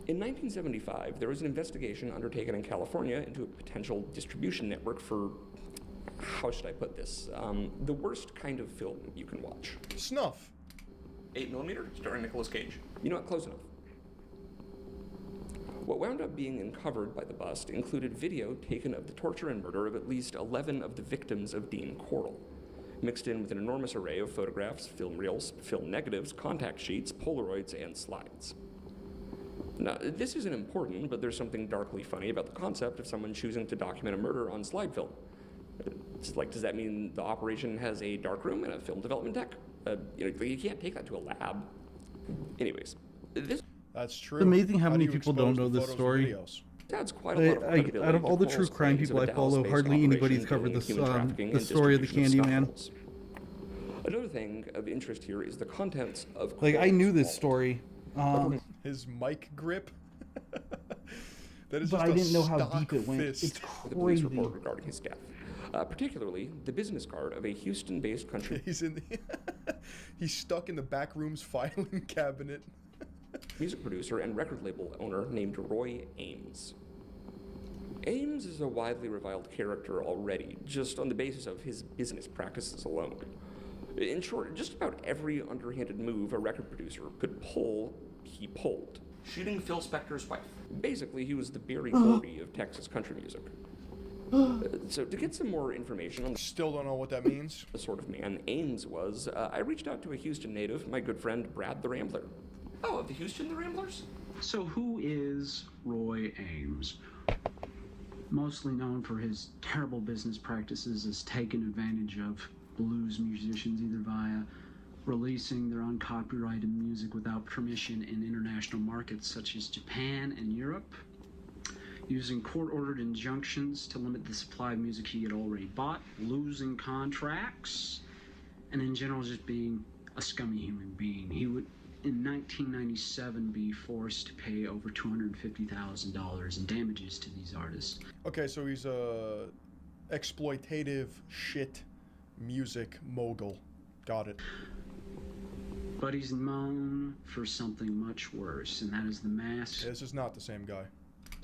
In 1975, there was an investigation undertaken in California into a potential distribution network for, how should I put this, the worst kind of film you can watch. Snuff. 8mm, starring Nicolas Cage. You know what, close enough. What wound up being uncovered by the bust included video taken of the torture and murder of at least 11 of the victims of Dean Coral, mixed in with an enormous array of photographs, film reels, film negatives, contact sheets, Polaroids, and slides. Now, this isn't important, but there's something darkly funny about the concept of someone choosing to document a murder on slide film. It's like, does that mean the operation has a darkroom and a film development tech? You can't take that to a lab. Anyways, that's true. It's amazing how many people don't know this story. That's quite a lot of credibility Out of all the to true Cole's crime claims people of I a follow, Dallas-based hardly anybody's operation covered dealing this, in human trafficking the and story of the distribution Candyman. snuff films. Another thing of interest here is the contents of Like, I Cole's knew this vault. story. His mic grip. That is But just I didn't know how stock deep it went. fist. It's The police crazy. report regarding his death. Particularly the business card of a Houston-based country He's in the he's stuck in the back room's filing cabinet. music producer and record label owner named Roy Ames. Ames is a widely reviled character already, just on the basis of his business practices alone. In short, just about every underhanded move a record producer could pull, he pulled. Shooting Phil Spector's wife. Basically, he was the Barry Gordy of Texas country music. So to get some more information on Still don't know what that means. the sort of man Ames was, I reached out to a Houston native, my good friend Brad the Rambler. Oh, of the Houston the Ramblers? So who is Roy Ames? Mostly known for his terrible business practices as taking advantage of blues musicians either via releasing their uncopyrighted music without permission in international markets such as Japan and Europe, using court-ordered injunctions to limit the supply of music he had already bought, losing contracts, and in general just being a scummy human being. He would, in 1997, be forced to pay over $250,000 in damages to these artists. Okay, so he's a exploitative shit music mogul. Got it. But he's known for something much worse, and that is the mass This is not the same guy.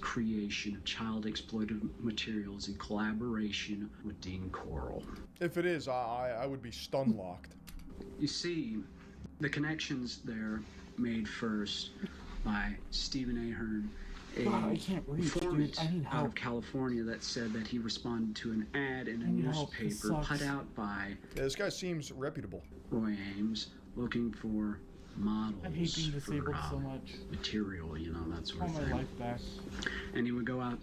creation of child exploitive materials in collaboration with Dean Coral. If it is, I would be stun locked. You see, the connections there made first by Stephen Ahern God, I can't reach, informant dude. I need out help. of California that said that he responded to an ad in a I need help. This newspaper sucks. put out by Yeah, this guy seems reputable. Roy Ames, looking for models I hate being disabled for, so much. material, you know, that sort I of want thing. my life back. And he would go out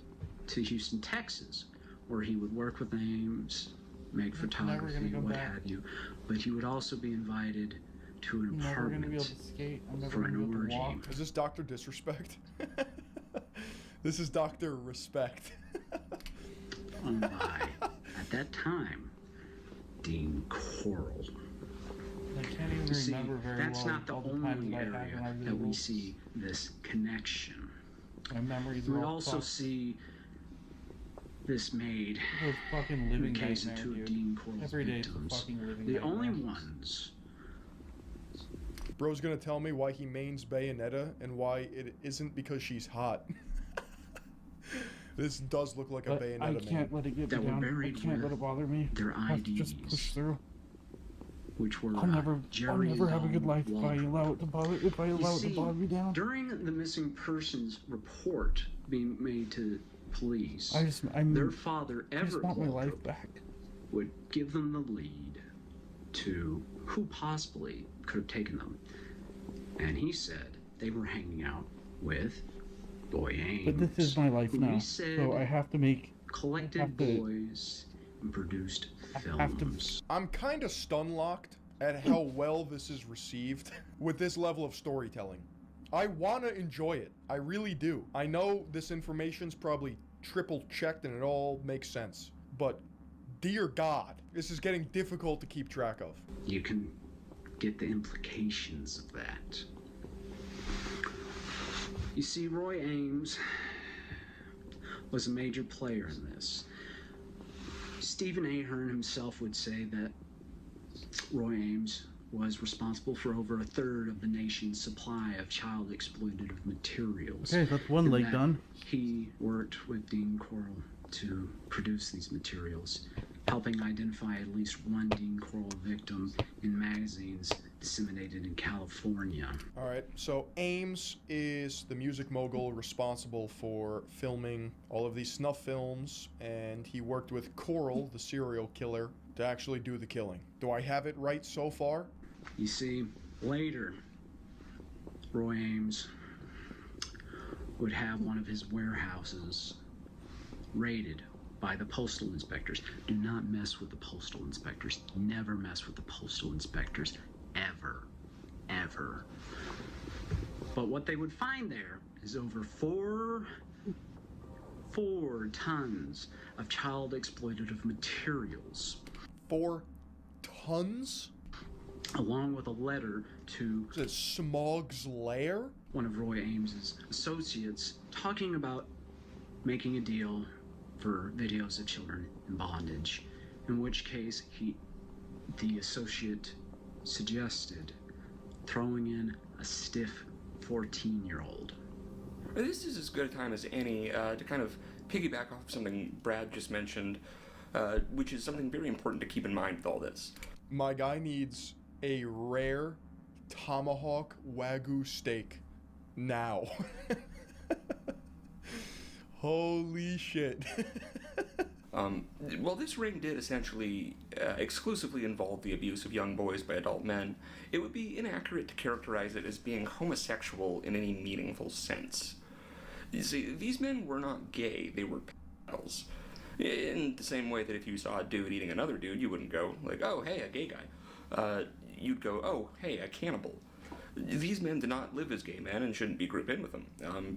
to Houston, Texas, where he would work with Ames, make Never photography, gonna go what back. have you. But he would also be invited to an I'm never gonna be able apartment to skate. I'm never for gonna an be able to orgy. walk. Is this Dr. Disrespect? This is Dr. Respect. Owned by, at that time, Dean Coral. I can't even You see, remember very that's well not the all the times only that I had when I area was that we little. see this connection. My memories We are would all also fucked. see this made Those fucking in living the case of nightmare, two of dude. Dean Coral's Every day it's a victims. fucking living The nightmare. only ones Bro's gonna tell me why he mains Bayonetta and why it isn't because she's hot. This does look like a But Bayonetta I main. can't let it get that me were down. I buried can't let with it bother me. their I have to just IDs, push through. which were I'll never Jerry have a good Dawn life if I Waldrop. allow it to bother me down. During the missing persons report being made to police, I'm- their father, I just Everett want my life Waldrop, back. would give them the lead to who possibly could have taken them. And he said they were hanging out with Boy Ames. But this is my life who now, he said so I have to make. collected boys and produced films. I'm kind of stun-locked at how well this is received with this level of storytelling. I want to enjoy it. I really do. I know this information's probably triple-checked and it all makes sense. But, dear God, this is getting difficult to keep track of. You can get the implications of that. You see, Roy Ames was a major player in this. Stephen Ahern himself would say that Roy Ames was responsible for over a third of the nation's supply of child exploitative materials. Okay, that's one and leg that done. He worked with Dean Coral to produce these materials, helping identify at least one Dean Coral victim in magazines disseminated in California. Alright, so Ames is the music mogul responsible for filming all of these snuff films, and he worked with Coral, the serial killer, to actually do the killing. Do I have it right so far? You see, later, Roy Ames would have one of his warehouses raided by the postal inspectors. Do not mess with the postal inspectors. Never mess with the postal inspectors. Ever. Ever. But what they would find there is over four tons of child exploitative materials. 4 tons? Along with a letter to Smog's lair? One of Roy Ames's associates, talking about making a deal for videos of children in bondage, in which case the associate suggested throwing in a stiff 14-year-old. This is as good a time as any to kind of piggyback off something Brad just mentioned, which is something very important to keep in mind with all this. My guy needs a rare tomahawk Wagyu steak now. Holy shit. While this ring did essentially exclusively involve the abuse of young boys by adult men, it would be inaccurate to characterize it as being homosexual in any meaningful sense. You see, these men were not gay, they were pedophiles. In the same way that if you saw a dude eating another dude, you wouldn't go, like, oh, hey, a gay guy. You'd go, oh, hey, a cannibal. These men did not live as gay men and shouldn't be grouped in with them.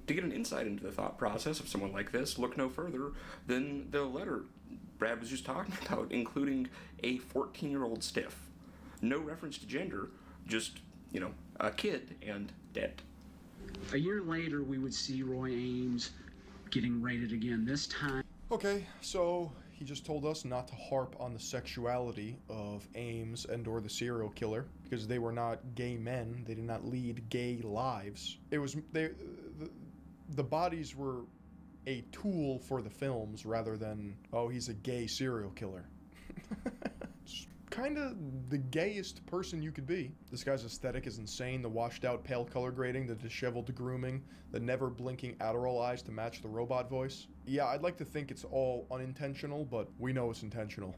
To get an insight into the thought process of someone like this, look no further than the letter Brad was just talking about, including a 14-year-old stiff. No reference to gender, just, a kid and dead. A year later, we would see Roy Ames getting raided again, this time. Okay, so he just told us not to harp on the sexuality of Ames and or the serial killer because they were not gay men. They did not lead gay lives. It was the bodies were a tool for the films rather than, oh, he's a gay serial killer. It's kinda the gayest person you could be. This guy's aesthetic is insane. The washed out pale color grading, the disheveled grooming, the never blinking Adderall eyes to match the robot voice. Yeah, I'd like to think it's all unintentional, but we know it's intentional.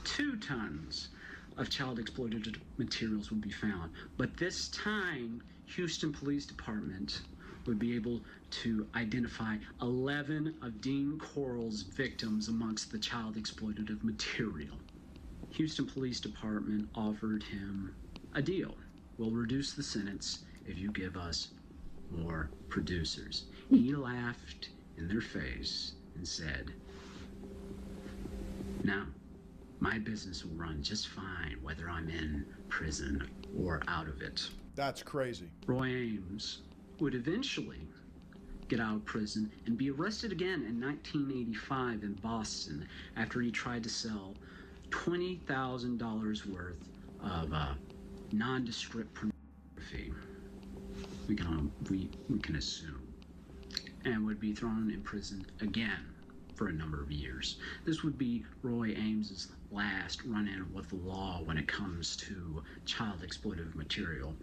2 tons of child exploitative materials would be found. But this time, Houston Police Department would be able to identify 11 of Dean Corll's victims amongst the child exploitative material. Houston Police Department offered him a deal. We'll reduce the sentence if you give us more producers. He laughed in their face and said, "No, my business will run just fine whether I'm in prison or out of it." That's crazy. Roy Ames would eventually get out of prison and be arrested again in 1985 in Boston after he tried to sell $20,000 worth of nondescript pornography. We can assume, and would be thrown in prison again for a number of years. This would be Roy Ames's last run-in with the law when it comes to child exploitative material.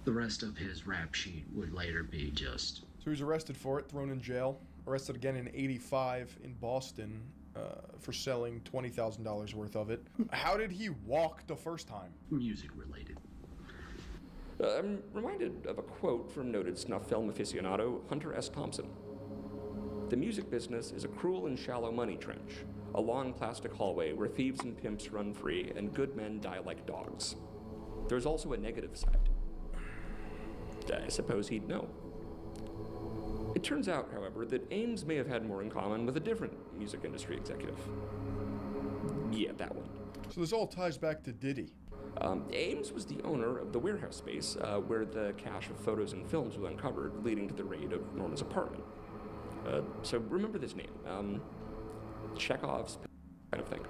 The rest of his rap sheet would later be just... So he was arrested for it, thrown in jail, arrested again in 85 in Boston for selling $20,000 worth of it. How did he walk the first time? Music related. I'm reminded of a quote from noted snuff film aficionado Hunter S. Thompson. "The music business is a cruel and shallow money trench, a long plastic hallway where thieves and pimps run free and good men die like dogs. There's also a negative side." I suppose he'd know. It turns out, however, that Ames may have had more in common with a different music industry executive. Yeah, that one. So this all ties back to Diddy. Ames was the owner of the warehouse space where the cache of photos and films was uncovered, leading to the raid of Norman's apartment. So remember this name, Chekhov's kind of thing.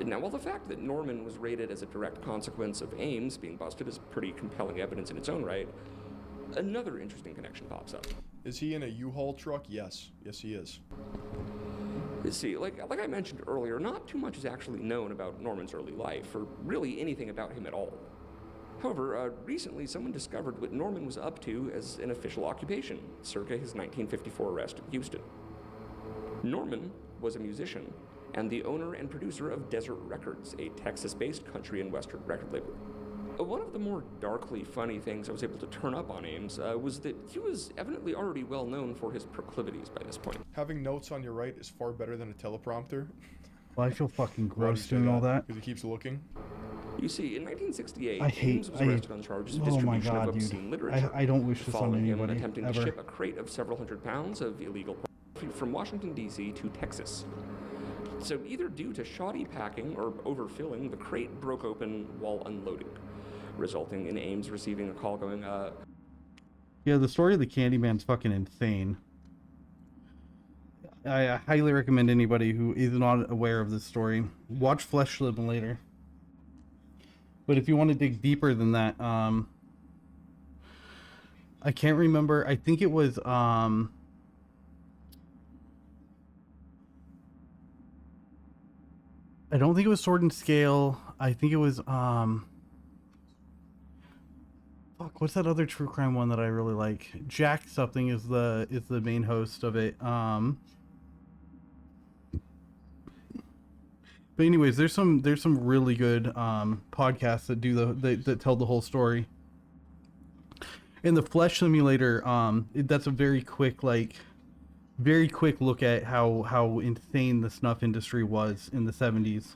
Now, while the fact that Norman was raided as a direct consequence of Ames being busted is pretty compelling evidence in its own right, another interesting connection pops up. Is he in a U-Haul truck? Yes. Yes, he is. See, like I mentioned earlier, not too much is actually known about Norman's early life, or really anything about him at all. However, recently someone discovered what Norman was up to as an official occupation, circa his 1954 arrest in Houston. Norman was a musician and the owner and producer of Desert Records, a Texas-based country and western record label. One of the more darkly funny things I was able to turn up on Ames was that he was evidently already well known for his proclivities by this point. Having notes on your right is far better than a teleprompter. Well, I feel fucking gross doing all that. Because he keeps looking. You see, in 1968, Ames was arrested on charges of distribution of obscene literature. I don't wish this on following him anybody, attempting ever. to ship a crate of several hundred pounds of illegal pornography from Washington, D.C. to Texas. So either due to shoddy packing or overfilling, the crate broke open while unloading, resulting in Ames receiving a call going, Yeah, the story of the Candyman's fucking insane. I highly recommend anybody who is not aware of this story, watch Flesh Simulator. But if you want to dig deeper than that, I can't remember. I think it was, I don't think it was Sword and Scale. I think it was, fuck, what's that other true crime one that I really like? Jack something is the main host of it. But anyways, there's some really good podcasts that do that tell the whole story. In the Flesh Simulator, that's a very quick look at how insane the snuff industry was in the 70s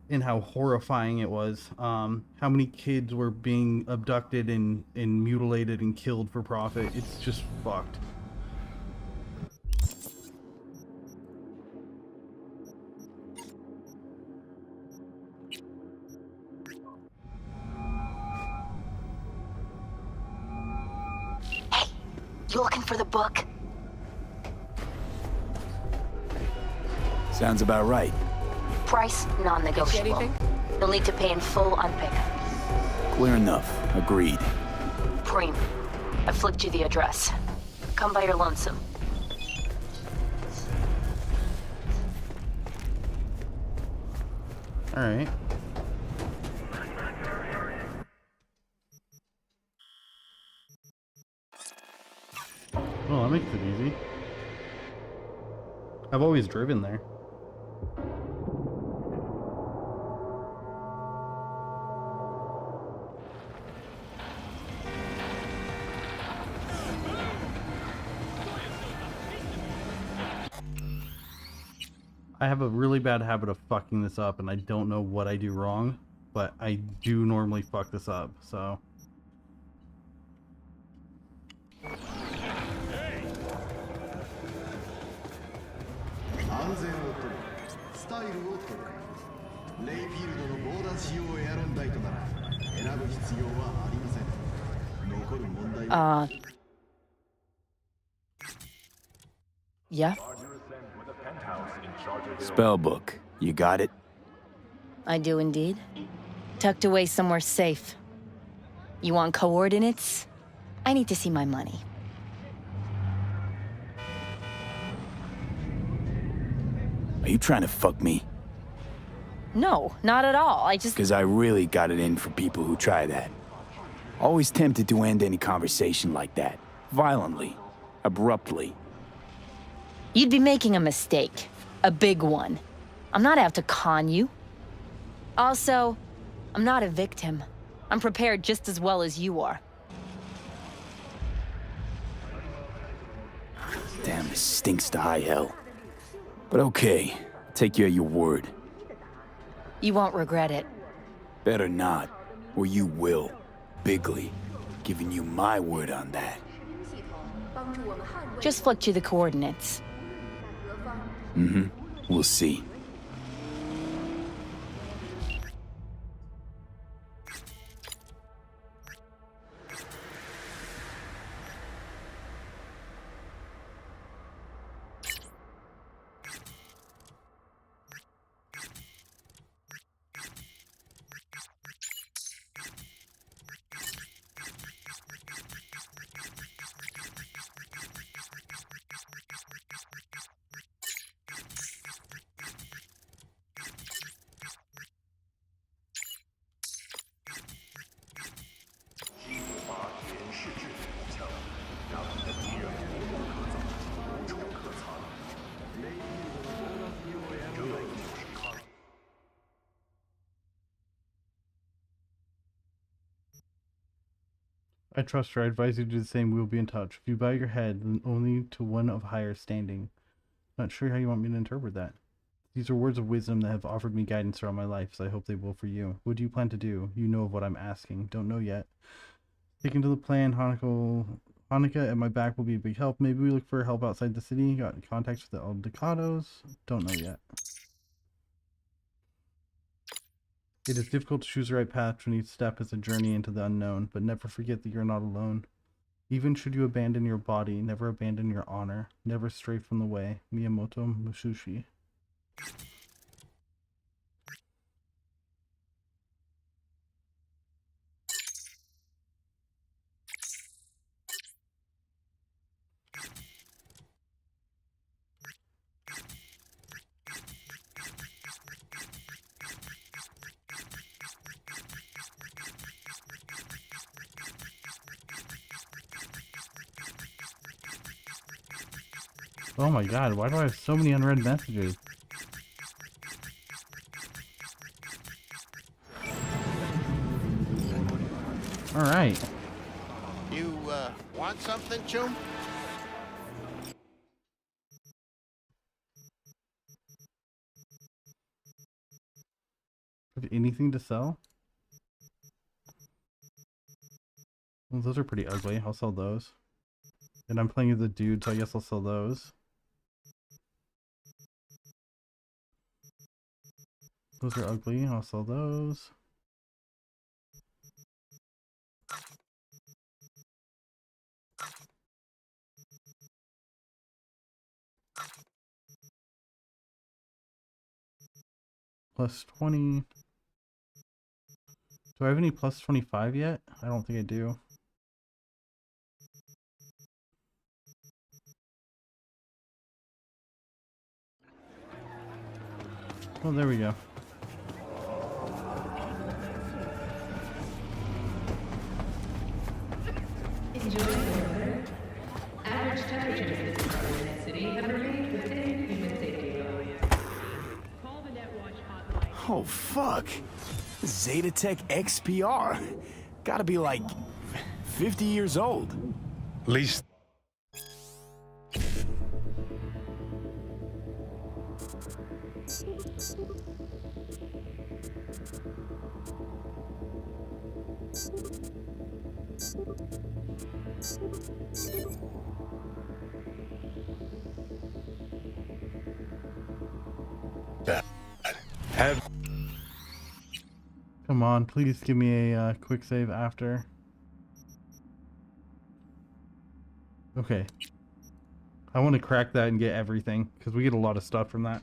and how horrifying it was. How many kids were being abducted and mutilated and killed for profit. It's just fucked. You looking for the book? Sounds about right. Price non-negotiable. You'll need to pay in full on pickup. Clear enough. Agreed. Preem, I flicked you the address. Come by your lonesome. Alright. Well, that makes it easy. I've always driven there. I have a really bad habit of fucking this up, and I don't know what I do wrong, but I do normally fuck this up, so... Yeah? Spellbook, you got it? I do indeed. Tucked away somewhere safe. You want coordinates? I need to see my money. Are you trying to fuck me? No, not at all. I just... Because I really got it in for people who try that. Always tempted to end any conversation like that. Violently. Abruptly. You'd be making a mistake. A big one. I'm not out to con you. Also, I'm not a victim. I'm prepared just as well as you are. Damn, this stinks to high hell. But okay, take you at your word. You won't regret it. Better not, or you will. Bigly. Giving you my word on that. Just flicked you the coordinates. Mm-hmm. We'll see. I trust her. I advise you to do the same. We will be in touch. If you bow your head, then only to one of higher standing. Not sure how you want me to interpret that. These are words of wisdom that have offered me guidance throughout my life, so I hope they will for you. What do you plan to do? You know of what I'm asking. Don't know yet. Sticking to the plan, Hanukkah at my back will be a big help. Maybe we look for help outside the city. Got contacts with the El Ducados. Don't know yet. It is difficult to choose the right path when each step is a journey into the unknown, but never forget that you're not alone. Even should you abandon your body, never abandon your honor. Never stray from the way. Miyamoto Musashi. Oh my god, why do I have so many unread messages? Alright. You, want something, Chum? Have anything to sell? Well, those are pretty ugly. I'll sell those. And I'm playing as a dude, so I guess I'll sell those. Those are ugly. I'll sell those. Plus 20. Do I have any plus 25 yet? I don't think I do. Oh, there we go. Oh, fuck. Zetatech XPR. Gotta be like 50 years old. Least. Come on, please give me a quick save after. Okay. I want to crack that and get everything, because we get a lot of stuff from that.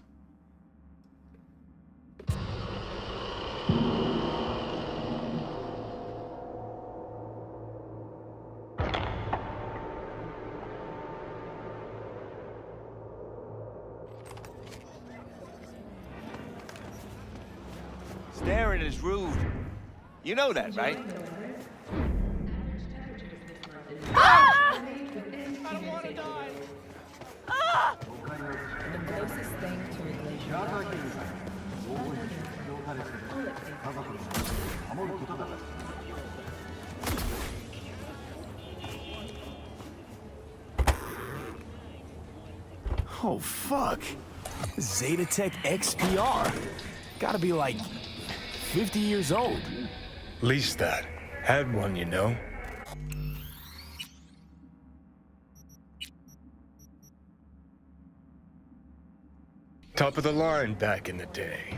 Staring is rude. You know that, right? Ah! I don't want to die. Ah! The closest thing to a glacier. Oh, fuck. Zetatech XPR. Gotta be like 50 years old. Least that. Had one, you know. Top of the line back in the day.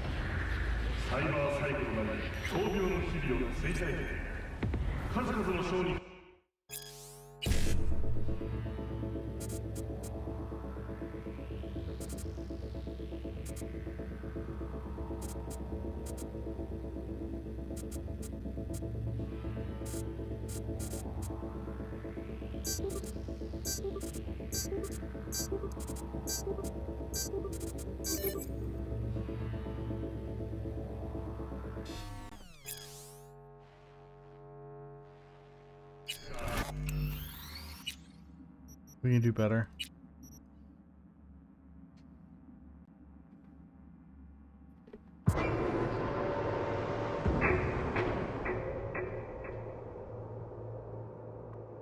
We can do better.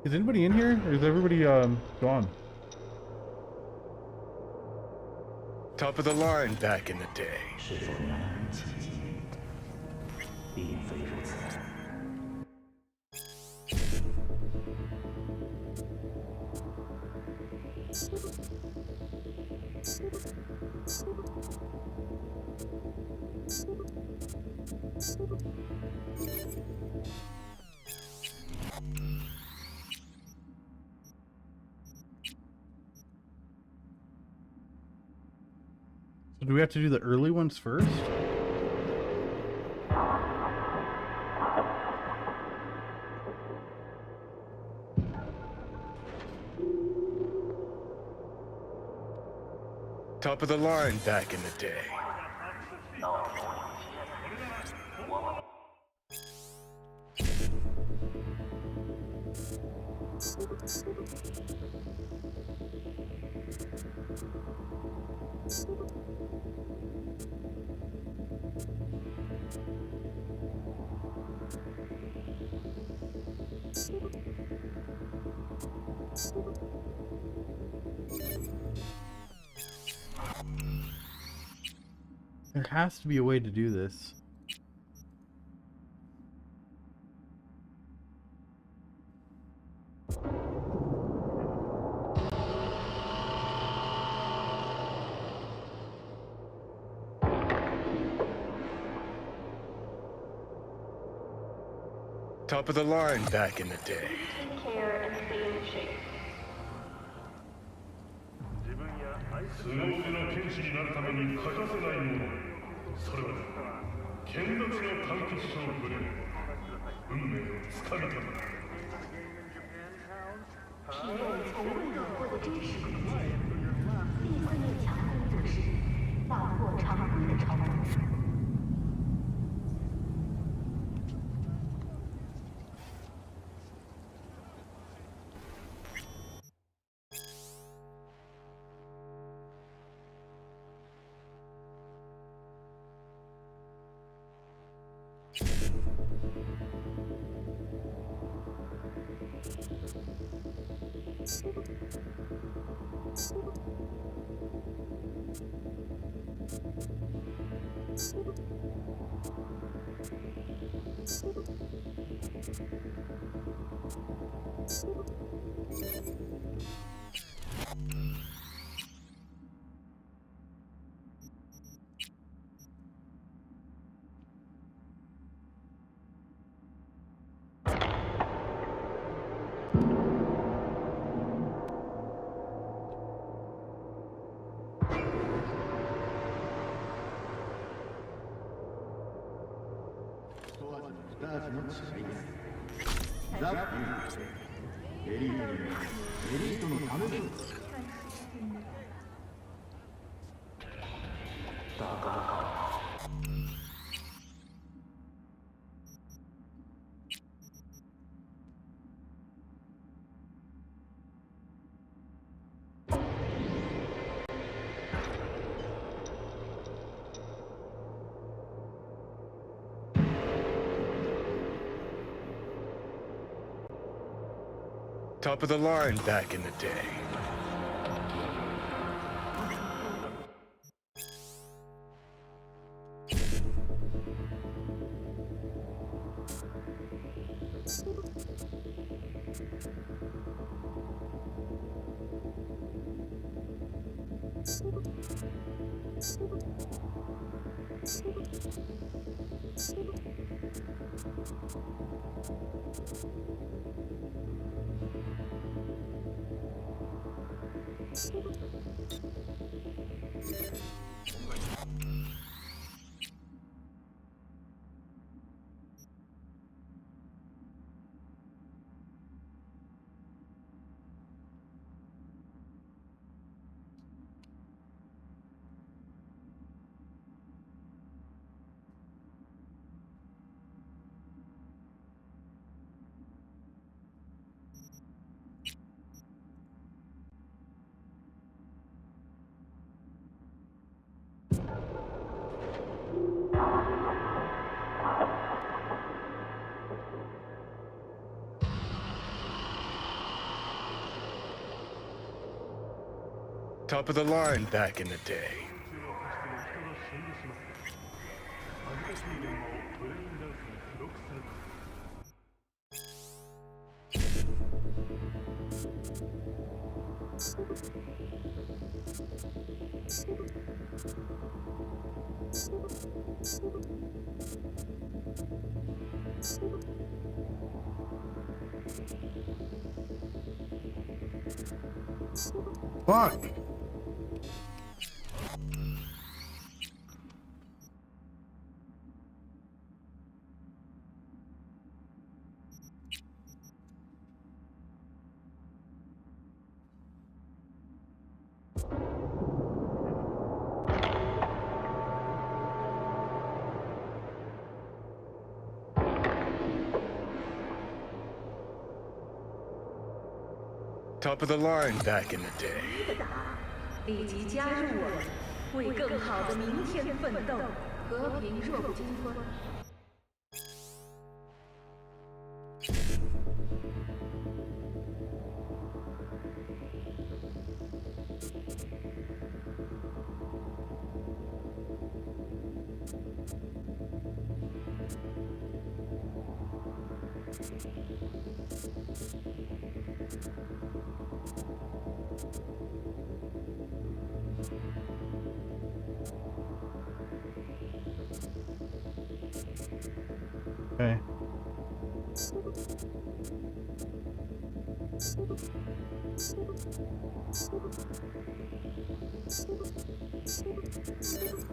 Is anybody in here, or is everybody gone? Top of the line back in the day. So do we have to do the early ones first? Top of the line back in the day. There has to be a way to do this. Top of the line back in the day. Care and stay in shape. 凄腕な剣士になるために欠かせないもの、それは剣奪の短期勝負で運命をつかみ取る。体验从未有过的真实可见，立刻越强攻则是打破常规的超能力。 I Top of the line back in the day. Top of the line back in the day. Fuck. Top of the line back in the day. 立即加入我们，为更好的明天奋斗。和平若不金婚。Okay.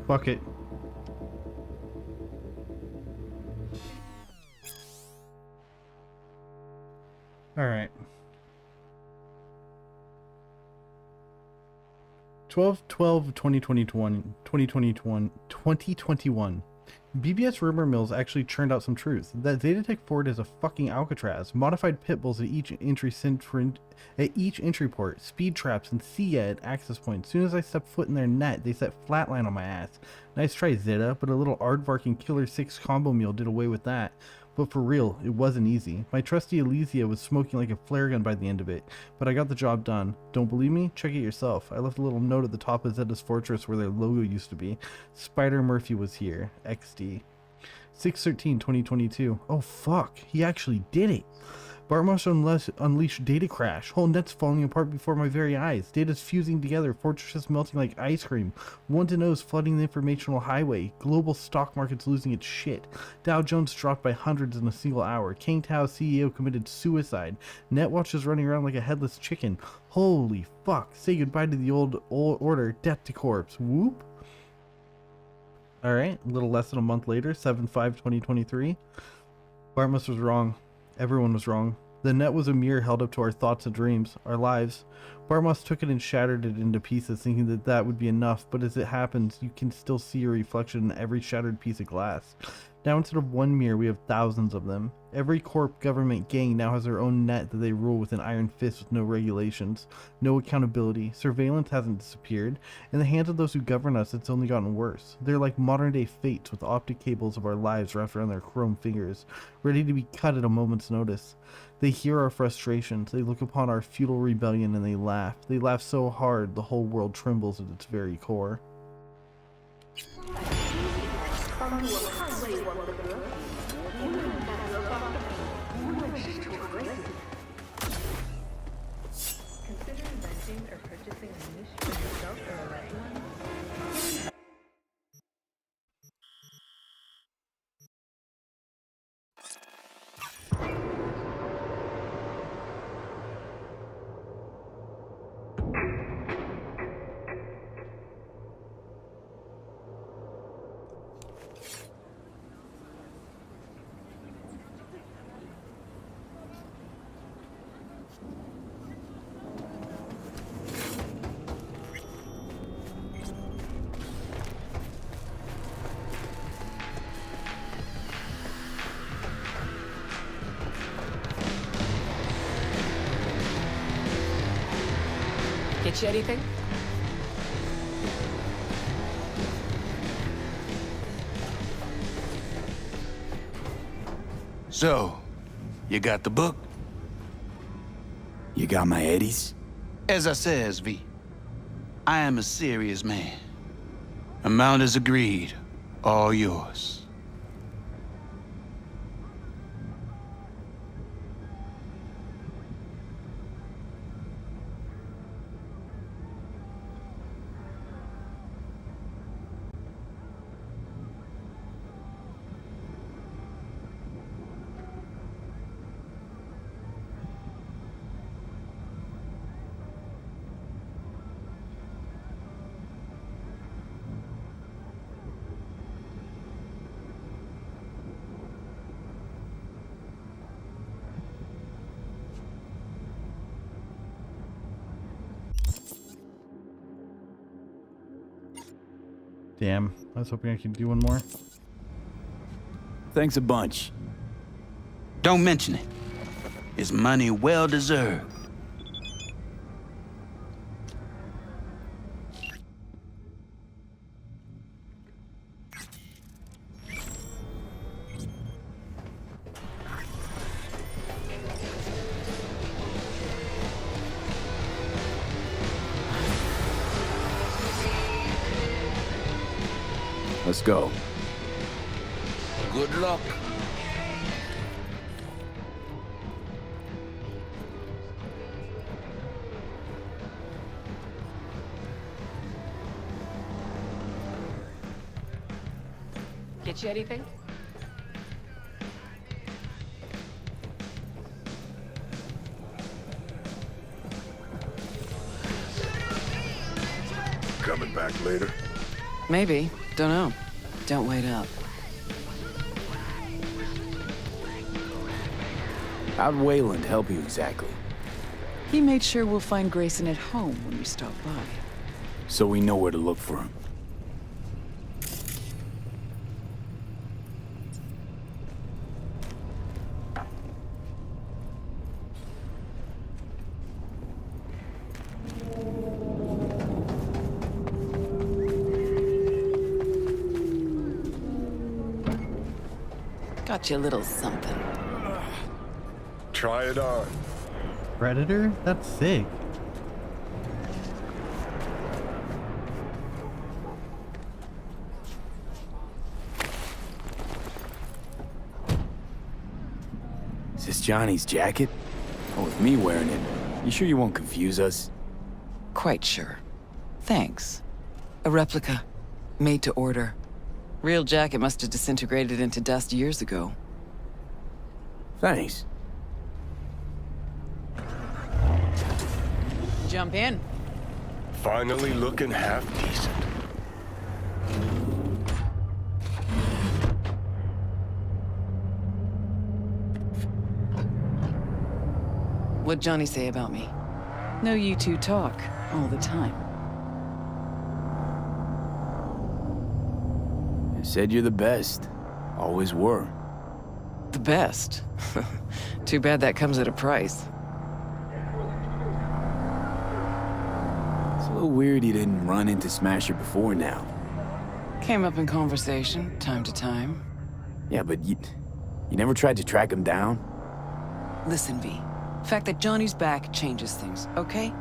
Fuck it. All right. 12/12/2021. BBS rumor mills actually churned out some truth. That Zetatech Ford is a fucking Alcatraz. Modified pit bulls at each entry port. Speed traps and CED access points. As soon as I step foot in their net, they set flatline on my ass. Nice try, Zeta, but a little aardvark and Killer 6 combo meal did away with that. But for real, it wasn't easy. My trusty Elysia was smoking like a flare gun by the end of it, but I got the job done. Don't believe me? Check it yourself. I left a little note at the top of Zeda's fortress where their logo used to be. Spider Murphy was here. XD. 6/13/2022. Oh fuck, he actually did it. Bartmoss unleashed data crash. Whole net's falling apart before my very eyes. Data's fusing together, fortresses melting like ice cream. 1-to-knows flooding the informational highway. Global stock market's losing its shit. Dow Jones dropped by hundreds in a single hour. King Tao's CEO committed suicide. Netwatch is running around like a headless chicken. Holy fuck. Say goodbye to the old order. Death to corpse. Whoop. Alright, a little less than a month later, 7/5/2023. Bartmoss was wrong. Everyone was wrong. The net was a mirror held up to our thoughts and dreams, our lives. Bartmoss took it and shattered it into pieces, thinking that that would be enough, but as it happens, you can still see your reflection in every shattered piece of glass. Now instead of one mirror, we have thousands of them. Every corp government gang now has their own net that they rule with an iron fist with no regulations, no accountability. Surveillance hasn't disappeared. In the hands of those who govern us, it's only gotten worse. They're like modern day fates with optic cables of our lives wrapped around their chrome fingers, ready to be cut at a moment's notice. They hear our frustrations, they look upon our futile rebellion, and they laugh. They laugh so hard the whole world trembles at its very core. Consider inventing or purchasing a niche for yourself or a loved one. Get you anything? So, you got the book? You got my eddies? As I says, V, I am a serious man. Amount is agreed. All yours. Damn, I was hoping I could do one more. Thanks a bunch. Don't mention it. It's money well deserved. Let's go. Good luck. Get you anything? Coming back later? Maybe. Don't know. Don't wait up. How'd Wayland help you exactly? He made sure we'll find Grayson at home when we stop by. So we know where to look for him. Got you a little something. Try it on. Predator? That's sick. Is this Johnny's jacket? Oh, with me wearing it, you sure you won't confuse us? Quite sure. Thanks. A replica. Made to order. Real jacket must have disintegrated into dust years ago. Thanks. Jump in. Finally looking half decent. What'd Johnny say about me? No, you two talk all the time. I said you're the best. Always were. The best? Too bad that comes at a price. It's a little weird you didn't run into Smasher before now. Came up in conversation, time to time. Yeah, but you never tried to track him down? Listen, V. The fact that Johnny's back changes things, okay?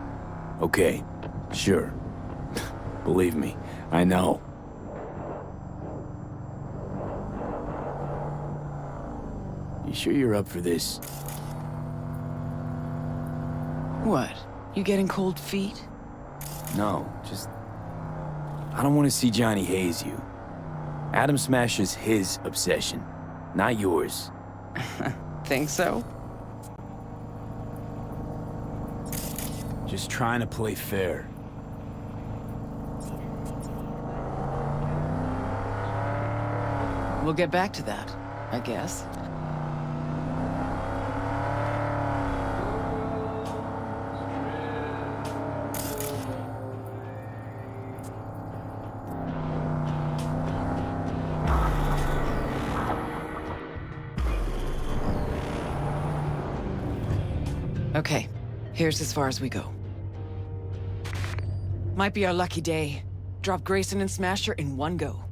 Okay, sure. Believe me, I know. You sure you're up for this? What? You getting cold feet? No, just... I don't want to see Johnny haze you. Adam Smasher's his obsession, not yours. Think so? Just trying to play fair. We'll get back to that, I guess. Okay, here's as far as we go. Might be our lucky day. Drop Grayson and Smasher in one go.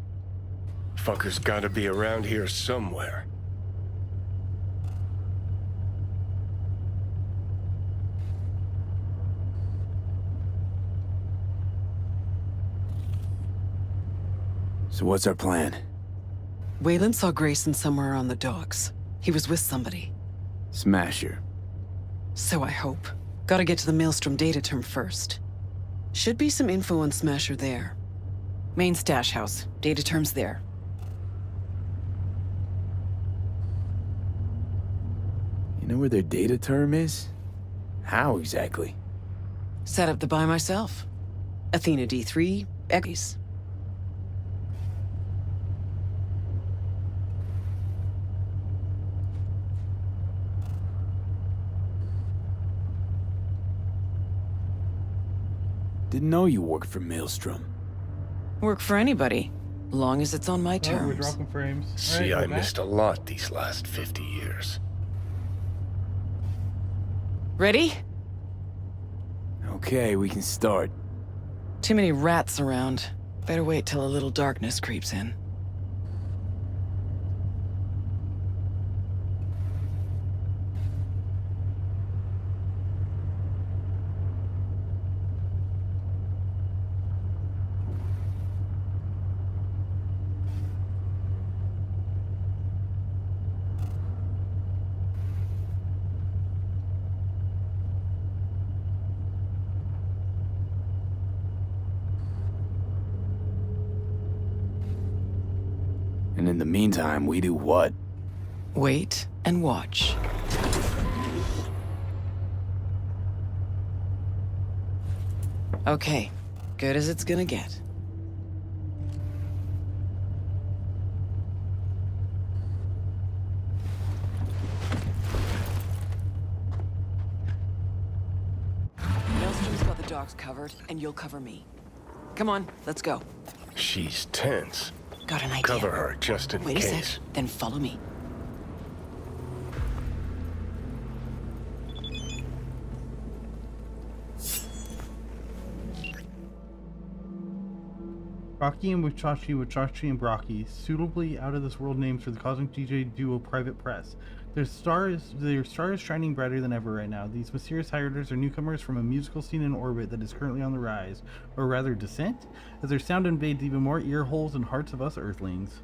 Fucker's gotta be around here somewhere. So what's our plan? Wayland saw Grayson somewhere on the docks. He was with somebody. Smasher. So I hope. Gotta get to the Maelstrom data term first. Should be some info on Smasher there. Main stash house. Data term's there. You know where their data term is? How exactly? Set up to buy myself. Athena D3, X. Didn't know you worked for Maelstrom. Work for anybody, long as it's on my terms. Oh, we're dropping frames. See, I missed a lot these last 50 years. Ready? Okay, we can start. Too many rats around. Better wait till a little darkness creeps in. And in the meantime, we do what? Wait and watch. Okay, good as it's gonna get. Maelstrom's got the docks covered, and you'll cover me. Come on, let's go. She's tense. Got an idea. Cover her, just in Wait case. a sec, then follow me. Rocky and Wachachi and Brocky, suitably out of this world names for the cosmic DJ duo Private Press. Their star is shining brighter than ever right now. These mysterious highriders are newcomers from a musical scene in orbit that is currently on the rise, or rather descent, as their sound invades even more ear holes and hearts of us Earthlings.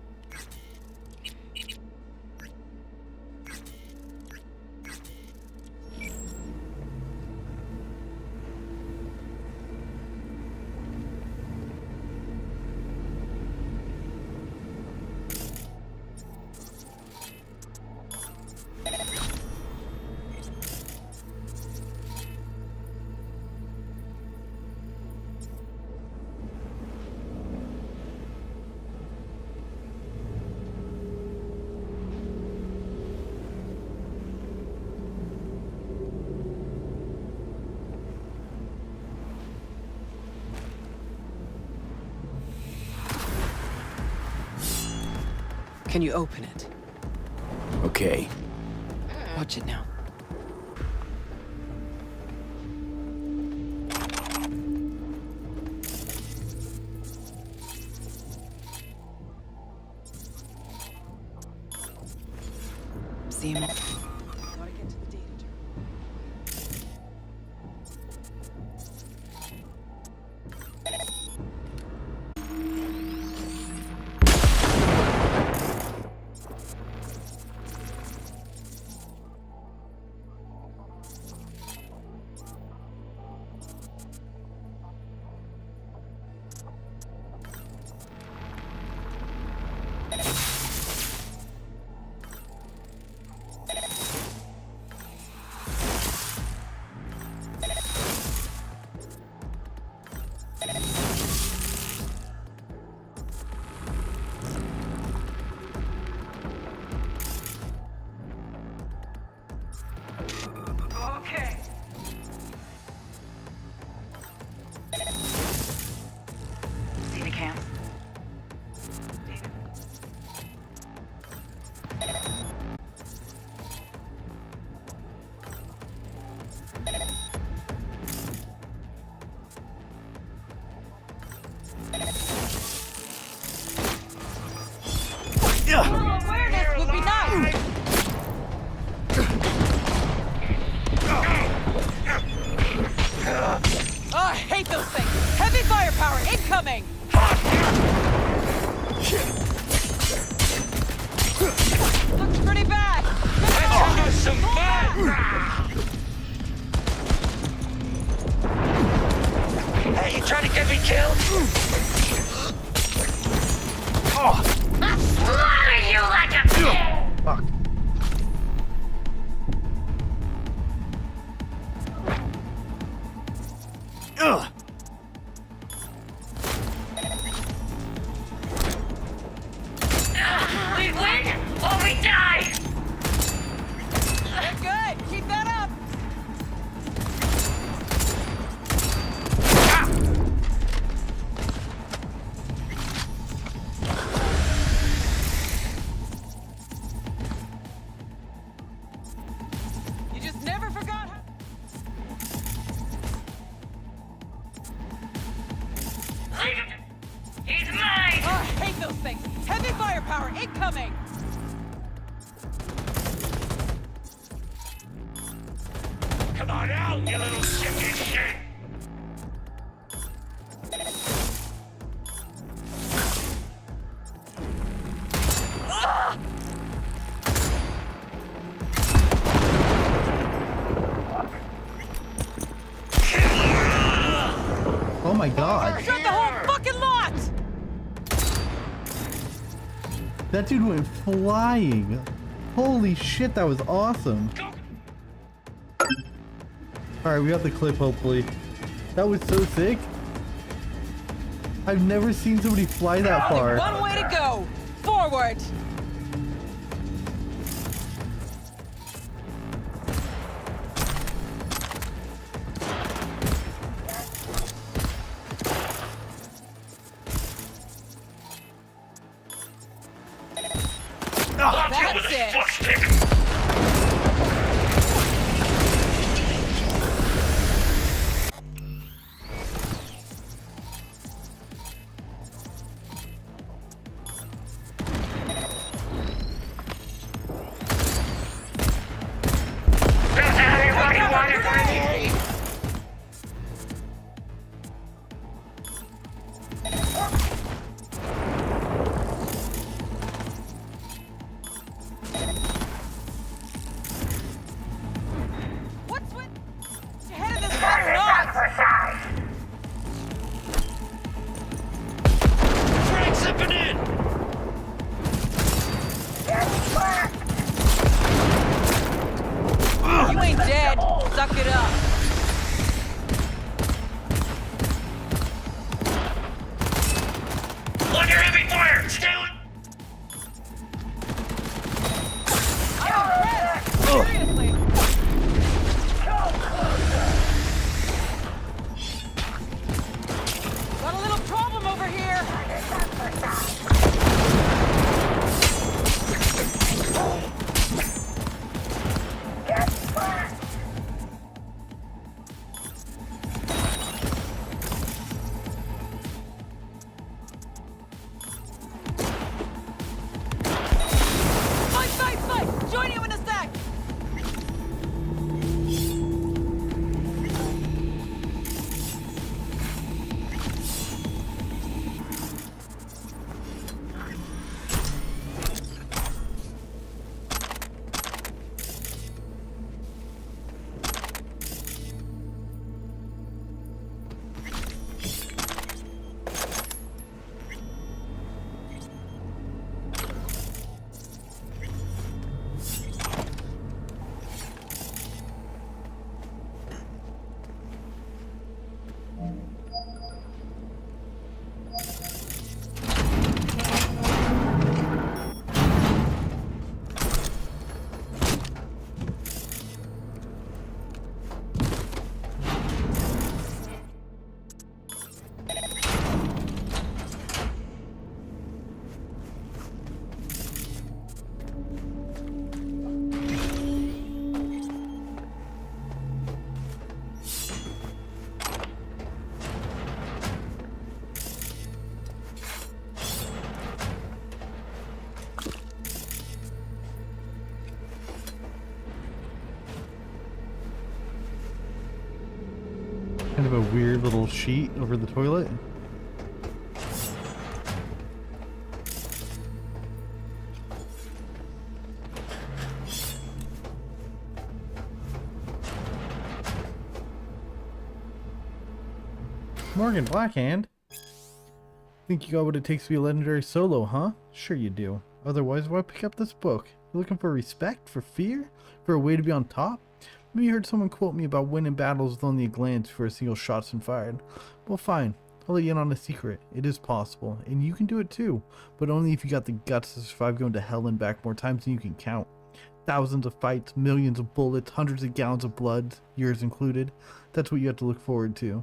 Can you open it? Okay. Watch it now. See him? Gotta get to the data terminal. Awareness would be nice. Oh, I hate those things. Heavy firepower incoming. Looks pretty bad. Let's have some fun. Hey, you trying to get me killed? Oh. I'll slaughter you like a pig! Fuck. Ugh. We win or we die! You're good. Keep that up. You just never forgot how... He's mine! Oh, I hate those things. Heavy firepower incoming. Come on out, you little chicken shit! Oh my god. Shut the whole fucking lot. That dude went flying. Holy shit, that was awesome. Alright, we got the clip, hopefully. That was so sick. I've never seen somebody fly that far. One way to go. Forward. That's it. Kind of a weird little sheet over the toilet. Morgan Blackhand. Think you got what it takes to be a legendary solo, huh? Sure you do. Otherwise, why pick up this book? You looking for respect? For fear? For a way to be on top? Maybe you heard someone quote me about winning battles with only a glance before a single shot's been fired. Well, fine. I'll let you in on a secret. It is possible, and you can do it too, but only if you got the guts to survive going to hell and back more times than you can count. Thousands of fights, millions of bullets, hundreds of gallons of blood, yours included. That's what you have to look forward to.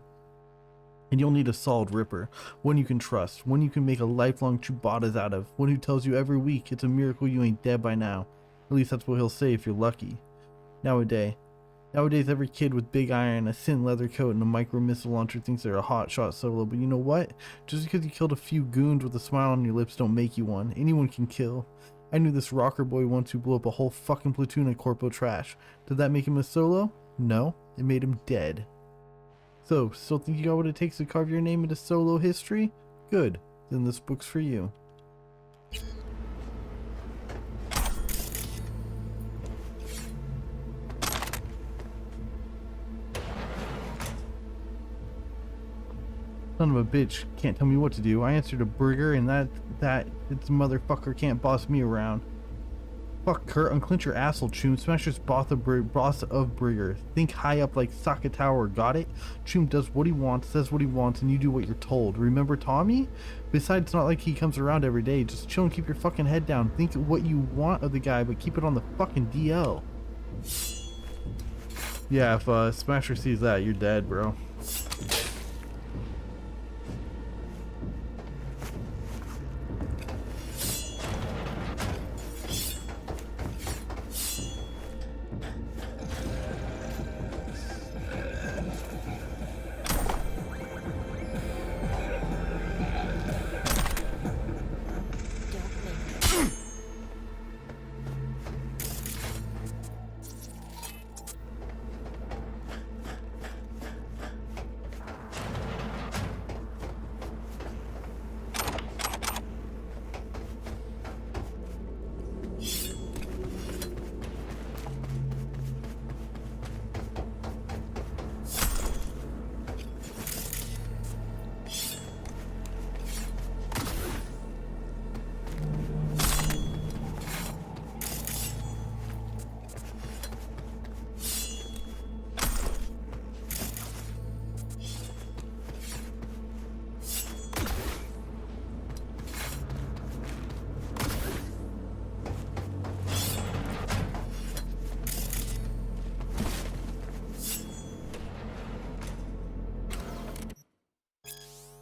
And you'll need a solid ripper, one you can trust, one you can make a lifelong Chewbatta's out of, one who tells you every week it's a miracle you ain't dead by now. At least that's what he'll say if you're lucky. Nowadays every kid with big iron, a thin leather coat, and a micro missile launcher thinks they're a hot shot solo, but you know what? Just because you killed a few goons with a smile on your lips don't make you one. Anyone can kill. I knew this rocker boy once who blew up a whole fucking platoon of corpo trash. Did that make him a solo? No, it made him dead. So, still think you got what it takes to carve your name into solo history? Good, then this book's for you. Son of a bitch, can't tell me what to do. I answered a Brigger, and that this motherfucker can't boss me around. Fuck Kurt, unclench your asshole, Choom. Smasher's boss of Brigger. Think high up like Saka Tower, got it? Choom does what he wants, says what he wants, and you do what you're told. Remember Tommy? Besides, it's not like he comes around every day. Just chill and keep your fucking head down. Think what you want of the guy, but keep it on the fucking DL. Yeah, if Smasher sees that, you're dead, bro.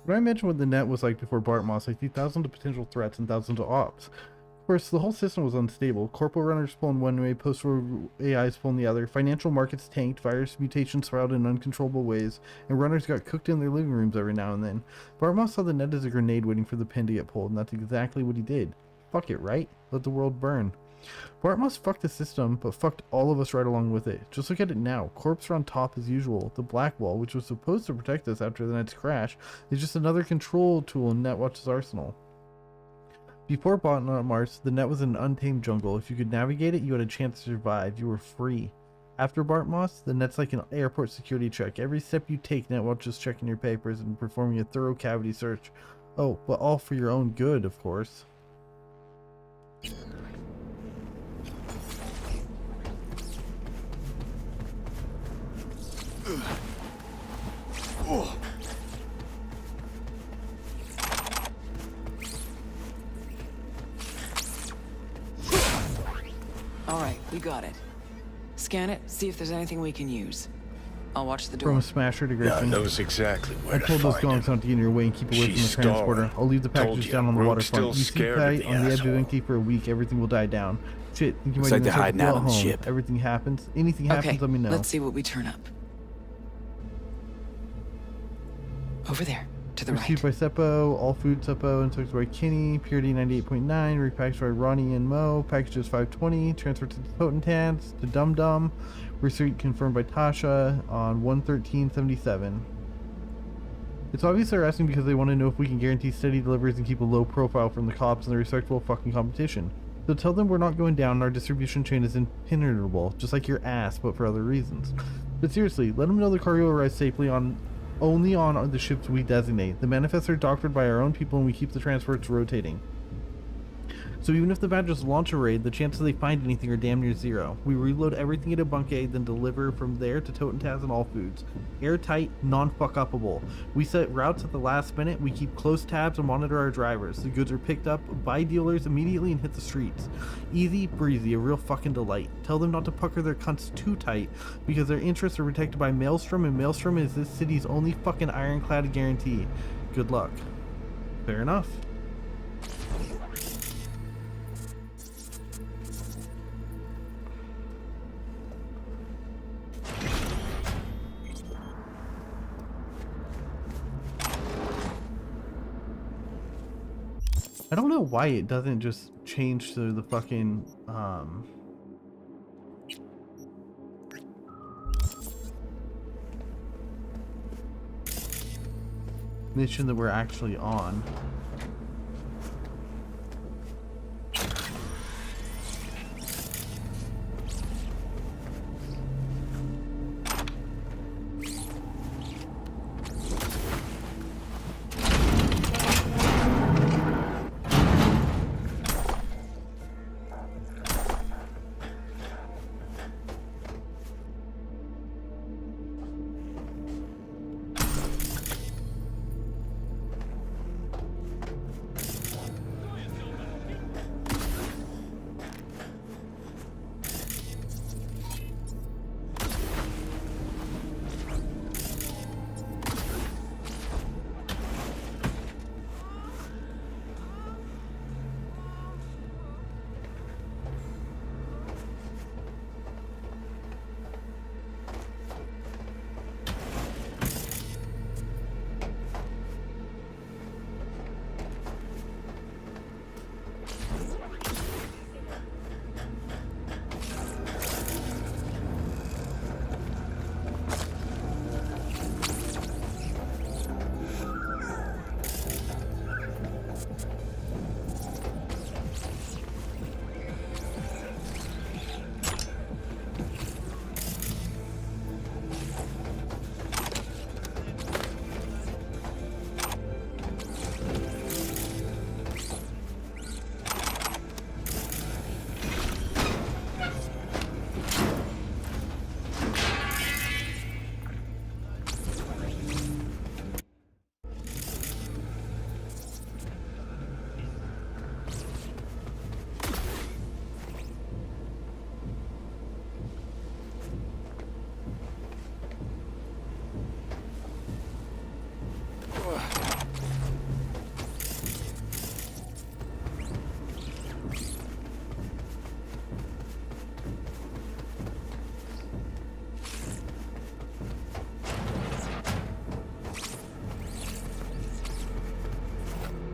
What I mentioned what the net was like before Bartmoss, I see thousands of potential threats and thousands of ops. Of course, the whole system was unstable. Corporal runners pulling one way, post-war AIs pulling the other, financial markets tanked, virus mutations sprouted in uncontrollable ways, and runners got cooked in their living rooms every now and then. Bartmoss saw the net as a grenade waiting for the pin to get pulled, and that's exactly what he did. Fuck it, right? Let the world burn. Bartmoss fucked the system, but fucked all of us right along with it. Just look at it now. Corps are on top as usual. The Black Wall, which was supposed to protect us after the net's crash, is just another control tool in Netwatch's arsenal. Before Bartmoss, the net was an untamed jungle. If you could navigate it, you had a chance to survive. You were free. After Bartmoss, the net's like an airport security check. Every step you take, Netwatch is checking your papers and performing a thorough cavity search. Oh, but all for your own good, of course. All right, we got it. Scan it, see if there's anything we can use. I'll watch the door. From Smasher to Griffin. Yeah, knows exactly where I told those gongs not to get in your way and keep away from the transporter. I'll leave the packages down on the waterfront. You sit tight on the edge of empty for a week, everything will die down. Shit, think you might even hiding out on the ship. Everything happens. Anything happens, let me know. Let's see what we turn up. Over there, to the right. Received by Seppo, all food Seppo, and took by Kinney, purity 98.9, repackaged by Ronnie and Mo, packages 520, transferred to the Potentants, to Dum Dum, receipt confirmed by Tasha on 113.77. It's obvious they're asking because they want to know if we can guarantee steady deliveries and keep a low profile from the cops and the respectable fucking competition. So tell them we're not going down and our distribution chain is impenetrable, just like your ass, but for other reasons. But seriously, let them know the cargo arrives safely only on the ships we designate. The manifests are doctored by our own people and we keep the transports rotating. So even if the Badgers launch a raid, the chances they find anything are damn near zero. We reload everything into Bunk A, then deliver from there to Toten Taz and all foods. Airtight, non-fuck-upable. We set routes at the last minute, we keep close tabs and monitor our drivers. The goods are picked up by dealers immediately and hit the streets. Easy breezy, a real fucking delight. Tell them not to pucker their cunts too tight, because their interests are protected by Maelstrom, and Maelstrom is this city's only fucking ironclad guarantee. Good luck. Fair enough. I don't know why it doesn't just change to the fucking, mission that we're actually on.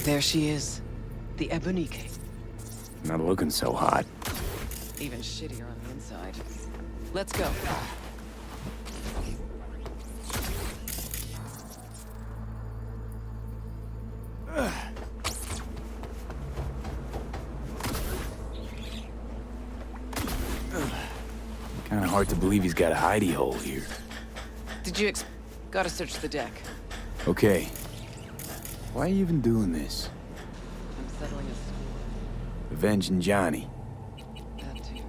There she is, the Ebonique. Not looking so hot. Even shittier on the inside. Let's go. Kinda hard to believe he's got a hidey hole here. Did you gotta search the deck. Okay. Why are you even doing this? I'm settling a score. Avenging Johnny. That too.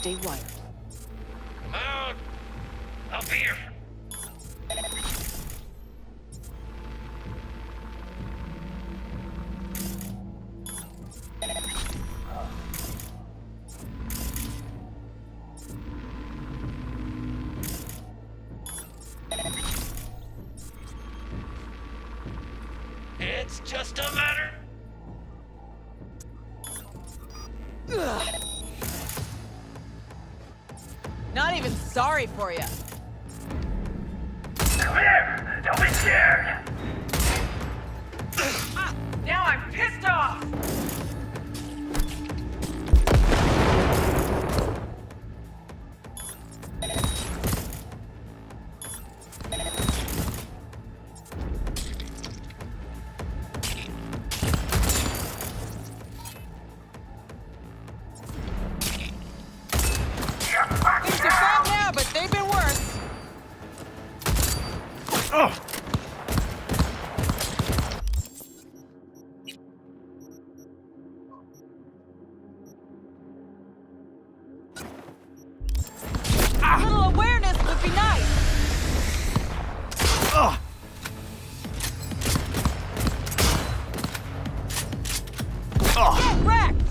stay wired. Out! Up here! It's just a matter. Not even sorry for you. Come here! Don't be scared! Now I'm pissed off! Things are bad now, but they've been worse. A little awareness would be nice. Get wrecked!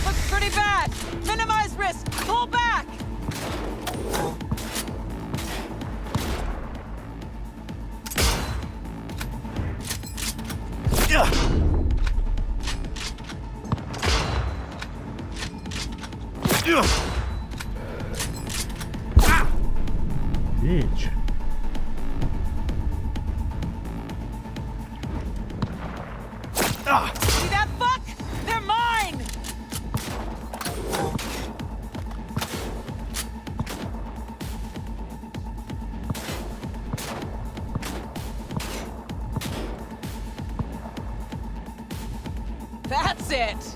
Looks pretty bad. Minimize risk. Pull back. Bitch. See that fuck? They're mine! That's it!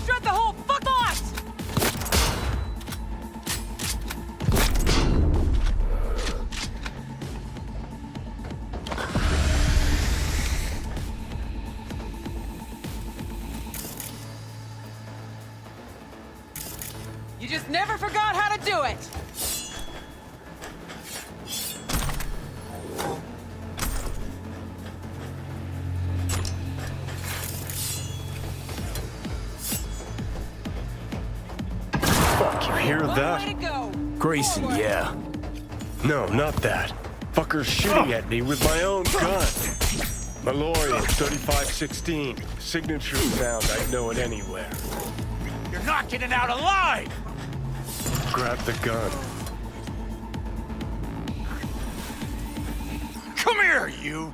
Shred the whole fuck lot! You just never forgot how to do it! Fuck, you hear that? Way to go! Grayson, yeah. No, not that. Fucker's shooting at me with my own gun. Malloy, 3516. Signature sound, I'd know it anywhere. You're not getting out alive! Grab the gun. Come here, you!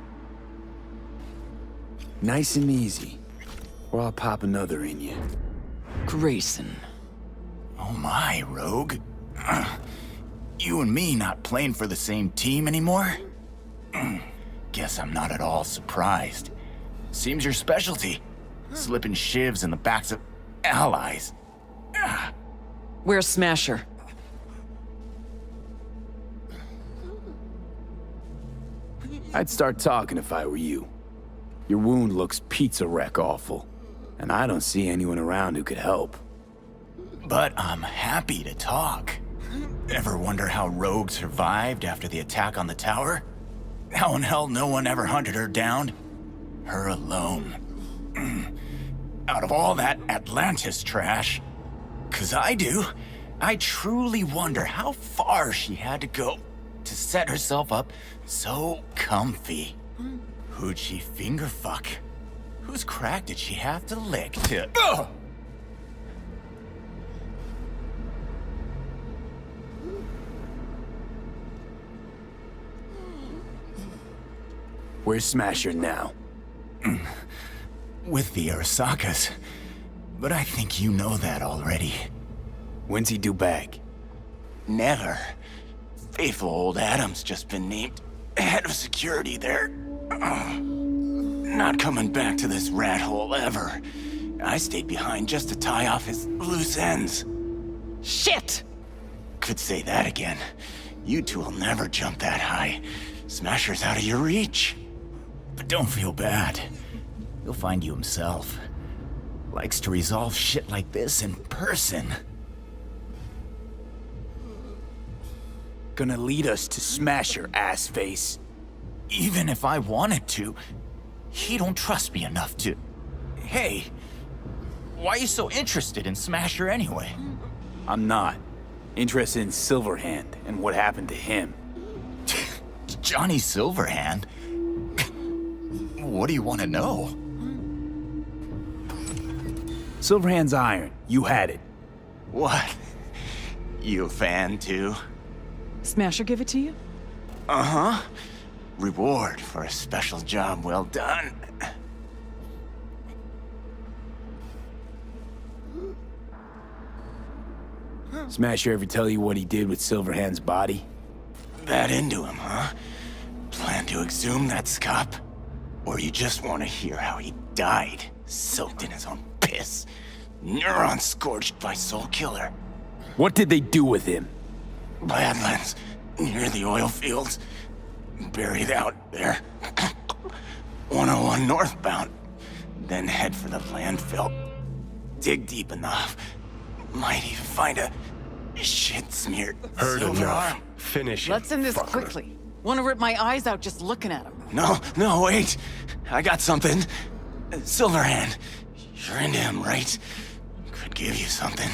Nice and easy. Or I'll pop another in you. Grayson. Oh my, Rogue. You and me not playing for the same team anymore? Guess I'm not at all surprised. Seems your specialty. Slipping shivs in the backs of allies. Where's Smasher? I'd start talking if I were you. Your wound looks pizza wreck awful, and I don't see anyone around who could help. But I'm happy to talk. Ever wonder how Rogue survived after the attack on the tower? How in hell no one ever hunted her down? Her alone. Out of all that Atlantis trash, 'cause I do, I truly wonder how far she had to go to set herself up so comfy. Who'd she finger fuck? Whose crack did she have to lick to... Ugh! Where's Smasher now? With the Arasakas. But I think you know that already. When's he due back? Never. faithful old Adam's just been named head of security there. Not coming back to this rat hole ever. I stayed behind just to tie off his loose ends. Shit! Could say that again. You two will never jump that high. Smasher's out of your reach. But don't feel bad. He'll find you himself. Likes to resolve shit like this in person. Gonna lead us to Smasher, ass face. Even if I wanted to, he don't trust me enough to... Hey, why are you so interested in Smasher anyway? I'm not. Interested in Silverhand and what happened to him. Johnny Silverhand? What do you want to know? Silverhand's iron. You had it. What? You a fan too? Smasher give it to you? Uh-huh. Reward for a special job well done. Smasher ever tell you what he did with Silverhand's body? That into him, huh? Plan to exhume that scop? Or you just want to hear how he died, soaked in his own piss? Neurons scorched by Soul Killer. What did they do with him? Badlands, near the oil fields. Buried out there. 101 northbound. Then head for the landfill. Dig deep enough. Might even find a shit-smeared Heard silver enough. arm. Finish it, Let's end this fucker. quickly. Want to rip my eyes out just looking at him. No, wait. I got something. Silverhand. You're into him, right? Could give you something.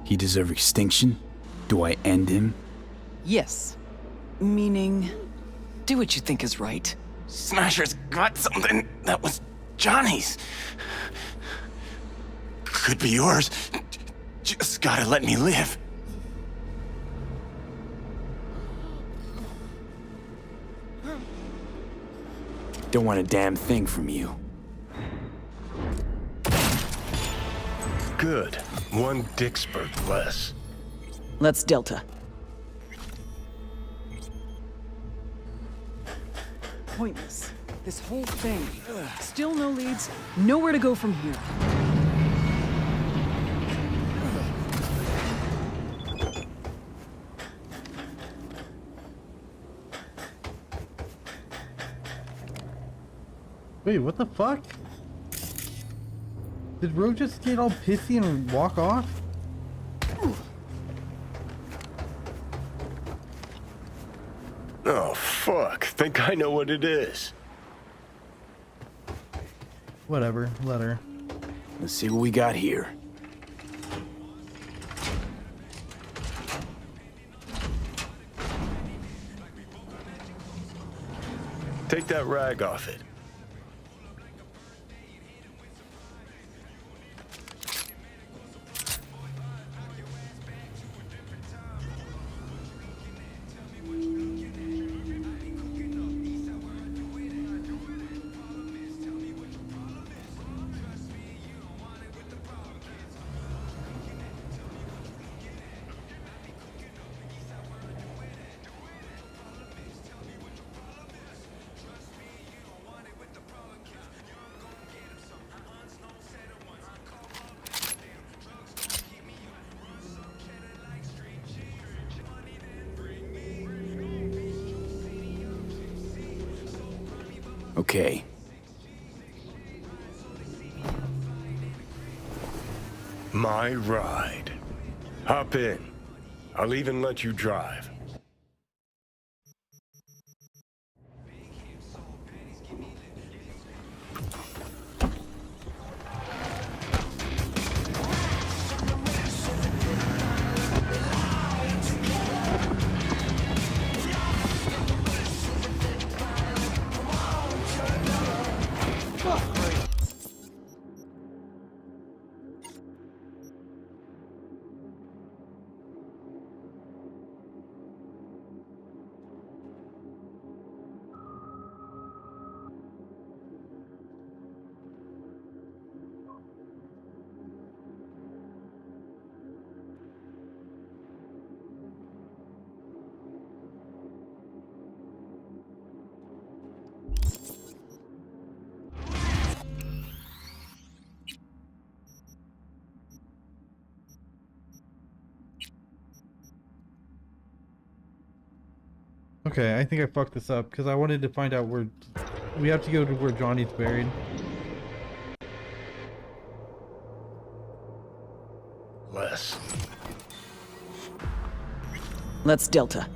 He deserve extinction? Do I end him? Yes. Meaning, do what you think is right. Smasher's got something that was Johnny's. Could be yours. Just gotta let me live. Don't want a damn thing from you. Good. One Dicksburg less. Let's Delta. Pointless. This whole thing. Still no leads, nowhere to go from here. Wait, what the fuck? Did Rogue just get all pissy and walk off? Oh, fuck. Think I know what it is. Whatever, let her. Let's see what we got here. Take that rag off it. Okay. My ride. Hop in. I'll even let you drive. Okay, I think I fucked this up because I wanted to find out where we have to go to where Johnny's buried. Less. Let's Delta.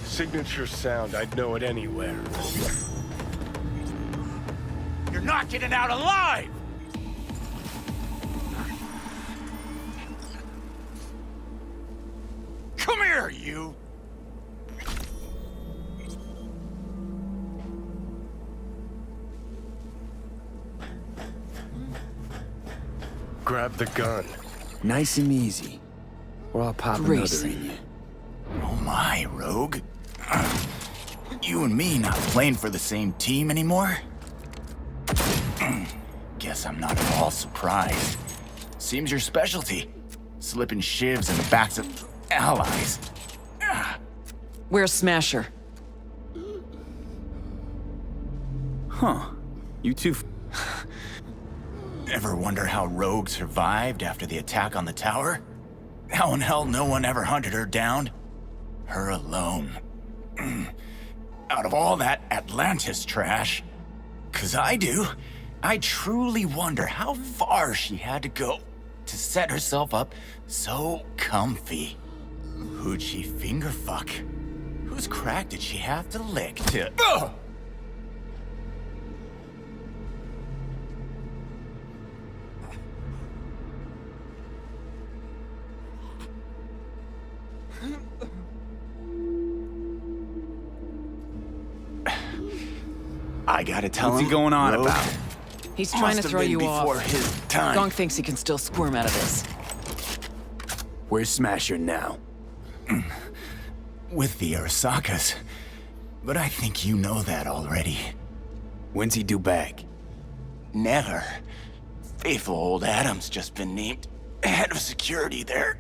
Signature sound, I'd know it anywhere. You're not getting out alive! Come here, you! Grab the gun. Nice and easy. Or I'll pop another in you. Oh my, Rogue. You and me not playing for the same team anymore? Guess I'm not at all surprised. Seems your specialty. Slipping shivs in the backs of allies. Where's Smasher? Huh. You two... Ever wonder how Rogue survived after the attack on the tower? How in hell no one ever hunted her down? Her alone. Out of all that Atlantis trash, 'cause I do, I truly wonder how far she had to go to set herself up so comfy. Who'd she finger fuck? Whose crack did she have to lick to... Ugh! I gotta tell him. What's he going on Rogue about? He's trying to must have throw been you before off. his time. Gong thinks he can still squirm out of this. Where's Smasher now? With the Arasakas. But I think you know that already. When's he due back? Never. Faithful old Adam's just been named head of security there.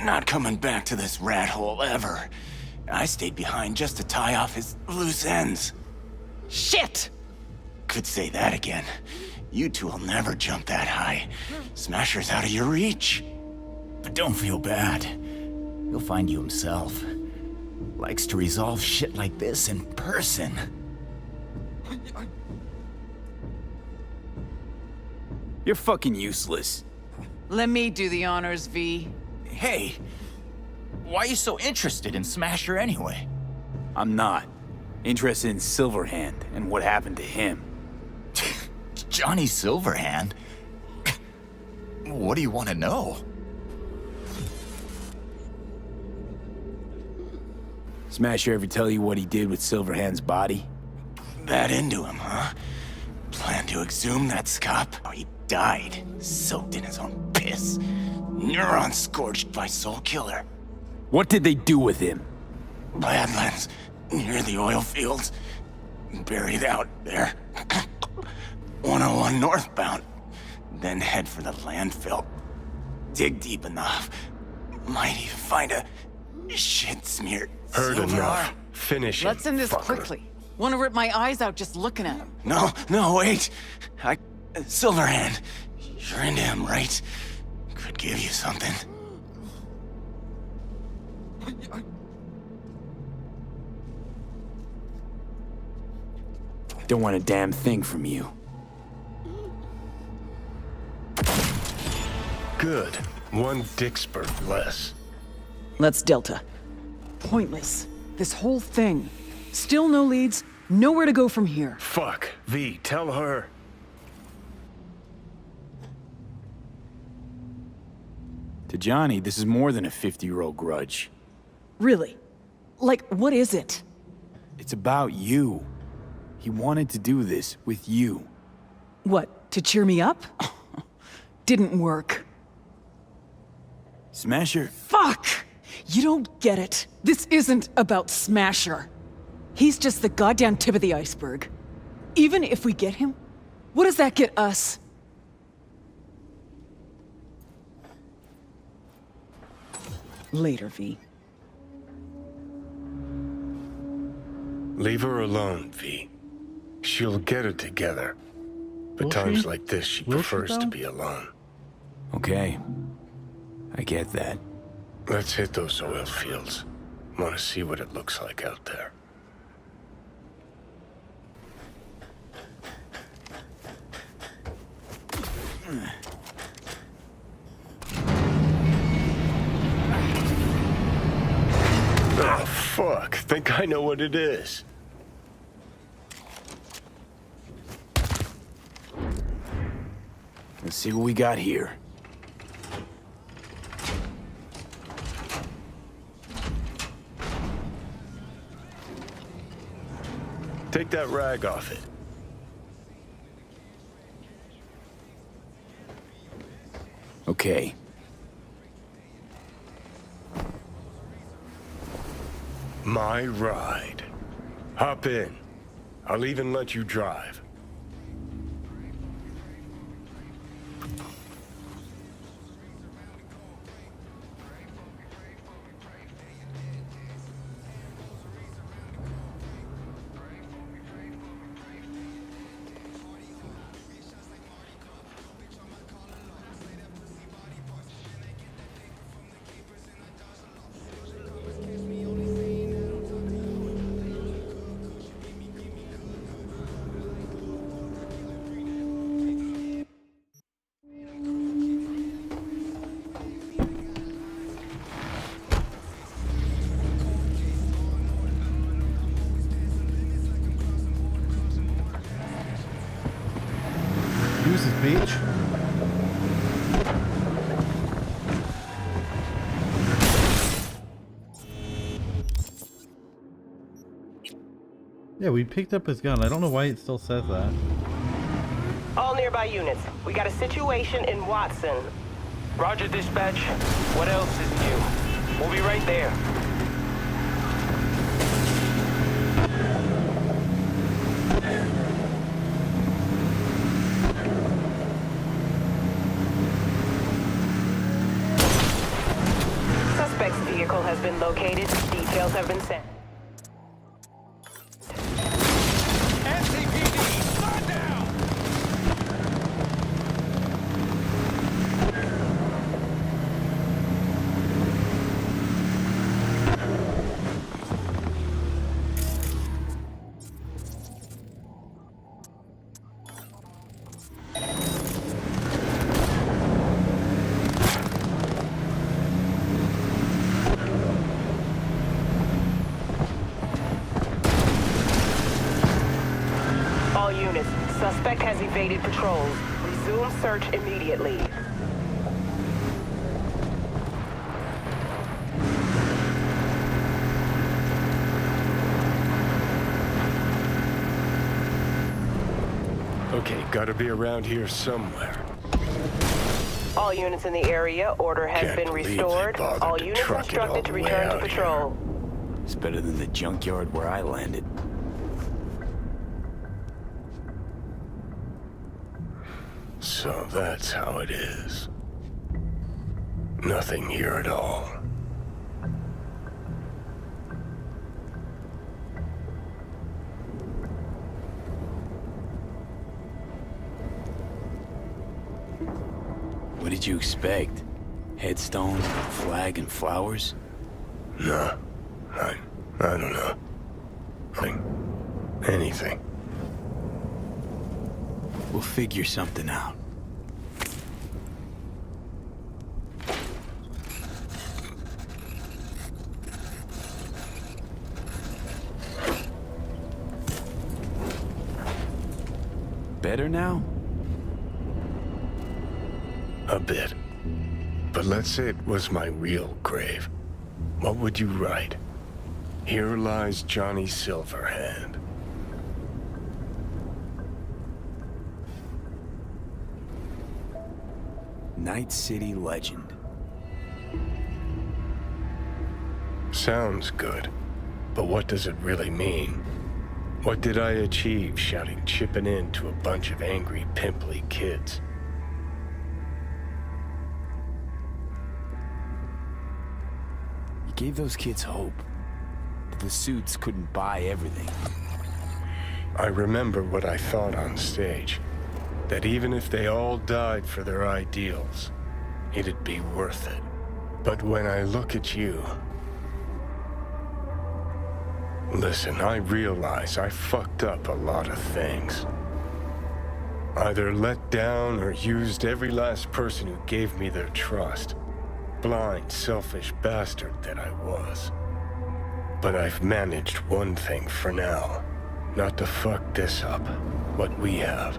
Not coming back to this rat hole ever. I stayed behind just to tie off his loose ends. Shit! Could say that again. You two will never jump that high. Smasher's out of your reach. But don't feel bad. He'll find you himself. Likes to resolve shit like this in person. You're fucking useless. Let me do the honors, V. Hey, why are you so interested in Smasher anyway? I'm not. Interested in Silverhand and what happened to him. Johnny Silverhand? What do you want to know? Smasher ever tell you what he did with Silverhand's body? That into him, huh? Plan to exhume that scop? Oh, he died, soaked in his own piss. Neurons scorched by Soul Killer. What did they do with him? Badlands, near the oil fields. Buried out there. 101 northbound. Then head for the landfill. Dig deep enough. Might even find a shit-smeared Heard silver enough. arm. Finish it, Let's end this fucker. quickly. Want to rip my eyes out just looking at him. No, wait. Silverhand. You're into him, right? Could give you something. Don't want a damn thing from you. Good. One Dickspurt less. Let's Delta. Pointless. This whole thing. Still no leads, nowhere to go from here. Fuck. V, tell her. To Johnny, this is more than a 50-year-old grudge. Really? Like, what is it? It's about you. He wanted to do this with you. What, to cheer me up? Didn't work. Smasher? Fuck! You don't get it. This isn't about Smasher. He's just the goddamn tip of the iceberg. Even if we get him, what does that get us? Later, V. Leave her alone, V. She'll get it together. But Will times she? like this, she Will she, prefers to though? be alone. Okay. I get that. Let's hit those oil fields. Want to see what it looks like out there. Oh, fuck. Think I know what it is. Let's see what we got here. Take that rag off it. Okay. My ride. Hop in. I'll even let you drive. Use this beach. Yeah, we picked up his gun. I don't know why it still says that. All nearby units. We got a situation in Watson. Roger, dispatch. What else is new? We'll be right there. Suspect's vehicle has been located. Details have been sent. All units, suspect has evaded patrols. Resume search immediately. Okay, gotta be around here somewhere. All units in the area, order has Can't been believe they restored. bothered All to units truck it all instructed to the way return to out patrol. It's better than the junkyard where I landed. So that's how it is. Nothing here at all. What did you expect? Headstone, flag, and flowers? No. I don't know. Anything. We'll figure something out. Better now? A bit. But let's say it was my real grave. What would you write? Here lies Johnny Silverhand. Night City legend. Sounds good. But what does it really mean? What did I achieve shouting chipping in to a bunch of angry, pimply kids? Gave those kids hope. But the suits couldn't buy everything. I remember what I thought on stage. That even if they all died for their ideals, it'd be worth it. But when I look at you... Listen, I realize I fucked up a lot of things. Either let down or used every last person who gave me their trust. Blind, selfish bastard that I was. But I've managed one thing for now. Not to fuck this up, what we have.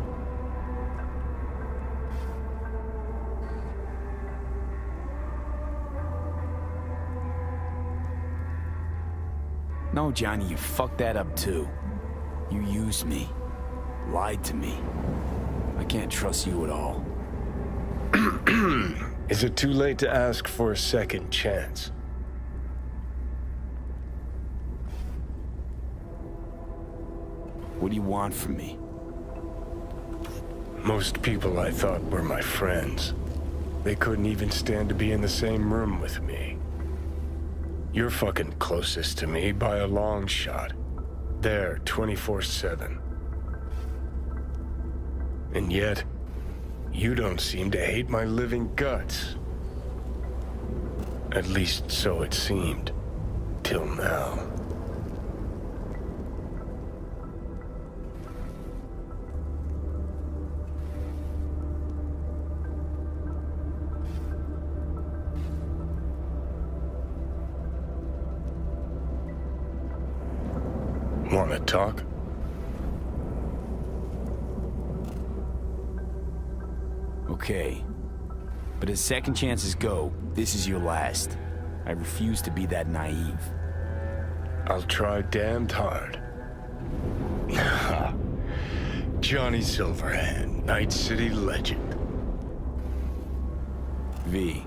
No, Johnny, you fucked that up too. You used me. Lied to me. I can't trust you at all. Is it too late to ask for a second chance? What do you want from me? Most people I thought were my friends. They couldn't even stand to be in the same room with me. You're fucking closest to me by a long shot. There, 24/7. And yet, you don't seem to hate my living guts. At least so it seemed. Till now. Wanna talk? Okay. But as second chances go, this is your last. I refuse to be that naive. I'll try damned hard. Johnny Silverhand, Night City legend. V.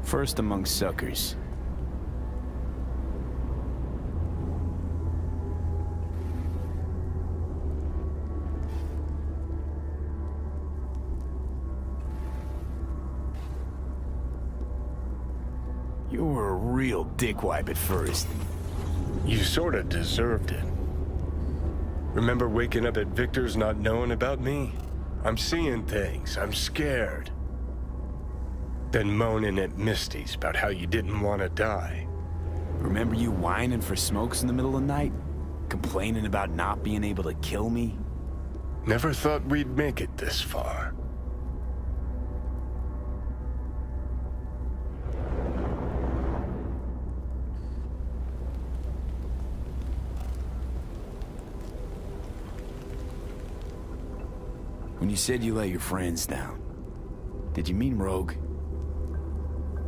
First among suckers. You were a real dickwipe at first. You sorta deserved it. Remember waking up at Victor's not knowing about me? I'm seeing things, I'm scared. Then moaning at Misty's about how you didn't want to die. Remember you whining for smokes in the middle of the night? Complaining about not being able to kill me? Never thought we'd make it this far. When you said you let your friends down, did you mean Rogue?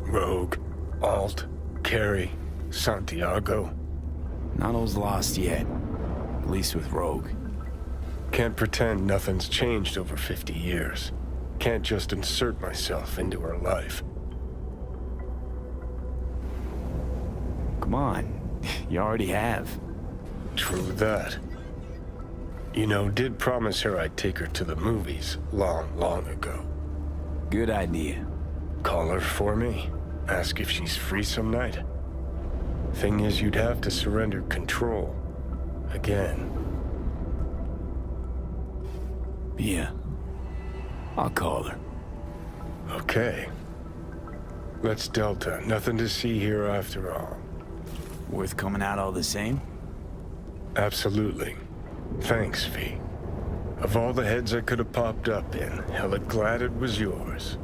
Rogue, Alt, Carrie, Santiago. Not lost yet. At least with Rogue. Can't pretend nothing's changed over 50 years. Can't just insert myself into her life. Come on, you already have. True that. You know, did promise her I'd take her to the movies long ago. Good idea. Call her for me. Ask if she's free some night. Thing is, you'd have to surrender control. Again. Yeah. I'll call her. Okay. Let's Delta. Nothing to see here after all. Worth coming out all the same? Absolutely. Thanks, V. Of all the heads I could have popped up in, hella glad it was yours.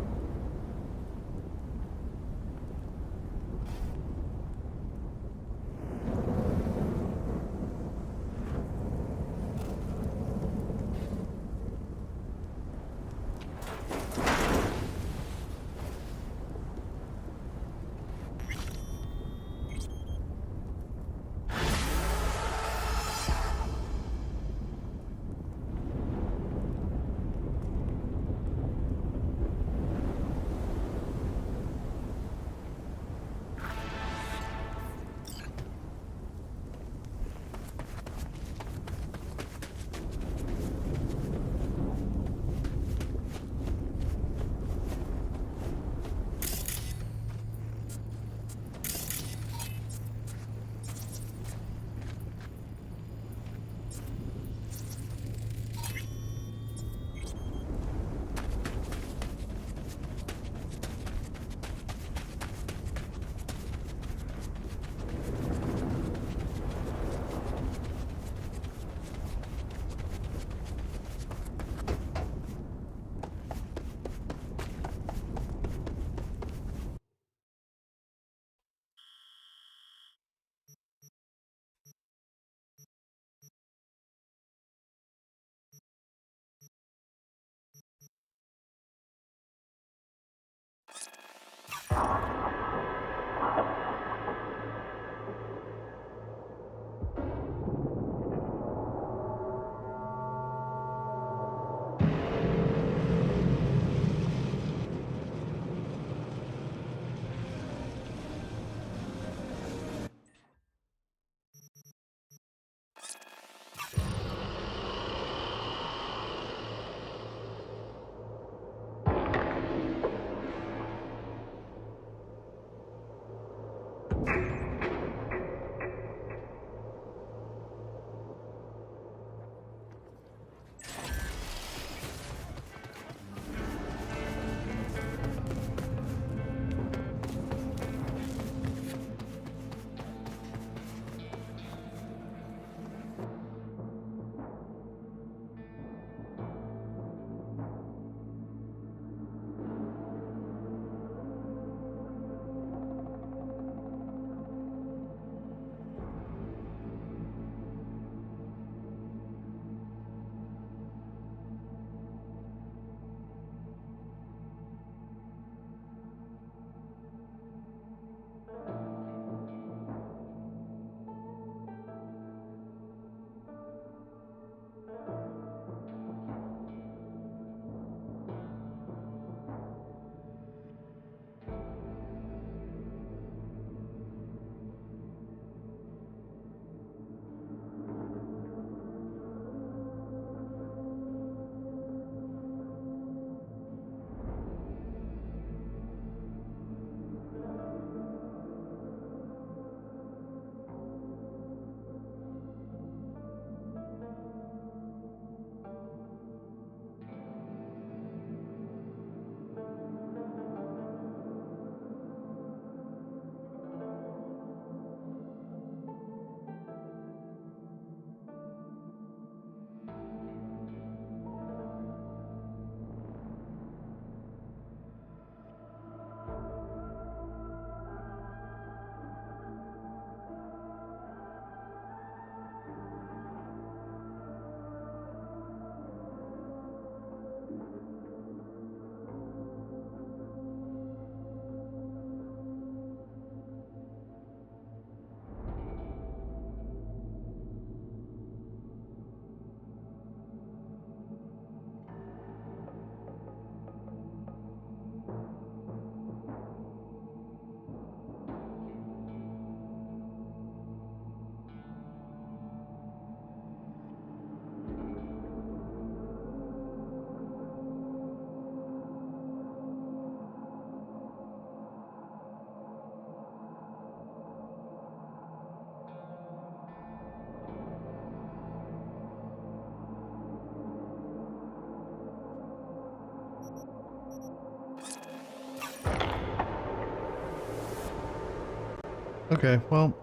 Okay, well,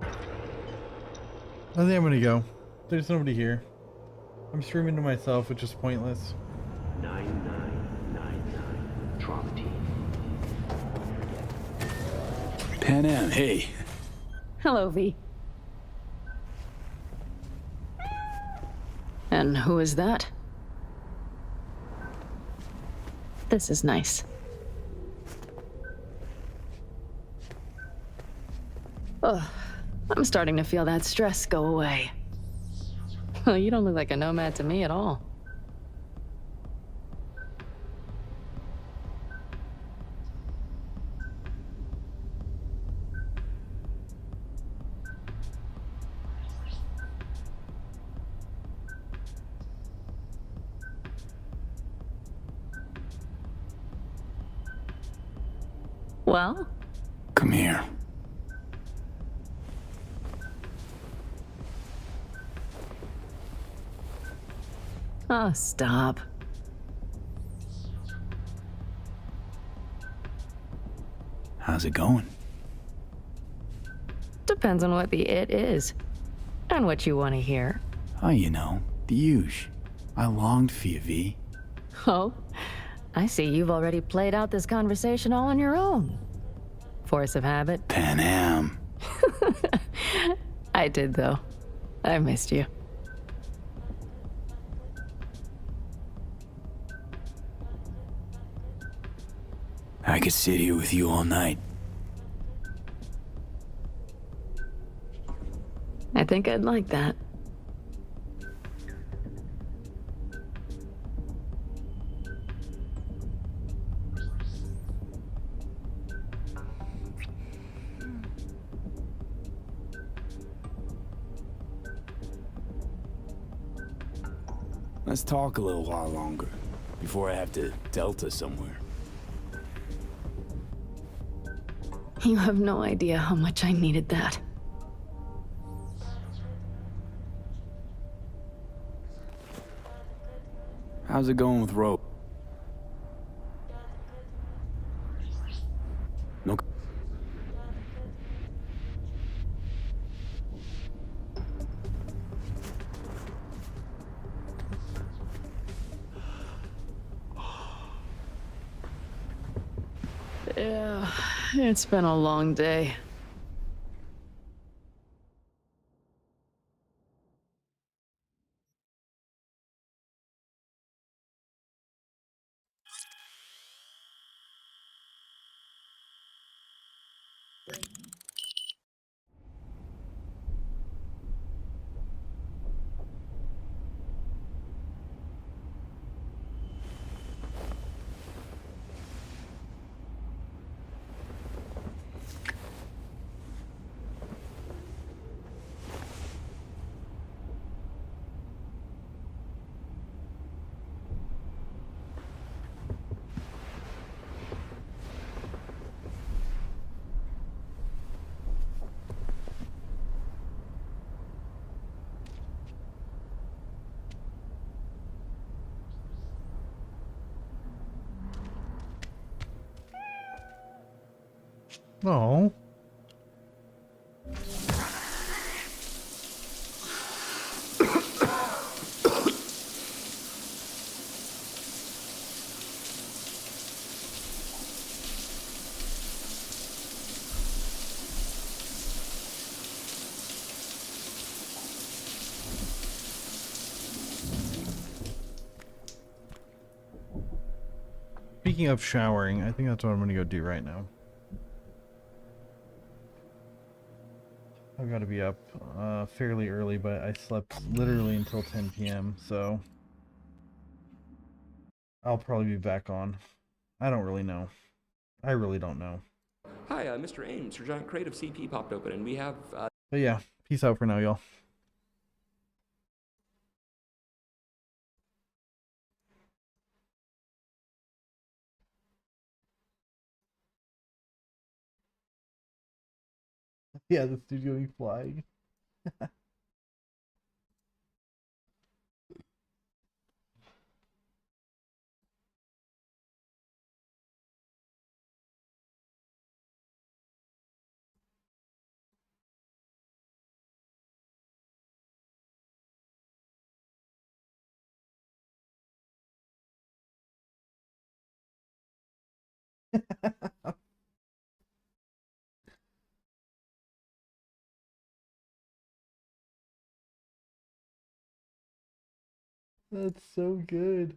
I think I'm gonna go. There's nobody here. I'm streaming to myself, which is pointless. 9999 Trauma Team. Pan Am, hey. Hello, V. And who is that? This is nice. Ugh, I'm starting to feel that stress go away. Well, you don't look like a nomad to me at all. Well? Come here. Oh, stop. How's it going? Depends on what the it is. And what you want to hear. Oh, you know, the huge. I longed for you, V. Oh, I see you've already played out this conversation all on your own. Force of habit. Pan Am. I did, though. I missed you. I could sit here with you all night. I think I'd like that. Let's talk a little while longer, before I have to Delta somewhere. You have no idea how much I needed that. How's it going with Rope? No. Yeah, it's been a long day. Oh. Speaking of showering, I think that's what I'm gonna go do right now. I've got to be up fairly early, but I slept literally until 10 p.m., so I'll probably be back on. I don't really know. I really don't know. Hi, Mr. Ames. Your giant crate of CP popped open, and we have, But yeah, peace out for now, y'all. Yeah, the studio flying. That's so good.